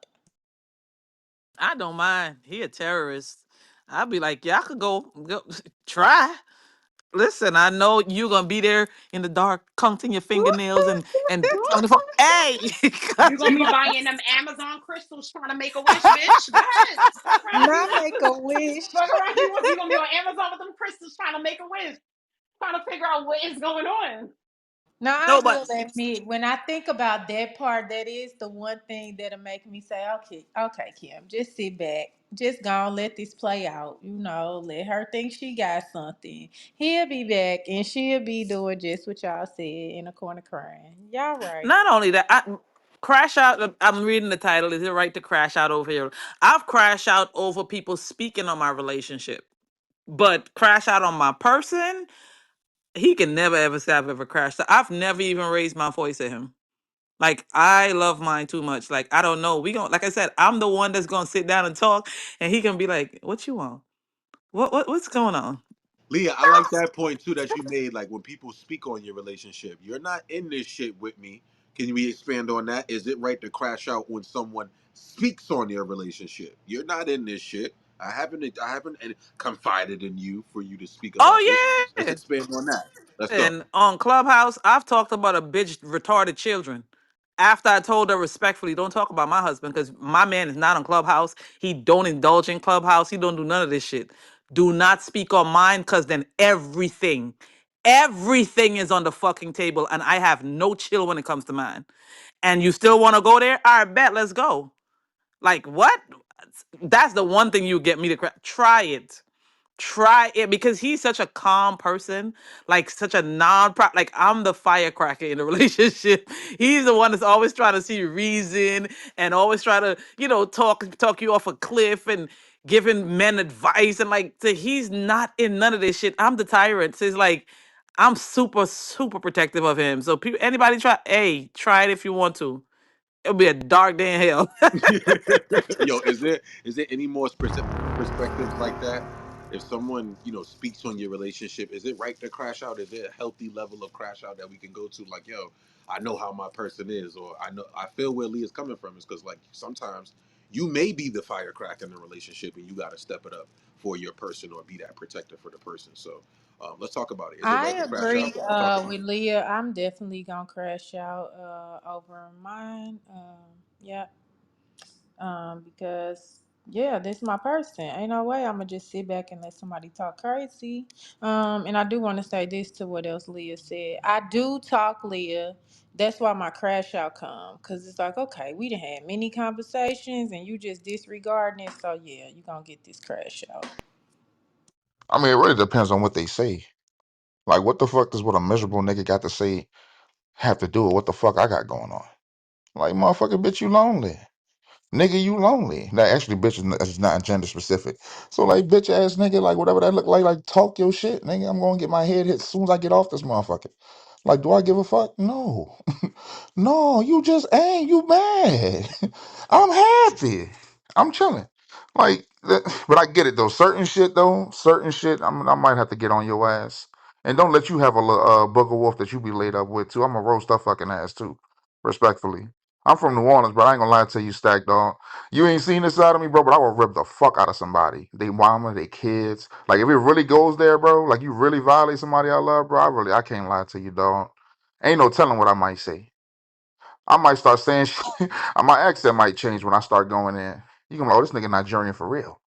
I don't mind. He a terrorist. I'd be like, yeah, I could go try. Listen, I know you're gonna be there in the dark, counting your fingernails and on the phone. Hey, You cut gonna be your buying them Amazon crystals trying to make a wish, bitch. Go ahead. Fuck around if you Not make a wish. fuck around you gonna be on Amazon with them crystals trying to make a wish. Trying to figure out what is going on. Now I no, but will admit, when I think about that part, that is the one thing that'll make me say, okay, okay, Kim, just sit back. Just go and let this play out. You know, let her think she got something. He'll be back and she'll be doing just what y'all said in the corner crying. Y'all right. not only that, crash out. I'm reading the title. Is it right to crash out over here? I've crashed out over people speaking on my relationship, but crash out on my person. He can never ever say I've ever crashed out. I've never even raised my voice at him. Like I love mine too much. Like I don't know. We going like I said, I'm the one that's gonna sit down and talk, and he can be like, "What you want? What's going on?" Leah, I like that point too that you made. Like when people speak on your relationship, you're not in this shit with me. Can we expand on that? Is it right to crash out when someone speaks on your relationship? You're not in this shit. I haven't confided in you for you to speak about this. Oh Let's yeah. expand on that. Let's go. And on Clubhouse, I've talked about a bitch retarded children. After I told her respectfully, don't talk about my husband because my man is not on Clubhouse. He don't indulge in Clubhouse. He don't do none of this shit. Do not speak on mine because then everything is on the fucking table, and I have no chill when it comes to mine. And you still want to go there? All right, bet. Let's go. Like what? That's the one thing you get me to try it. try it because he's such a calm person, like such a like I'm the firecracker in the relationship. He's the one that's always trying to see reason and always try to, talk you off a cliff and giving men advice and like so he's not in none of this shit. I'm the tyrant. So it's like I'm super, super protective of him. So people anybody try it if you want to. It'll be a dark day in hell. Yo, is there any more perspectives like that? If someone speaks on your relationship, is it right to crash out? Is there a healthy level of crash out that we can go to? Like, yo, I know how my person is, or I feel where Leah's coming from. Is because like sometimes you may be the firecracker in the relationship, and you got to step it up for your person or be that protector for the person. So let's talk about it. Is it I right to crash agree out? Talk to me. with Leah. I'm definitely gonna crash out over mine. Yeah, because yeah, this is my person. Ain't no way I'm gonna just sit back and let somebody talk crazy. And I do want to say this to what else Leah said. I do talk, Leah. That's why my crash out come, cause it's like, okay, we done had many conversations, and you just disregarding it. So yeah, you gonna get this crash out. I mean, it really depends on what they say. Like, what the fuck does what a miserable nigga got to say have to do with what the fuck I got going on? Like, motherfucker, bitch, you lonely. Nigga, you lonely. Now, actually, bitch is not gender specific. So, like, bitch ass nigga, like, whatever that look like, talk your shit, nigga. I'm gonna get my head hit as soon as I get off this motherfucker. Like, do I give a fuck? No. No, you just ain't. You mad. I'm happy. I'm chilling. Like, but I get it, though. Certain shit, I might have to get on your ass. And don't let you have a little booger wolf that you be laid up with, too. I'm gonna roast that fucking ass, too. Respectfully. I'm from New Orleans, but I ain't gonna lie to you, Stack Dog. You ain't seen this side of me, bro, but I will rip the fuck out of somebody. They mama, they kids. Like, if it really goes there, bro, like you really violate somebody I love, bro, I can't lie to you, dog. Ain't no telling what I might say. I might start saying shit. My accent might change when I start going in. You gonna, oh, this nigga Nigerian for real.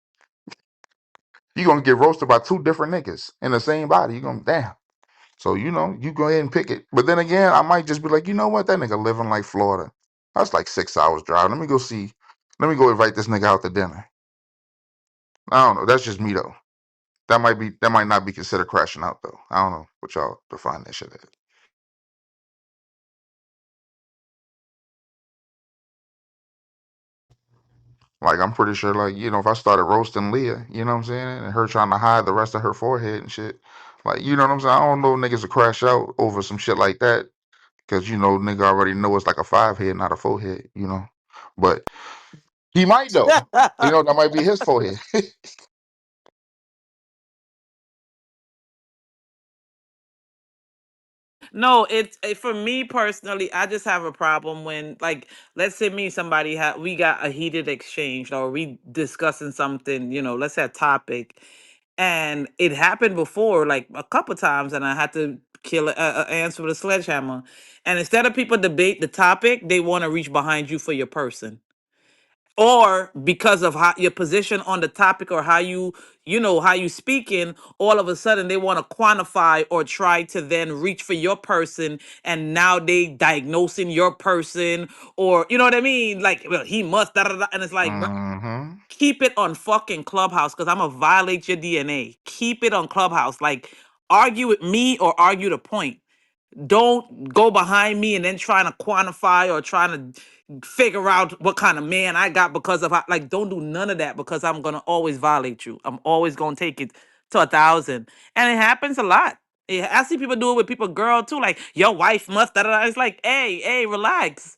You gonna get roasted by two different niggas in the same body. You gonna, damn. So, you go ahead and pick it. But then again, I might just be like, you know what? That nigga living like Florida. That's like 6 hours drive. Let me go see. Let me go invite this nigga out to dinner. I don't know. That's just me though. That might not be considered crashing out though. I don't know what y'all define that shit as. Like I'm pretty sure, like if I started roasting Leah, you know what I'm saying, and her trying to hide the rest of her forehead and shit, like you know what I'm saying. I don't know niggas to crash out over some shit like that because nigga already know it's like a 5 head, not a 4 head. But he might though. That might be his forehead. No, for me personally. I just have a problem when, like, let's say me and somebody we got a heated exchange or we discussing something. Let's say a topic, and it happened before, like a couple times, and I had to kill a answer with a sledgehammer. And instead of people debate the topic, they want to reach behind you for your person or because of how your position on the topic or how you speaking, all of a sudden they want to quantify or try to then reach for your person, and now they diagnosing your person, or you know what I mean, like, well, he must da, da, da. And it's like, bro, Mm-hmm. keep it on fucking Clubhouse, because I'm gonna violate your DNA. Keep it on Clubhouse. Like, argue with me or argue the point. Don't go behind me and then trying to quantify or trying to figure out what kind of man I got because of how, like, don't do none of that, because I'm gonna always violate you. I'm always gonna take it to 1,000. And it happens a lot. I see people do it with people, girl too, like your wife must da, da, da. It's like, hey, relax.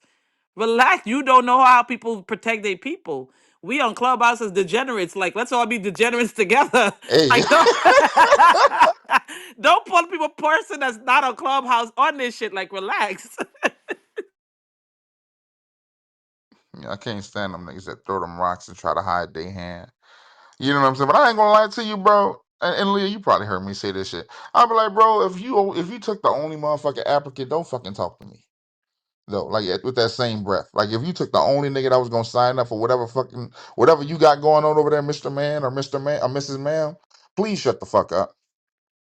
Relax. You don't know how people protect their people. We on Clubhouse as degenerates. Like, let's all be degenerates together. Hey, Like, don't don't put people person that's not on Clubhouse on this shit. Like, relax. I can't stand them niggas that throw them rocks and try to hide their hand. You know what I'm saying? But I ain't gonna lie to you, bro. And Leah, you probably heard me say this shit. I'll be like, bro, if you took the only motherfucking applicant, don't fucking talk to me. Though, like with that same breath. Like if you took the only nigga that was gonna sign up for whatever you got going on over there, Mr. Man or Mr. Man or Mrs. Ma'am, please shut the fuck up.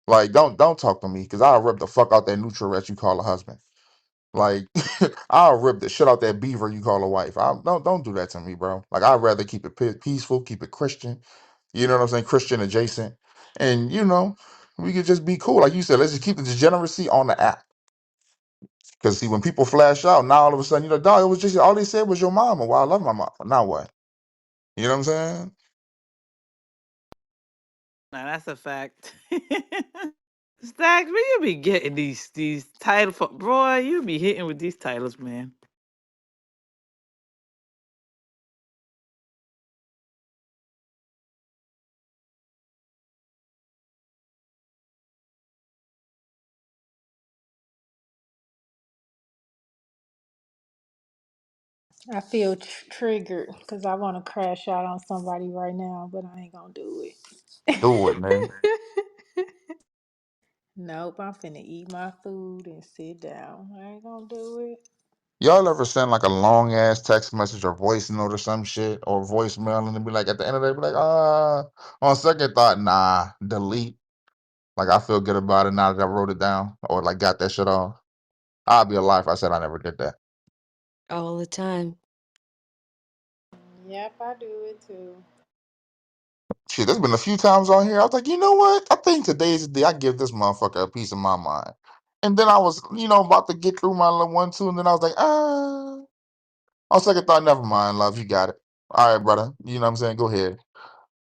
Like don't talk to me because I'll rip the fuck out that Nutri you call a husband. Like I'll rip the shit out that beaver you call a wife. Don't do that to me, bro. Like I'd rather keep it peaceful, keep it Christian. You know what I'm saying? Christian adjacent. and we could just be cool. Like you said, let's just keep the degeneracy on the app. Because see, when people flash out, now all of a sudden you're like, dog, it was just all they said was your mama. Well, I love my mama. Now what? You know what I'm saying? Now that's a fact. Stacks, where you be getting these titles for? Boy, you be hitting with these titles, man. I feel triggered because I want to crash out on somebody right now, but I ain't gonna do it. Do it, man. Nope, I'm finna eat my food and sit down. I ain't gonna do it. Y'all ever send like a long ass text message or voice note or some shit or voicemail and then be like at the end of the day, be like, on second thought, nah, delete. Like I feel good about it now that I wrote it down or like got that shit off. I'd be a liar if I said I never did that. all the time. Yep, I do it too. Shit, there's been a few times on here. I was like, you know what? I think today's the day I give this motherfucker a piece of my mind. And then I was, about to get through my little 1, 2, and then I was like, on second thought, never mind, love, you got it. All right, brother. You know what I'm saying? Go ahead.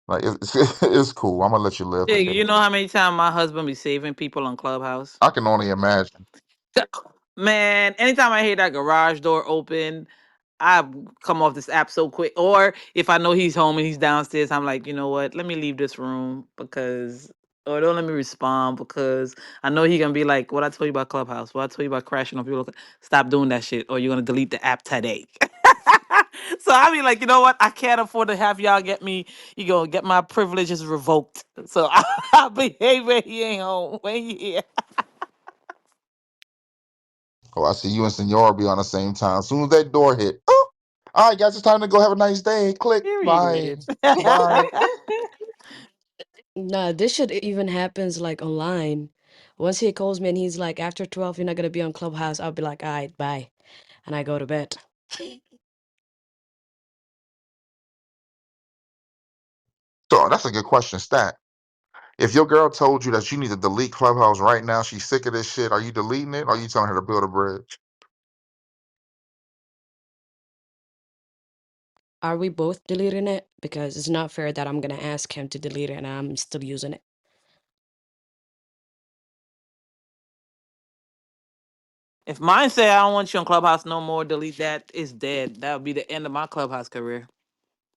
Like it's it's cool. I'm gonna let you live Yeah, today. you know how many times my husband be saving people on Clubhouse? I can only imagine. Man, anytime I hear that garage door open, I come off this app so quick. Or if I know he's home and he's downstairs, I'm like, you know what? Let me leave this room because, or don't let me respond because I know he gonna be like, what I told you about Clubhouse, what I told you about crashing on people. Stop doing that shit, or you're gonna delete the app today. So I be like, you know what? I can't afford to have y'all get me. You gonna get my privileges revoked. So I'll behave when he ain't home. When he here. Oh, I see you and Senor be on the same time. As soon as that door hit, oh, all right, guys, it's time to go have a nice day. Click, bye, Period. bye. Nah, this shit even happens like online. Once he calls me and he's like, after 12, you're not gonna be on Clubhouse, I'll be like, all right, bye. And I go to bed. So that's a good question, Stat. If your girl told you that you need to delete Clubhouse right now, she's sick of this shit. Are you deleting it? Or are you telling her to build a bridge? Are we both deleting it? Because it's not fair that I'm gonna ask him to delete it and I'm still using it. If mine say I don't want you on Clubhouse no more, delete that. It's dead. That would be the end of my Clubhouse career.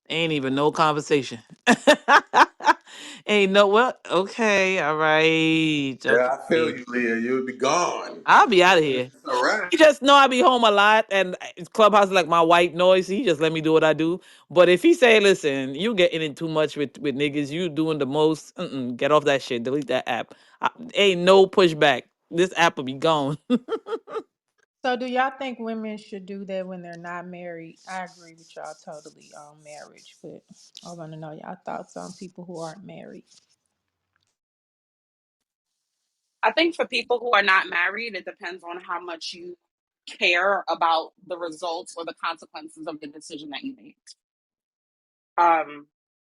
Ain't even no conversation. Ain't no what? Okay, all right, Yeah, I feel okay. you, Leah. You'll be gone. I'll be out of here. It's all right. He just know I be home a lot, and Clubhouse is like my white noise. He just let me do what I do. But if he say, "Listen, you getting in too much with niggas, you doing the most," get off that shit. Delete that app. Ain't no pushback. This app will be gone. So, do y'all think women should do that when they're not married? I agree with y'all totally on marriage, but I want to know y'all thoughts on people who aren't married. I think for people who are not married, it depends on how much you care about the results or the consequences of the decision that you make. Um,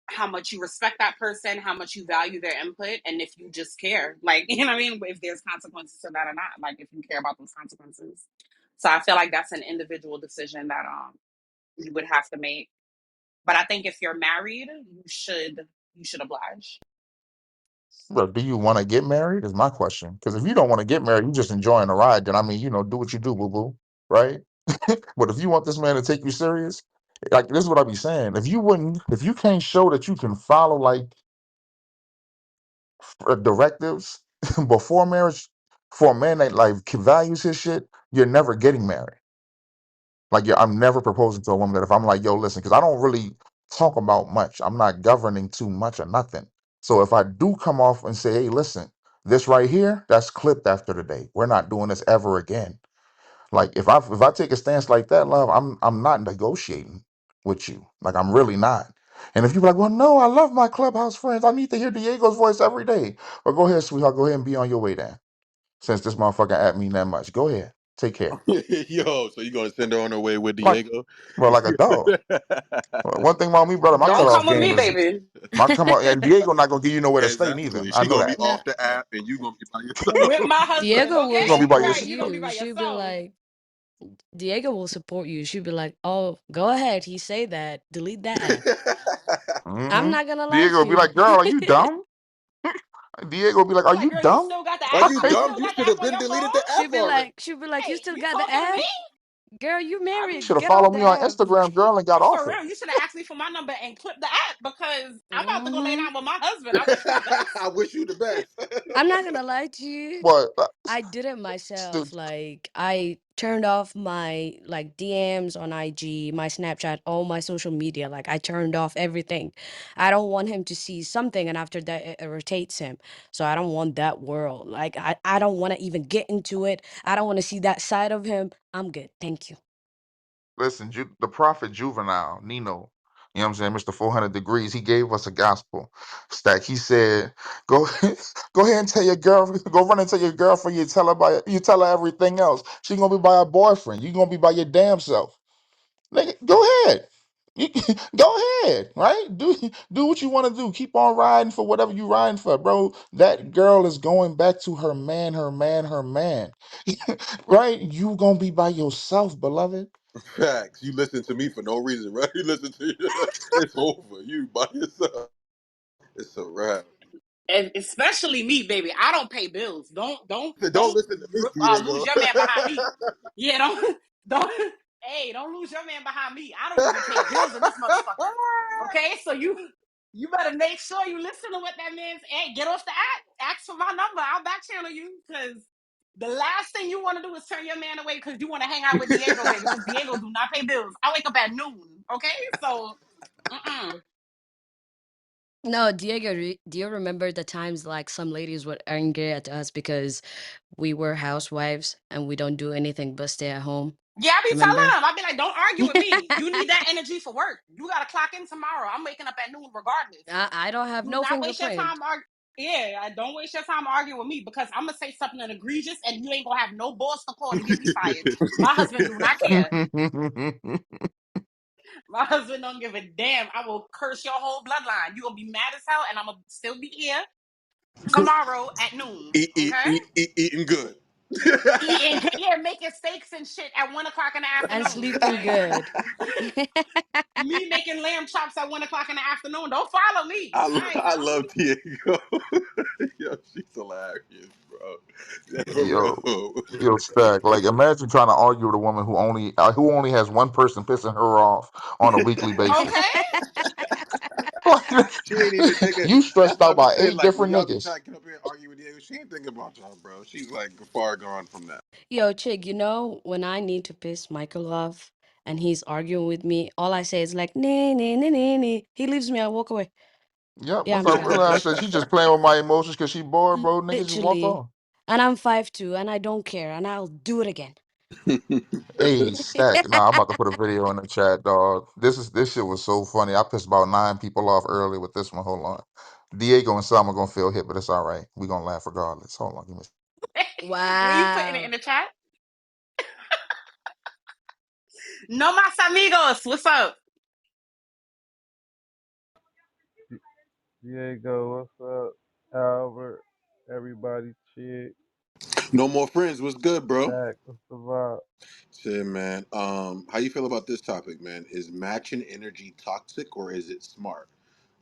how much you respect that person, how much you value their input, and if you just care, like, you know what I mean? If there's consequences to that or not, like if you care about those consequences. So I feel like that's an individual decision that you would have to make. But I think if you're married, you should oblige. But do you want to get married? Is my question. Because if you don't want to get married, you just enjoying the ride. Then do what you do, boo boo, right? But if you want this man to take you serious, like this is what I be saying. If you can't show that you can follow like directives before marriage for a man that like values his shit, you're never getting married. Like, yeah, I'm never proposing to a woman that if I'm like, yo, listen, because I don't really talk about much. I'm not governing too much or nothing. So if I do come off and say, hey, listen, this right here, that's clipped after the day. We're not doing this ever again. Like if I take a stance like that, love, I'm not negotiating with you. Like I'm really not. And if you're like, well, no, I love my clubhouse friends. I need to hear Diego's voice every day. Well, go ahead, sweetheart. Go ahead and be on your way then. Since this motherfucker at me that much. Go ahead. Take care, Yo, so you gonna send her on her way with like Diego? bro, like a dog. One thing about me, brother, my Don't cutoff come with game me, is baby. my come on, and Diego not gonna give you nowhere to stay neither. Exactly. I She know gonna be that. No, off the app, and you gonna be by with yourself. my husband, Diego You will okay? gonna be by All yourself. right, support you gonna be you. by She'll be yourself. like, Diego will support you. She'll be like, oh, go ahead. He say that. Delete that app. I'm Hmm. not gonna lie Diego to will be like, "Girl, are you you. dumb?" Diego will be like, "Are Like, you girl, you dumb?" still got the Are app. you You dumb? still You got the should app have on been your deleted phone? the app already. She'll be like, you Hey, still you got the talking to app? me? Girl, you I You be married. should have Get off followed the me on app. Instagram, girl, and got for off it. real. You should have asked me for my number and clipped the app because I'm about to go lay Hmm. down with my husband. I wish you the best. I wish you the best. I'm not gonna lie to you. What? I did it Still, myself. Like I turned off my like DMs on IG, my Snapchat, all my social media. Like I turned off everything. I don't want him to see something and after that it irritates him. So I don't want that world. Like I don't want to even get into it. I don't want to see that side of him. I'm good. Thank you. listen, the prophet Juvenile, Nino, you know what I'm saying, Mr. 400 Degrees, he gave us a gospel stack. He said, go go ahead and tell your girl, go run and tell your girlfriend you tell her everything else. She gonna be by her boyfriend. You gonna be by your damn self. Nigga, go ahead. You, go ahead, right? Do what you want to do. Keep on riding for whatever you riding for, bro. That girl is going back to her man, her man, her man. Right? You gonna be by yourself, beloved. Facts. You listen to me for no reason, right? You listen to you. It's over. You by yourself. It's a wrap. And especially me, baby. I don't pay bills. Don't listen to me, lose Diego. your man behind me. Yeah, don't. Hey, don't lose your man behind me. I don't even pay bills in this motherfucker. Okay, so you better make sure you listen to what that man's. Hey, get off the app. Ask for my number. I'll back channel you because the last thing you want to do is turn your man away because you want to hang out with Diego, baby. Because Diego do not pay bills. I wake up at noon. Okay, so. Mm-mm. No, Diego, do you remember the times like some ladies would angry at us because we were housewives and we don't do anything but stay at home? Yeah, I be telling Remember? them. I be like, don't argue with me. You need that energy for work. You got to clock in tomorrow. I'm waking up at noon regardless. I don't have Do no not finger waste your print. time. Yeah, don't waste your time arguing with me because I'm going to say something egregious and you ain't going to have no boss to call to get me fired. My husband do not care. My husband don't give a damn. I will curse your whole bloodline. You going to be mad as hell and I'm going to still be here tomorrow at noon. Okay? Eating good. Eating, yeah, making steaks and shit at 1 o'clock in the And afternoon. sleeping Like, good. me making lamb chops at 1 o'clock in the afternoon. Don't follow me. All right I now. love Diego. Yo, she's hilarious, bro. Yeah, for Yo, real. yo, stack. Like, imagine trying to argue with a woman who only has one person pissing her off on a weekly basis. Okay. She ain't even thinking. You That's stressed what I out be by saying. eight Like when different y'all be niggas. trying to get up here and argue with Diego, she ain't thinking about y'all, bro. She's like far gone from that. Yo, chick, when I need to piss Michael off and he's arguing with me, all I say is like, nee, nee, nee, nee, nee. He leaves me, I walk away. Yep, Yeah, once I'm I realized childish. that she just playing with my emotions because she bored, bro, niggas just walk Literally. off. And I'm 5'2" and I don't care and I'll do it again. Hey, stack. Nah, I'm about to put a video in the chat, dog. This shit was so funny. I pissed about 9 people off earlier with this one. Hold on. Diego and Sam are gonna feel hit, but it's all right. We gonna laugh regardless. Hold on, give me. Where you putting it Wow. in the chat? No mas amigos. What's up? Diego, what's up? Albert, everybody, chick, No more friends. What's good, bro? Stack, what's the vibe? Shit, man. How you feel about this topic, man? Is matching energy toxic or is it smart?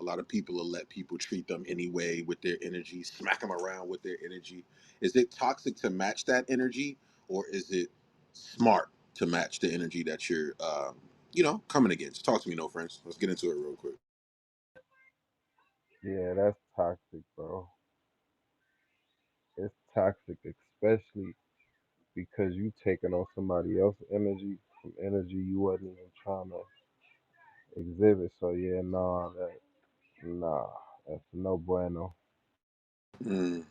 A lot of people will let people treat them anyway with their energy, smack them around with their energy. Is it toxic to match that energy, or is it smart to match the energy that you're, coming against? Talk to me, no friends. Let's get into it real quick. Yeah, that's toxic, bro. It's toxic, especially because you taking on somebody else's energy from energy you wasn't even trying to exhibit. So yeah, nah, that's no bueno. Mm.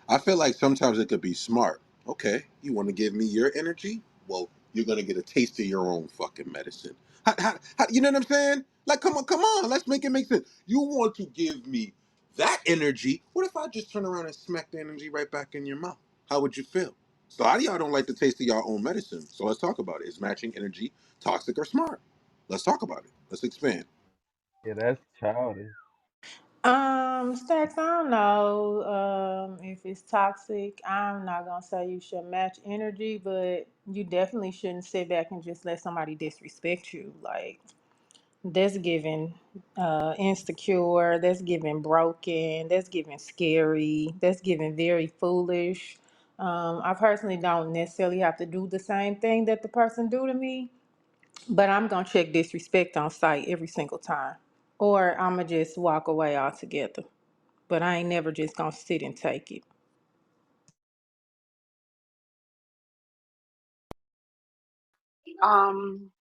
I feel like sometimes it could be smart. Okay, you want to give me your energy? Well, you're gonna get a taste of your own fucking medicine. You know what I'm saying? Like, come on, let's make it make sense. You want to give me that energy? What if I just turn around and smack the energy right back in your mouth? How would you feel? So a lot of y'all don't like the taste of your own medicine. So let's talk about it. Is matching energy toxic or smart? Let's talk about it. Let's expand. Yeah, that's childish. Stacks, I don't know if it's toxic. I'm not gonna say you should match energy, but you definitely shouldn't sit back and just let somebody disrespect you. Like that's giving insecure, that's giving broken, that's giving scary, that's giving very foolish. I personally don't necessarily have to do the same thing that the person do to me, but I'm gonna check disrespect on site every single time. Or I'ma just walk away altogether. But I ain't never just gonna sit and take it. Um,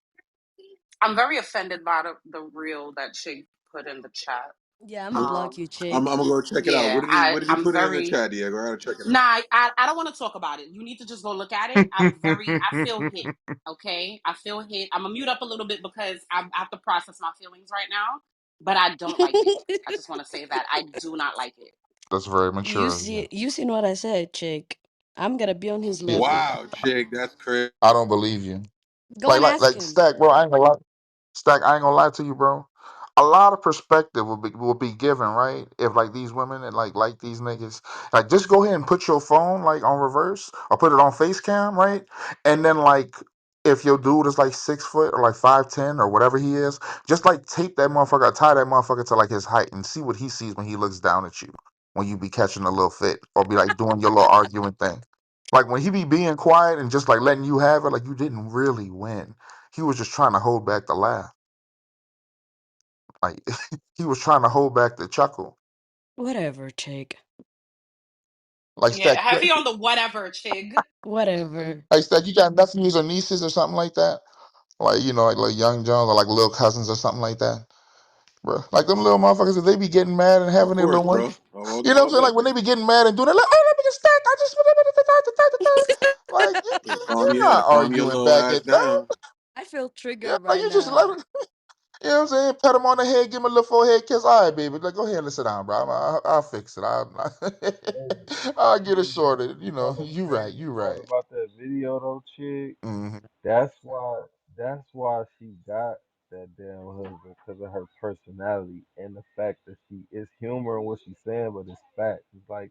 I'm very offended by the reel that Chig put in the chat. Yeah, I'm gonna I'm, block you, I'm chick. gonna go check it out. Yeah, What did he I'm put in the very chat, Diego? I gotta check it nah. out. I don't want to talk about it. You need to just go look at it. I feel hit. Okay, I feel hit. I'm gonna mute up a little bit because I have to process my feelings right now. But I don't like it. I just want to say that I do not like it. That's very You mature of you. see, you seen what I said, chick. I'm gonna be on his Yeah, level. Wow, Chig, that's crazy. I don't believe you. Go and ask Like him. Stack, bro. I ain't gonna lie. Stack, I ain't gonna lie to you, bro. A lot of perspective will be given, right? If like these women and like these niggas, like just go ahead and put your phone like on reverse or put it on face cam, right? And then like if your dude is like 6 foot or like 5'10" or whatever he is, just like tape that motherfucker, tie that motherfucker to like his height and see what he sees when he looks down at you when you be catching a little fit or be like doing your little arguing thing. Like when he be being quiet and just like letting you have it, like you didn't really win. He was just trying to hold back the laugh. Like he was trying to hold back the chuckle. Whatever, chick. Like Yeah, Stack, heavy on the whatever, Chig. Whatever. like Stack, you got nephews or nieces or something like that. Like like young Jones or like little cousins or something like that, bro. Like them little motherfuckers, if they be getting mad and Of having their course, little one, bro. you know what I'm All saying? day. Like when they be getting mad and doing it, like, oh, let me get Stack. I just like Yeah, you're not calm your arguing little back ass at them. down. I feel Yeah, triggered like right you just now. let him. You know what I'm saying? Pat him on the head, give him a little forehead kiss. All right, baby. Like, go ahead and sit down, bro. I'll fix it. Hey, I'll get it hey, but sorted. You you know know, the you right. crazy You part right. about that video though, chick? Hmm. That's why she got that damn husband because of her personality and the fact that she is humor in what she's saying, but it's fact. It's like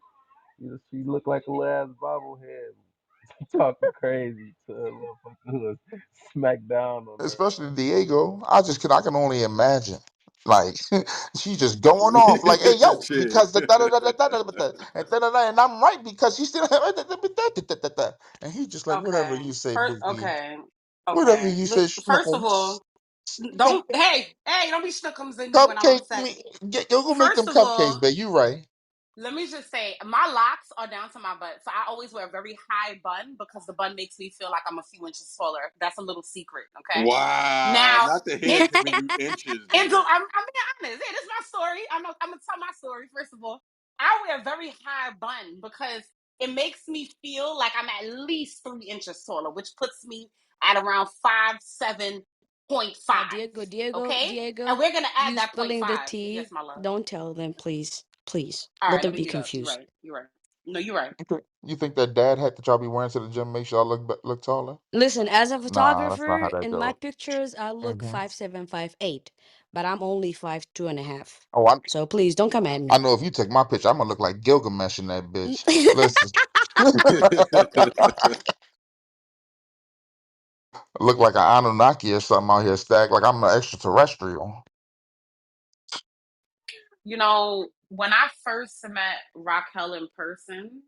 she look like a little ass bobblehead talking crazy to a little fucking hood, smack down on her. Especially Diego. I can only imagine. Like she just going off like, hey yo, Shit. because the da da da da da da da and da da da, and I'm right because she still and he just like whatever Okay. you say, First, Boogie. okay. Whatever Okay. you say, First of Schnookums. all, don't don't be schnookums in me when I'm Cupcake upset. me. You're gonna make First them of cupcakes, all, but you right. let me just say my locks are down to my butt. So I always wear a very high bun because the bun makes me feel like I'm a few inches taller. That's a little secret, okay? Wow. Now, Not the hair it giving you inches, and nigga. I'm being honest. Yeah, this is my story. I'm gonna tell my story. First of all, I wear a very high bun because it makes me feel like I'm at least 3 inches taller, which puts me at around 5'7.5". Okay, and Diego, we're gonna add you that point spilling the five. Yes, tea. my love. Don't tell them, please. Please. All Let right, let them me be mute up. You're confused. right. You're right. No, you're right. You think that dad hat that y'all be wearing to the gym makes y'all look taller? Listen, as a Nah, that's not how photographer, that in my goes. pictures, I look Hmm. 5'7", 5'8", but I'm only 5'2.5". Oh, So please don't come at I me. know if you take my picture, I'm gonna look like Gilgamesh in that bitch. Listen, look like an Anunnaki or something out here, stacked like I'm an extraterrestrial. You know, when I first met Raquel in person,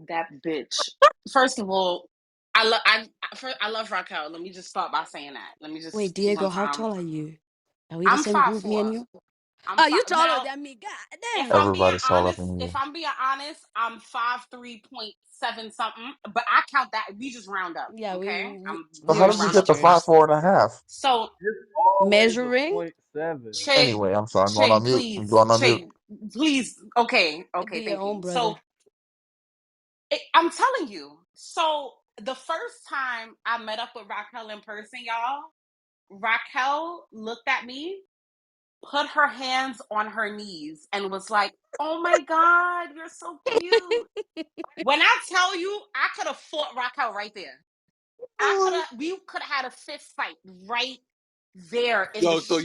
that bitch. First of all, I love Raquel. Let me just start by saying that. Let me Wait, just Diego, one how time. tall are you? Are we the I'm same five group, me four. and you? I'm Oh, you five taller now. than me. God If damn. I'm being Everybody's taller honest, than if you. I'm being honest, I'm 5'3.7" something. But I count that. We just round up. Yeah, Okay, So we how we're gonna did you round get up to to five. five sisters. four and a half? So It's always a Measuring? point seven. Chig, Anyway, I'm sorry. I'm going on Chig, mute. I'm please, going on mute. Chig, please. Okay, Do okay, your thank own, you. brother. So I'm telling you. So the first time I met up with Raquel in person, y'all, Raquel looked at me put her hands on her knees and was like, "Oh my God, you're so cute." When I tell you, I could have fought Raquel right there. We could have had a fist fight right there in the Yo, street.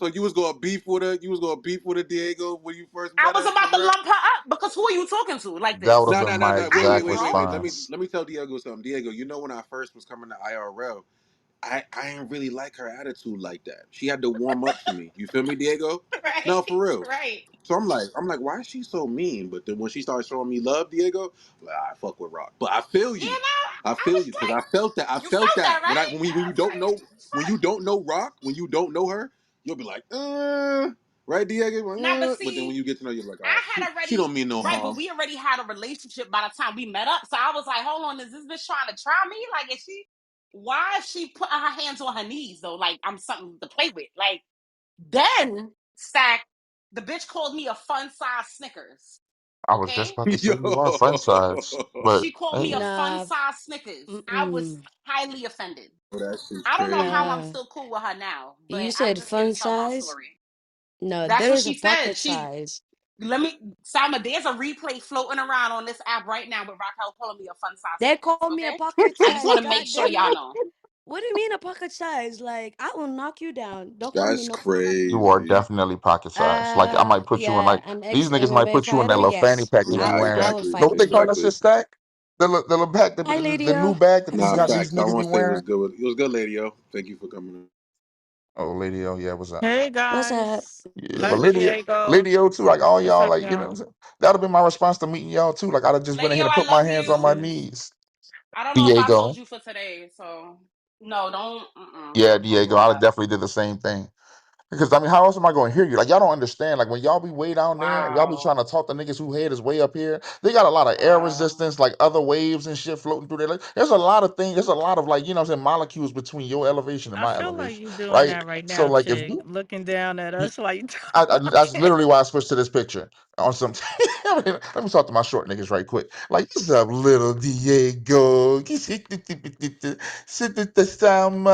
so you was going beef with her. You was going beef with her, Diego, when you first I met was her for about to real. lump her up because who are you talking to like That would this? have No, been no, no, my no. I exact ain't, Wait. bro. response. Let me tell Diego something. Diego, you know when I first was coming to IRL, I didn't really like her attitude like that. She had to warm up to me. You feel me, Diego? Right, No, for real. right. So I'm like, why is she so mean? But then when she started showing me love, Diego, like, I fuck with Rock. But I feel You you. know, I I feel was you because like, I felt that. I you felt felt that, that right? when I was like, you fuck. don't know Rock, when you don't know her, you'll be like, right, Diego. Nah, but But then see, when you get to know, you're like, I she had she already don't mean no right, but harm. we already had a relationship by the time we met up. So I was like, hold on, is this bitch trying to try me? Like, is she? Why is she putting her hands on her knees though? Like I'm something to play with. Like then, Stack, the bitch called me a fun size Snickers. I was just Okay, about to say Yo, you are fun size, but she called me hey, a fun Nah, size Snickers. I was mm-mm. highly offended. that shit's I don't know how crazy. I'm Nah. still cool with her now, but You I'm said just here to fun tell my size? story. No, That's there what is a she said. pocket size. Let me, Sama, there's a replay floating around on this app right now with Raquel calling me a fun size They Snickers. call me a Okay, pocket I just size. want to make God sure damn y'all it. know. What do you mean a pocket size? Like, I will knock you down. Don't call me That's no. you are crazy. definitely pocket size. Like I might put you in Yeah, like an these ex niggas might MMA put you in that fighter. little fanny Yes, pack they be Nah, I wearing. will exactly, fight Don't they you. call that exactly. shit stack? The little pack, Hi, the new Lydia. bag that these Nah, got these facts. I niggas be want to say wearing. it was good, lady. Yo, thank you for coming. Oh, Lady O, yeah, what's up? Hey What's up? guys. Yeah, but Love Yo, you, shit. Diego. Lady O too, like all What's y'all, up, like you know, what I'm y'all? saying? That'd have been my response to meeting y'all too. Like I'd have just went Lady ahead O, and I put my love hands on my you. knees. I don't know if I told Diego, you for today, so no, don't. yeah, Don't Diego, do I that. definitely did the same thing. Because I mean, how else am I going to hear you? Like y'all don't understand. Like when y'all be way down there, y'all be Wow, trying to talk to niggas who head is way up here. They got a lot of air wow. resistance, like other waves and shit floating through there. Like, there's a lot of things. There's a lot of like you know what I'm saying molecules between your elevation and I my feel like elevation, you doing right? that right So now, like if chick. Looking down at you us like you that's talking. literally why I switched to this picture on some. Let me talk to my short niggas right quick. Like, what's up, little Diego? Sit at the sound.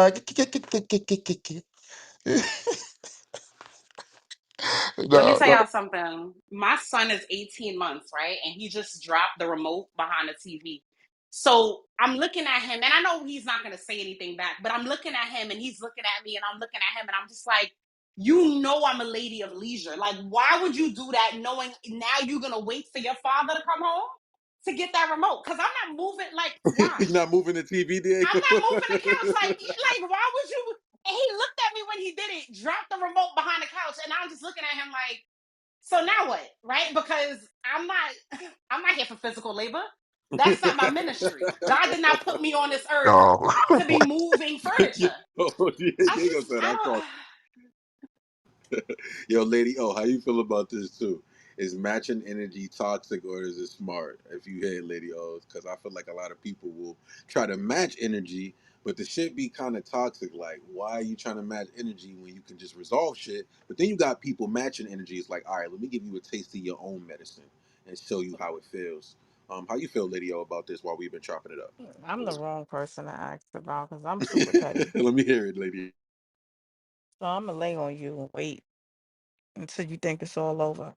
Let me No, tell no. y'all something. My son is 18 months, right? And he just dropped the remote behind the TV. So I'm looking at him, and I know he's not going to say anything back, but I'm looking at him, and he's looking at me, and I'm looking at him, and I'm just like, you know, I'm a lady of leisure. Like, why would you do that knowing now you're going to wait for your father to come home to get that remote? Because I'm not moving. Like, why? You're not moving the TV, I'm Diego. not moving the couch. Why would you? And he looked at me when he did it, dropped the remote behind the couch, and I'm just looking at him like, so now what? Right? Because I'm not I'm not here for physical labor. That's not my ministry. God did not put me on this earth to be Dog. moving furniture. Diego said I called. Yo, lady, how you feel about this too? Is matching energy toxic or is it smart? If you hit lady O's, because I feel like a lot of people will try to match energy, but the shit be kind of toxic. Like, why are you trying to match energy when you can just resolve shit? But then you got people matching energy. It's like, all right, let me give you a taste of your own medicine and show you how it feels. How you feel, lady O, about this while we've been chopping it up? I'm the wrong person to ask about because I'm super petty. Let me hear it, lady. So I'm gonna lay on you and wait until you think it's all over.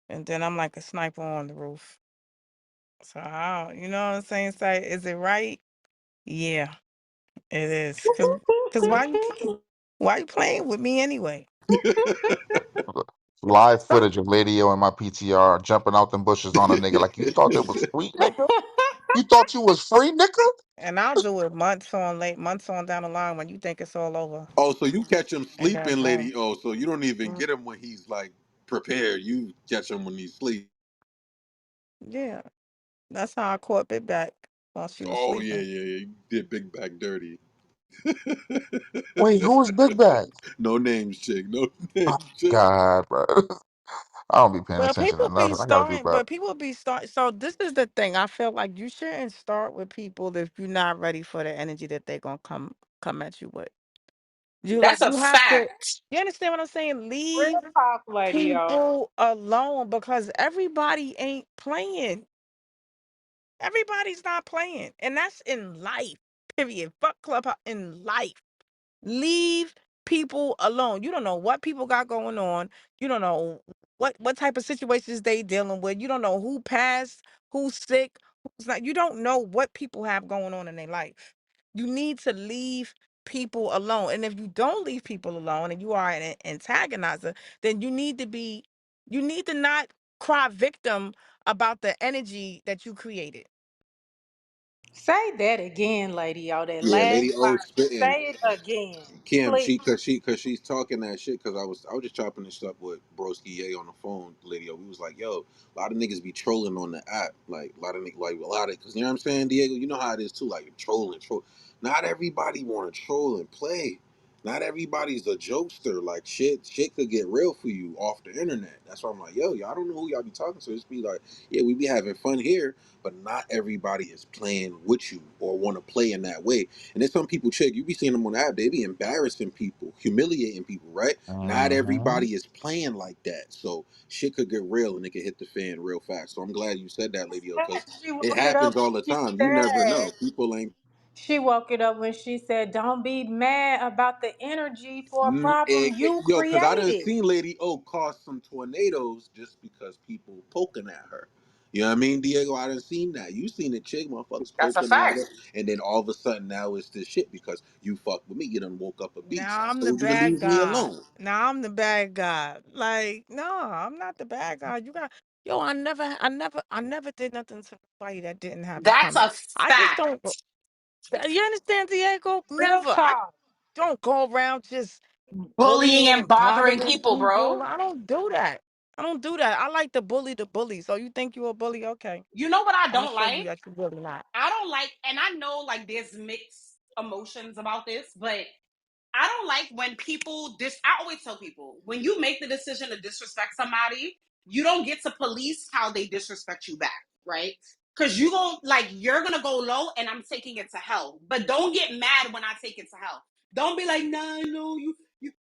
And then I'm like a sniper on the roof. So I don't, you know what I'm saying? Say, is it right? Yeah, it is. Cause why you playing with me anyway? Live footage of Lady O and my PTR jumping out them bushes on a nigga. Like, you thought that was sweet, nigga? You thought you was free, nigga? And I'll do it months on down the line when you think it's all over. Oh, so you catch him And then sleeping, boom. lady. Oh, so you don't even Mm, get him when he's like prepared. You catch him when he's sleep. yeah, that's how I caught Big Back while she was Oh yeah, sleeping. yeah, yeah. You did Big Back dirty. Wait, who is Big Bag? No names, chick. No Oh, names, chick. God, bro. I don't be paying Well, attention to nothing. I gotta do better. people be starting. So this is the thing. I feel like you shouldn't start with people if you're not ready for the energy that they're gonna come at you with. That's a You have to. fact. You understand what I'm saying? Real Leave talk, lady, yo. people alone because everybody ain't playing. Everybody's not playing, and that's in life. Period. Fuck clubhouse in life. Leave people alone. You don't know what people got going on. You don't know what type of situations they dealing with. You don't know who passed, who's sick, who's not. You don't know what people have going on in their life. You need to leave people alone. And if you don't leave people alone and you are an antagonizer, then you need to not cry victim about the energy that you created. Say that again, lady, on that Yeah, Lady last O part. spitting. Say it again, Kim, please. cause she's talking that shit. Cause I was just chopping this up with Broski Ye on the phone, Lady O. We was like, yo, a lot of niggas be trolling on the app, like a lot of cause you know what I'm saying, Diego. You know how it is too, like troll. Not everybody want to troll and play. Not everybody's a jokester. Like shit could get real for you off the internet. That's why I'm like, yo, y'all don't know who y'all be talking to. Just be like, yeah, we be having fun here, but not everybody is playing with you or want to play in that way. And there's some people, check, you be seeing them on the app, they be embarrassing people, humiliating people, right? Not Mm-hmm. everybody is playing like that. So shit could get real and it could hit the fan real fast. So I'm glad you said that, Lady O, because She it woke it up happens when all the she time. You never said. know. People ain't. She woke it up when she said, "Don't be mad about the energy for a problem you Yo, because I done created." seen Lady O cause some tornadoes just because people poking at her. You know what I mean, Diego? I done seen that. You seen the chick, motherfuckers That's a poking at fact. her, and then all of a sudden now it's this shit because you fucked with me. You done woke up a beast. Now I I'm the told you to bad leave me guy. alone. Now I'm the bad guy. Like, no, I'm not the bad guy. You got, yo, I never did nothing to nobody that didn't have it That's coming. a I just fact. don't. You understand, Diego? Real Never. I talk. don't go around just Bullying bullying and and bothering bothering people, people. bro. I don't do that. I don't do that. I like to bully the bully. So you think you a bully? Okay, You know what I I'm gonna don't show you like? that you really not. I don't like, and I know like there's mixed emotions about this, but I don't like when people I always tell people when you make the decision to disrespect somebody, you don't get to police how they disrespect you back, right? Because you're gonna go low and I'm taking it to hell. But don't get mad when I take it to hell. Don't be like, nah, no,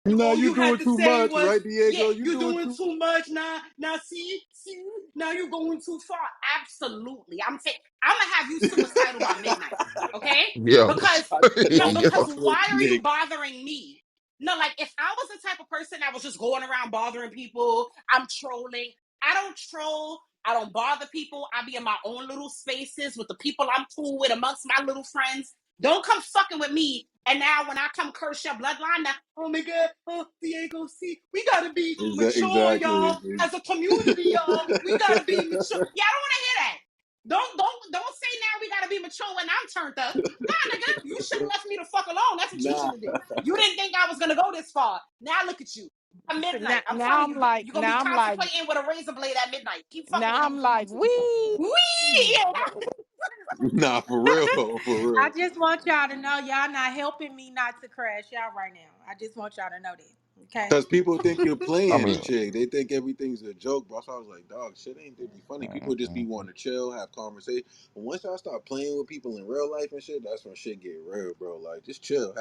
Nah, all you you had doing to too say much, was, right, yeah, Diego? You you're doing doing too. too much. Now, see, now you're going too far. Absolutely. I'm gonna have you suicidal by midnight. Okay? Yo, Because no, because yo, why are you Nick. bothering me? No, like if I was the type of person that was just going around bothering people, I'm trolling. I don't troll. I don't bother people. I be in my own little spaces with the people I'm cool with amongst my little friends. Don't come fucking with me. And now when I come curse your bloodline, now, oh my God, oh Diego, see, we gotta be mature, Exactly. y'all. As a community, y'all, we gotta be mature. Yeah, I don't wanna hear that. Don't say now we gotta be mature when I'm turned up. Nah, nigga, you should have left me the fuck alone. That's what you Nah. should have did. You didn't think I was gonna go this far. Now look at you. At Listen, now, midnight, I'm telling you, you're gonna be now I'm like, contemplating with a razor blade at midnight. Keep fucking with now me, I'm you're gonna be like, too far. we. Wee! Yeah. Nah, for real though, for I real. just want y'all to know y'all not helping me not to crash out right now. I just want y'all to know that. Okay? Because people think you're I playing mean, and shit. They think everything's a joke, bro. So I was like, dog, shit ain't to be funny. People just be wanting to chill, have conversation. But once y'all start playing with people in real life and shit, that's when shit get real, bro. Like, just chill.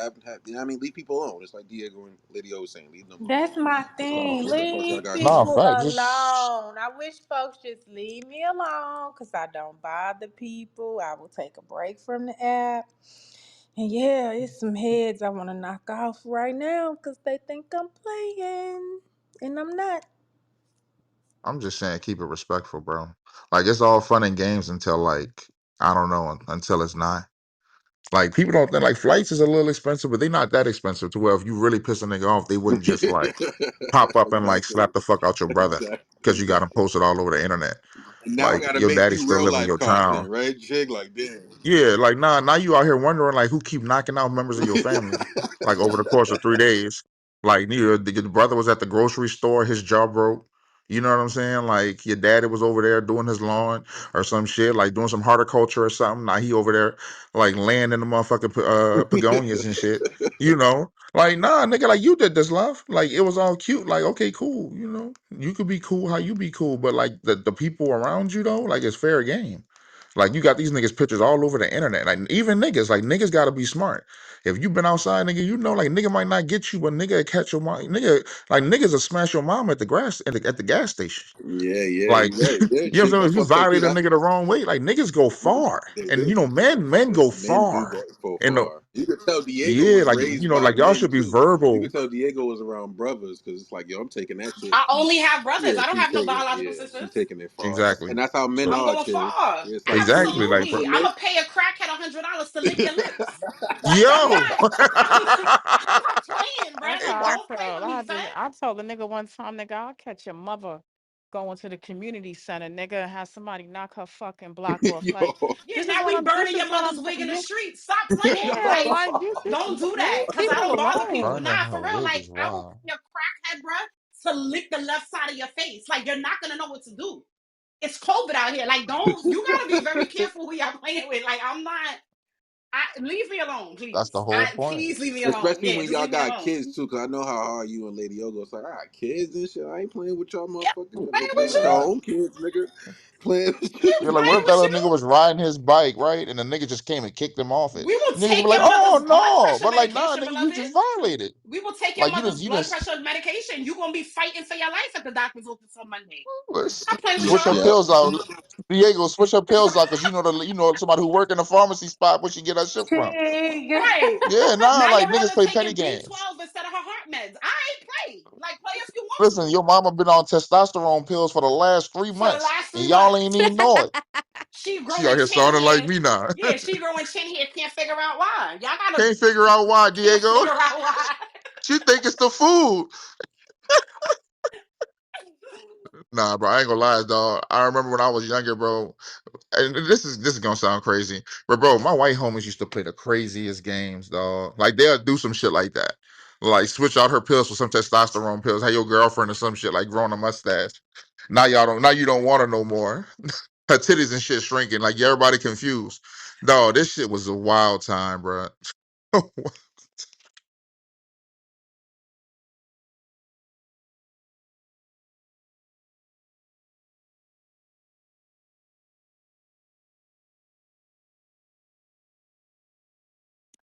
You know what I mean? Leave people alone. It's like Diego and Lydia was saying, leave them alone. That's my Like, thing. what the fuck y'all Leave got nah, going people on? fact, just alone. I wish folks just leave me alone because I don't bother people. I will take a break from the app. And yeah, it's some heads I want to knock off right now because they think I'm playing. And I'm not. I'm just saying keep it respectful, bro. Like it's all fun and games until like I don't know until it's not. Like people don't think like flights is a little expensive, but they're not that expensive to where if you really piss a nigga off, they wouldn't just like pop up and like Exactly. slap the fuck out your brother because you got him Exactly. posted all over the internet. And now I Like gotta your make daddy you still real live in life your town. content, right? Jig, like, damn. Yeah, like nah, now you out here wondering like who keep knocking out members of your family, like over the course of 3 days. Like the brother was at the grocery store, his jaw broke. You know what I'm saying? Like your daddy was over there doing his lawn or some shit, like doing some horticulture or something. Now he over there like laying in the motherfucking begonias and shit. You know, like nah, nigga, like you did this, love. Like it was all cute. Like okay, cool. You know, you could be cool how you be cool, but like the people around you though, like it's fair game. Like you got these niggas pictures all over the internet. Like even niggas, like niggas gotta be smart. If you been outside, nigga, you know, like nigga might not get you, but nigga will catch your mom. Nigga, like niggas will smash your mom at the grass at the gas station. Yeah, yeah, Like you right. you Yeah, know what I'm chick. saying? That's If you why I said, violate kid, a nigga the wrong way, like niggas go far. they And do. you know, men go Men do far. go And the far. You could tell Diego Yeah, was like raised by like y'all men should be too. You could verbal. tell Diego was around brothers because it's like, yo, I'm taking that shit. I only have brothers. Yeah, I don't she's have no taking. biological Yeah, she's sisters. taking it far. Exactly. And that's how men So I'm are, going Chiz. far. It's like you exactly, learn like, Absolutely. from I'm this. gonna pay a crackhead $100 to lick your lips. Like yo. I'm not playing, bro. That's Like how I don't play felt. with me, son. I told the nigga one time, nigga, I'll catch your mother going to the community center, nigga, and have somebody knock her fucking block off. Like, Yo. Yeah, this is now what we I'm this burning is your what I'm mother's wig in the saying. street. Stop playing. Yeah, Like, like this don't do leave that. Cause I people don't bother people. alone. Burning Nah, her for real. wig Like, is I will wild. pay a crackhead, bro, to lick the left side of your face. Like, you're not gonna know what to do. It's COVID out here. Like, don't you gotta be very careful who y'all playing with. Like, I'm not. Leave me alone, That's the please. whole point. Please leave me alone. Especially Yeah, when just y'all leave me got alone. kids too, cause I know how hard you and Lady Yogo. It's like, I got kids and shit. I ain't playing with y'all Yeah, motherfuckers. You better go playing play with with you. your Yeah. own kids, nigga. Playing. You're like, what Playing if that with little you. nigga was riding his bike, right? And the nigga just came and kicked him off it. We will Niggas would be take like, your oh mother's blood no. pressure But like, nah, medication, nigga, you beloved. just violated. We will take your Like mother's you blood just pressure medication. You're gonna be fighting for your life at the doctor's office on Monday. Stop playing with switch her Yeah. y'all. pills out. Diego, switch her pills out because somebody who work in the pharmacy spot where she get her shit from. Tig. Right. Yeah, nah, Now like your niggas mother play petty taking games. B12 instead of her heart meds. I ain't play. Like play if you want Listen, to. your mama been on testosterone pills for the last three For the months, last and 3 y'all months. ain't even know it. She She out growing here chin sounding like hair. me now. Yeah, she growing chin hair. Can't figure out why. Y'all gotta Can't figure out why, can't Diego. figure out why. She think it's the food. Nah, bro, I ain't gonna lie, dog. I remember when I was younger, bro. And this is gonna sound crazy, but bro, my white homies used to play the craziest games, dog. Like they'll do some shit like that, like switch out her pills for some testosterone pills. Have your girlfriend or some shit like growing a mustache. Now you don't want her no more. Her titties and shit shrinking. Like everybody confused. Dog, this shit was a wild time, bro.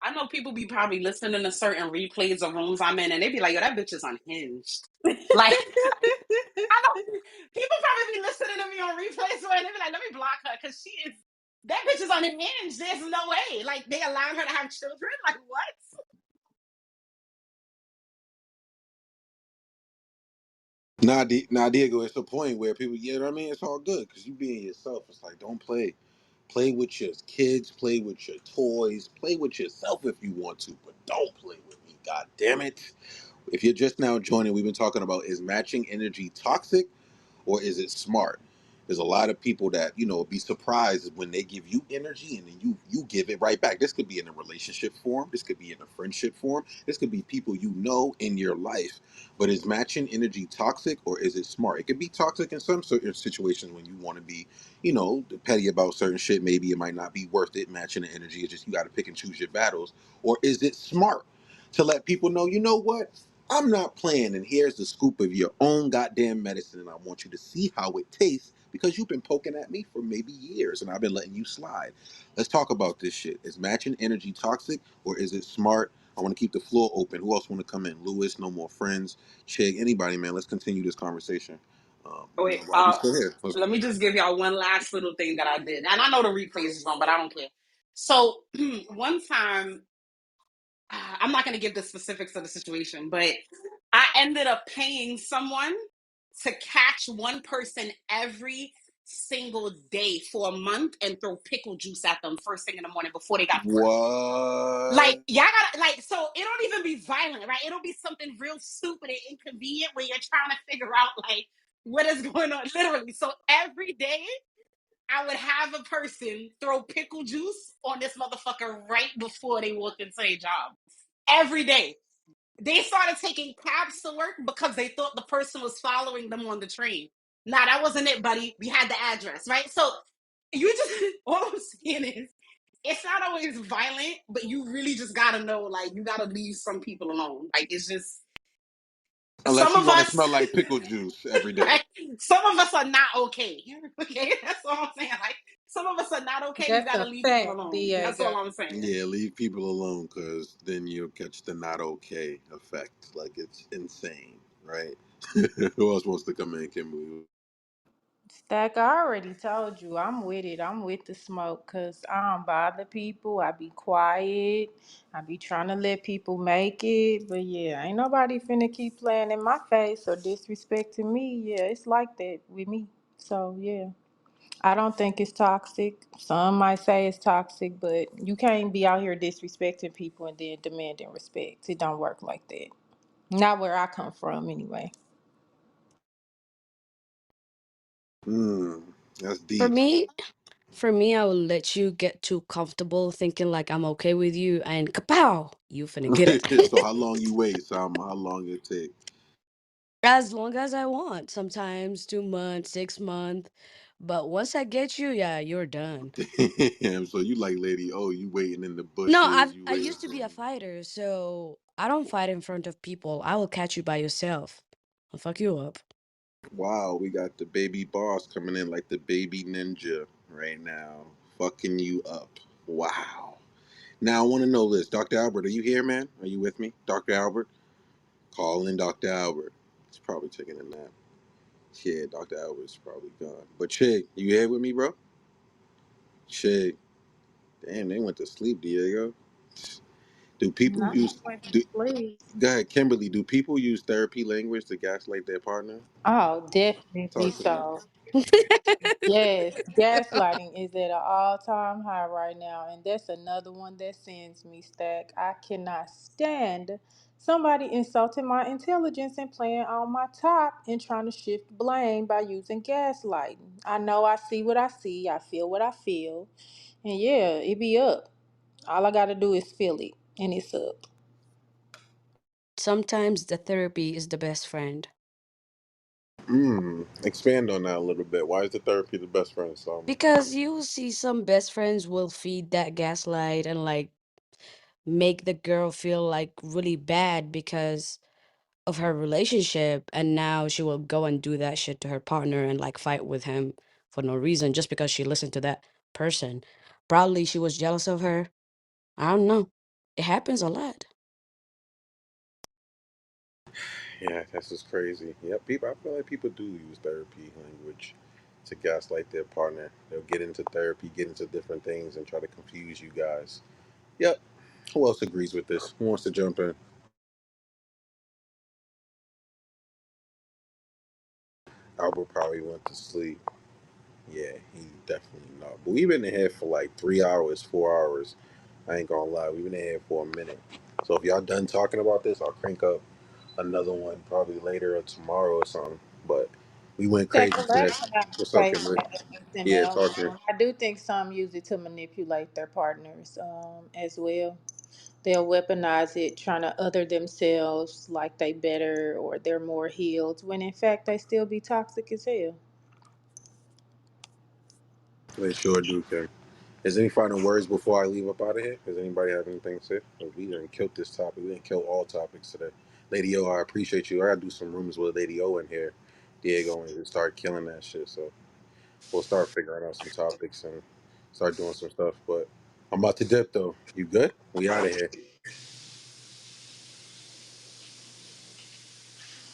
I know people be probably listening to certain replays of rooms I'm in, and they be like, "Yo, that bitch is unhinged." Like, I know people probably be listening to me on replays, and they be like, "Let me block her because she is that bitch is unhinged." There's no way. Like, they allowing her to have children. Like, what? Nah, Diego, it's a point where people, you know what I mean? It's all good because you being yourself. It's like, don't play. Play with your kids, play with your toys, play with yourself if you want to, but don't play with me, god damn it. If you're just now joining, we've been talking about, is matching energy toxic or is it smart? There's a lot of people that be surprised when they give you energy and then you give it right back. This could be in a relationship form, this could be in a friendship form, this could be people in your life. But is matching energy toxic or is it smart? It could be toxic in some certain situations when you want to be, petty about certain shit. Maybe it might not be worth it matching the energy. It's just you got to pick and choose your battles. Or is it smart to let people know, you know what? I'm not playing, and here's the scoop of your own goddamn medicine, and I want you to see how it tastes because you've been poking at me for maybe years, and I've been letting you slide. Let's talk about this shit. Is matching energy toxic, or is it smart? I want to keep the floor open. Who else want to come in? Lewis, no more friends. Chig, anybody, man. Let's continue this conversation. Oh, wait, While we still here. Let's let go. me just give y'all one last little thing that I did, and I know the replays is on, but I don't care. So one time, I'm not going to give the specifics of the situation, but I ended up paying someone to catch one person every single day for a month and throw pickle juice at them first thing in the morning before they got to work. Like, What? y'all gotta, like, so it don't even be violent, right? It'll be something real stupid and inconvenient where you're trying to figure out, like, what is going on, literally. So every day, I would have a person throw pickle juice on this motherfucker right before they walk into a job. Every day. They started taking cabs to work because they thought the person was following them on the train. Nah, that wasn't it, buddy. We had the address, right? So you just all I'm saying is it's not always violent, but you really just gotta know, like, you gotta leave some people alone. Like, it's just Unless some you of want to us, smell like pickle juice every day. right? Some of us are not okay. Okay, that's all I'm saying. Like, some of us are not okay. You That's gotta a leave people fact, alone. That's all Diego. I'm saying. Yeah, leave people alone because then you'll catch the not okay effect. Like it's insane, right? Who else wants to come in, Kimberly? Stack, I already told you I'm with it. I'm with the smoke because I don't bother people. I be quiet. I be trying to let people make it. But yeah, ain't nobody finna keep playing in my face or disrespecting me. Yeah, it's like that with me. So yeah, I don't think it's toxic. Some might say it's toxic, but you can't be out here disrespecting people and then demanding respect. It don't work like that. Not where I come from, anyway. Hmm, that's For deep. me, for me, I will let you get too comfortable thinking like I'm okay with you, and kapow, you finna get So it. how long you wait, Sam? How long it take? As long as I want. Sometimes 2 months, 6 months. But once I get you, yeah, you're done. Damn, so you like Lady O, you waiting in the No, bushes, you I waiting used to for be a him. fighter, so I don't fight in front of people. I will catch you by yourself. I'll fuck you up. Wow, we got the baby boss coming in like the baby ninja right now, fucking you up. Wow. Now I want to know this, Dr. Albert, are you here, man? Are you with me, Dr. Albert? Call in Dr. Albert. He's probably taking a nap. Yeah, Dr. Albert's probably gone. But Chig, you here with me, bro? Chig, damn, they went to sleep, Diego. Do people Not use? went to Do, sleep. Go ahead, Kimberly. Do people use therapy language to gaslight their partner? Oh, definitely Talk to me. so. Yes, gaslighting is at an all-time high right now, and that's another one that sends me stack. I cannot stand somebody insulting my intelligence and playing on my top and trying to shift blame by using gaslighting. I know I see what I see, I feel what I feel, and yeah, it be up. All I gotta do is feel it, and it's up. Sometimes the therapy is the best friend. Expand on that a little bit. Why is the therapy the best friend, Solomon? Because you will see some best friends will feed that gaslight and like make the girl feel like really bad because of her relationship, and now she will go and do that shit to her partner and like fight with him for no reason just because she listened to that person. Probably she was jealous of her. I don't know. It happens a lot. Yeah, that's just crazy. Yep, people. I feel like people do use therapy language to gaslight their partner. They'll get into therapy, get into different things, and try to confuse you guys. Yep. Who else agrees with this? Who wants to jump in? Albert probably went to sleep. Yeah, he definitely not. But we've been in here for like 3 hours, 4 hours. I ain't gonna lie, we've been in here for a minute. So if y'all done talking about this, I'll crank up another one probably later or tomorrow or something. But we went Stack, crazy the today. last thing I What's up, say on Kimberly? that is something Yeah, else. talk to me. I do think some use it to manipulate their partners as well. They'll weaponize it, trying to other themselves like they better or they're more healed, when in fact they still be toxic as hell. They sure do, Kim. Is any final words before I leave up out of here? Does anybody have anything to say? 'Cause we didn't kill this topic. We didn't kill all topics today. Lady O, I appreciate you. I gotta do some rooms with Lady O in here, Diego, and just start killing that shit. So we'll start figuring out some topics and start doing some stuff. But I'm about to dip though. You good? We out of here.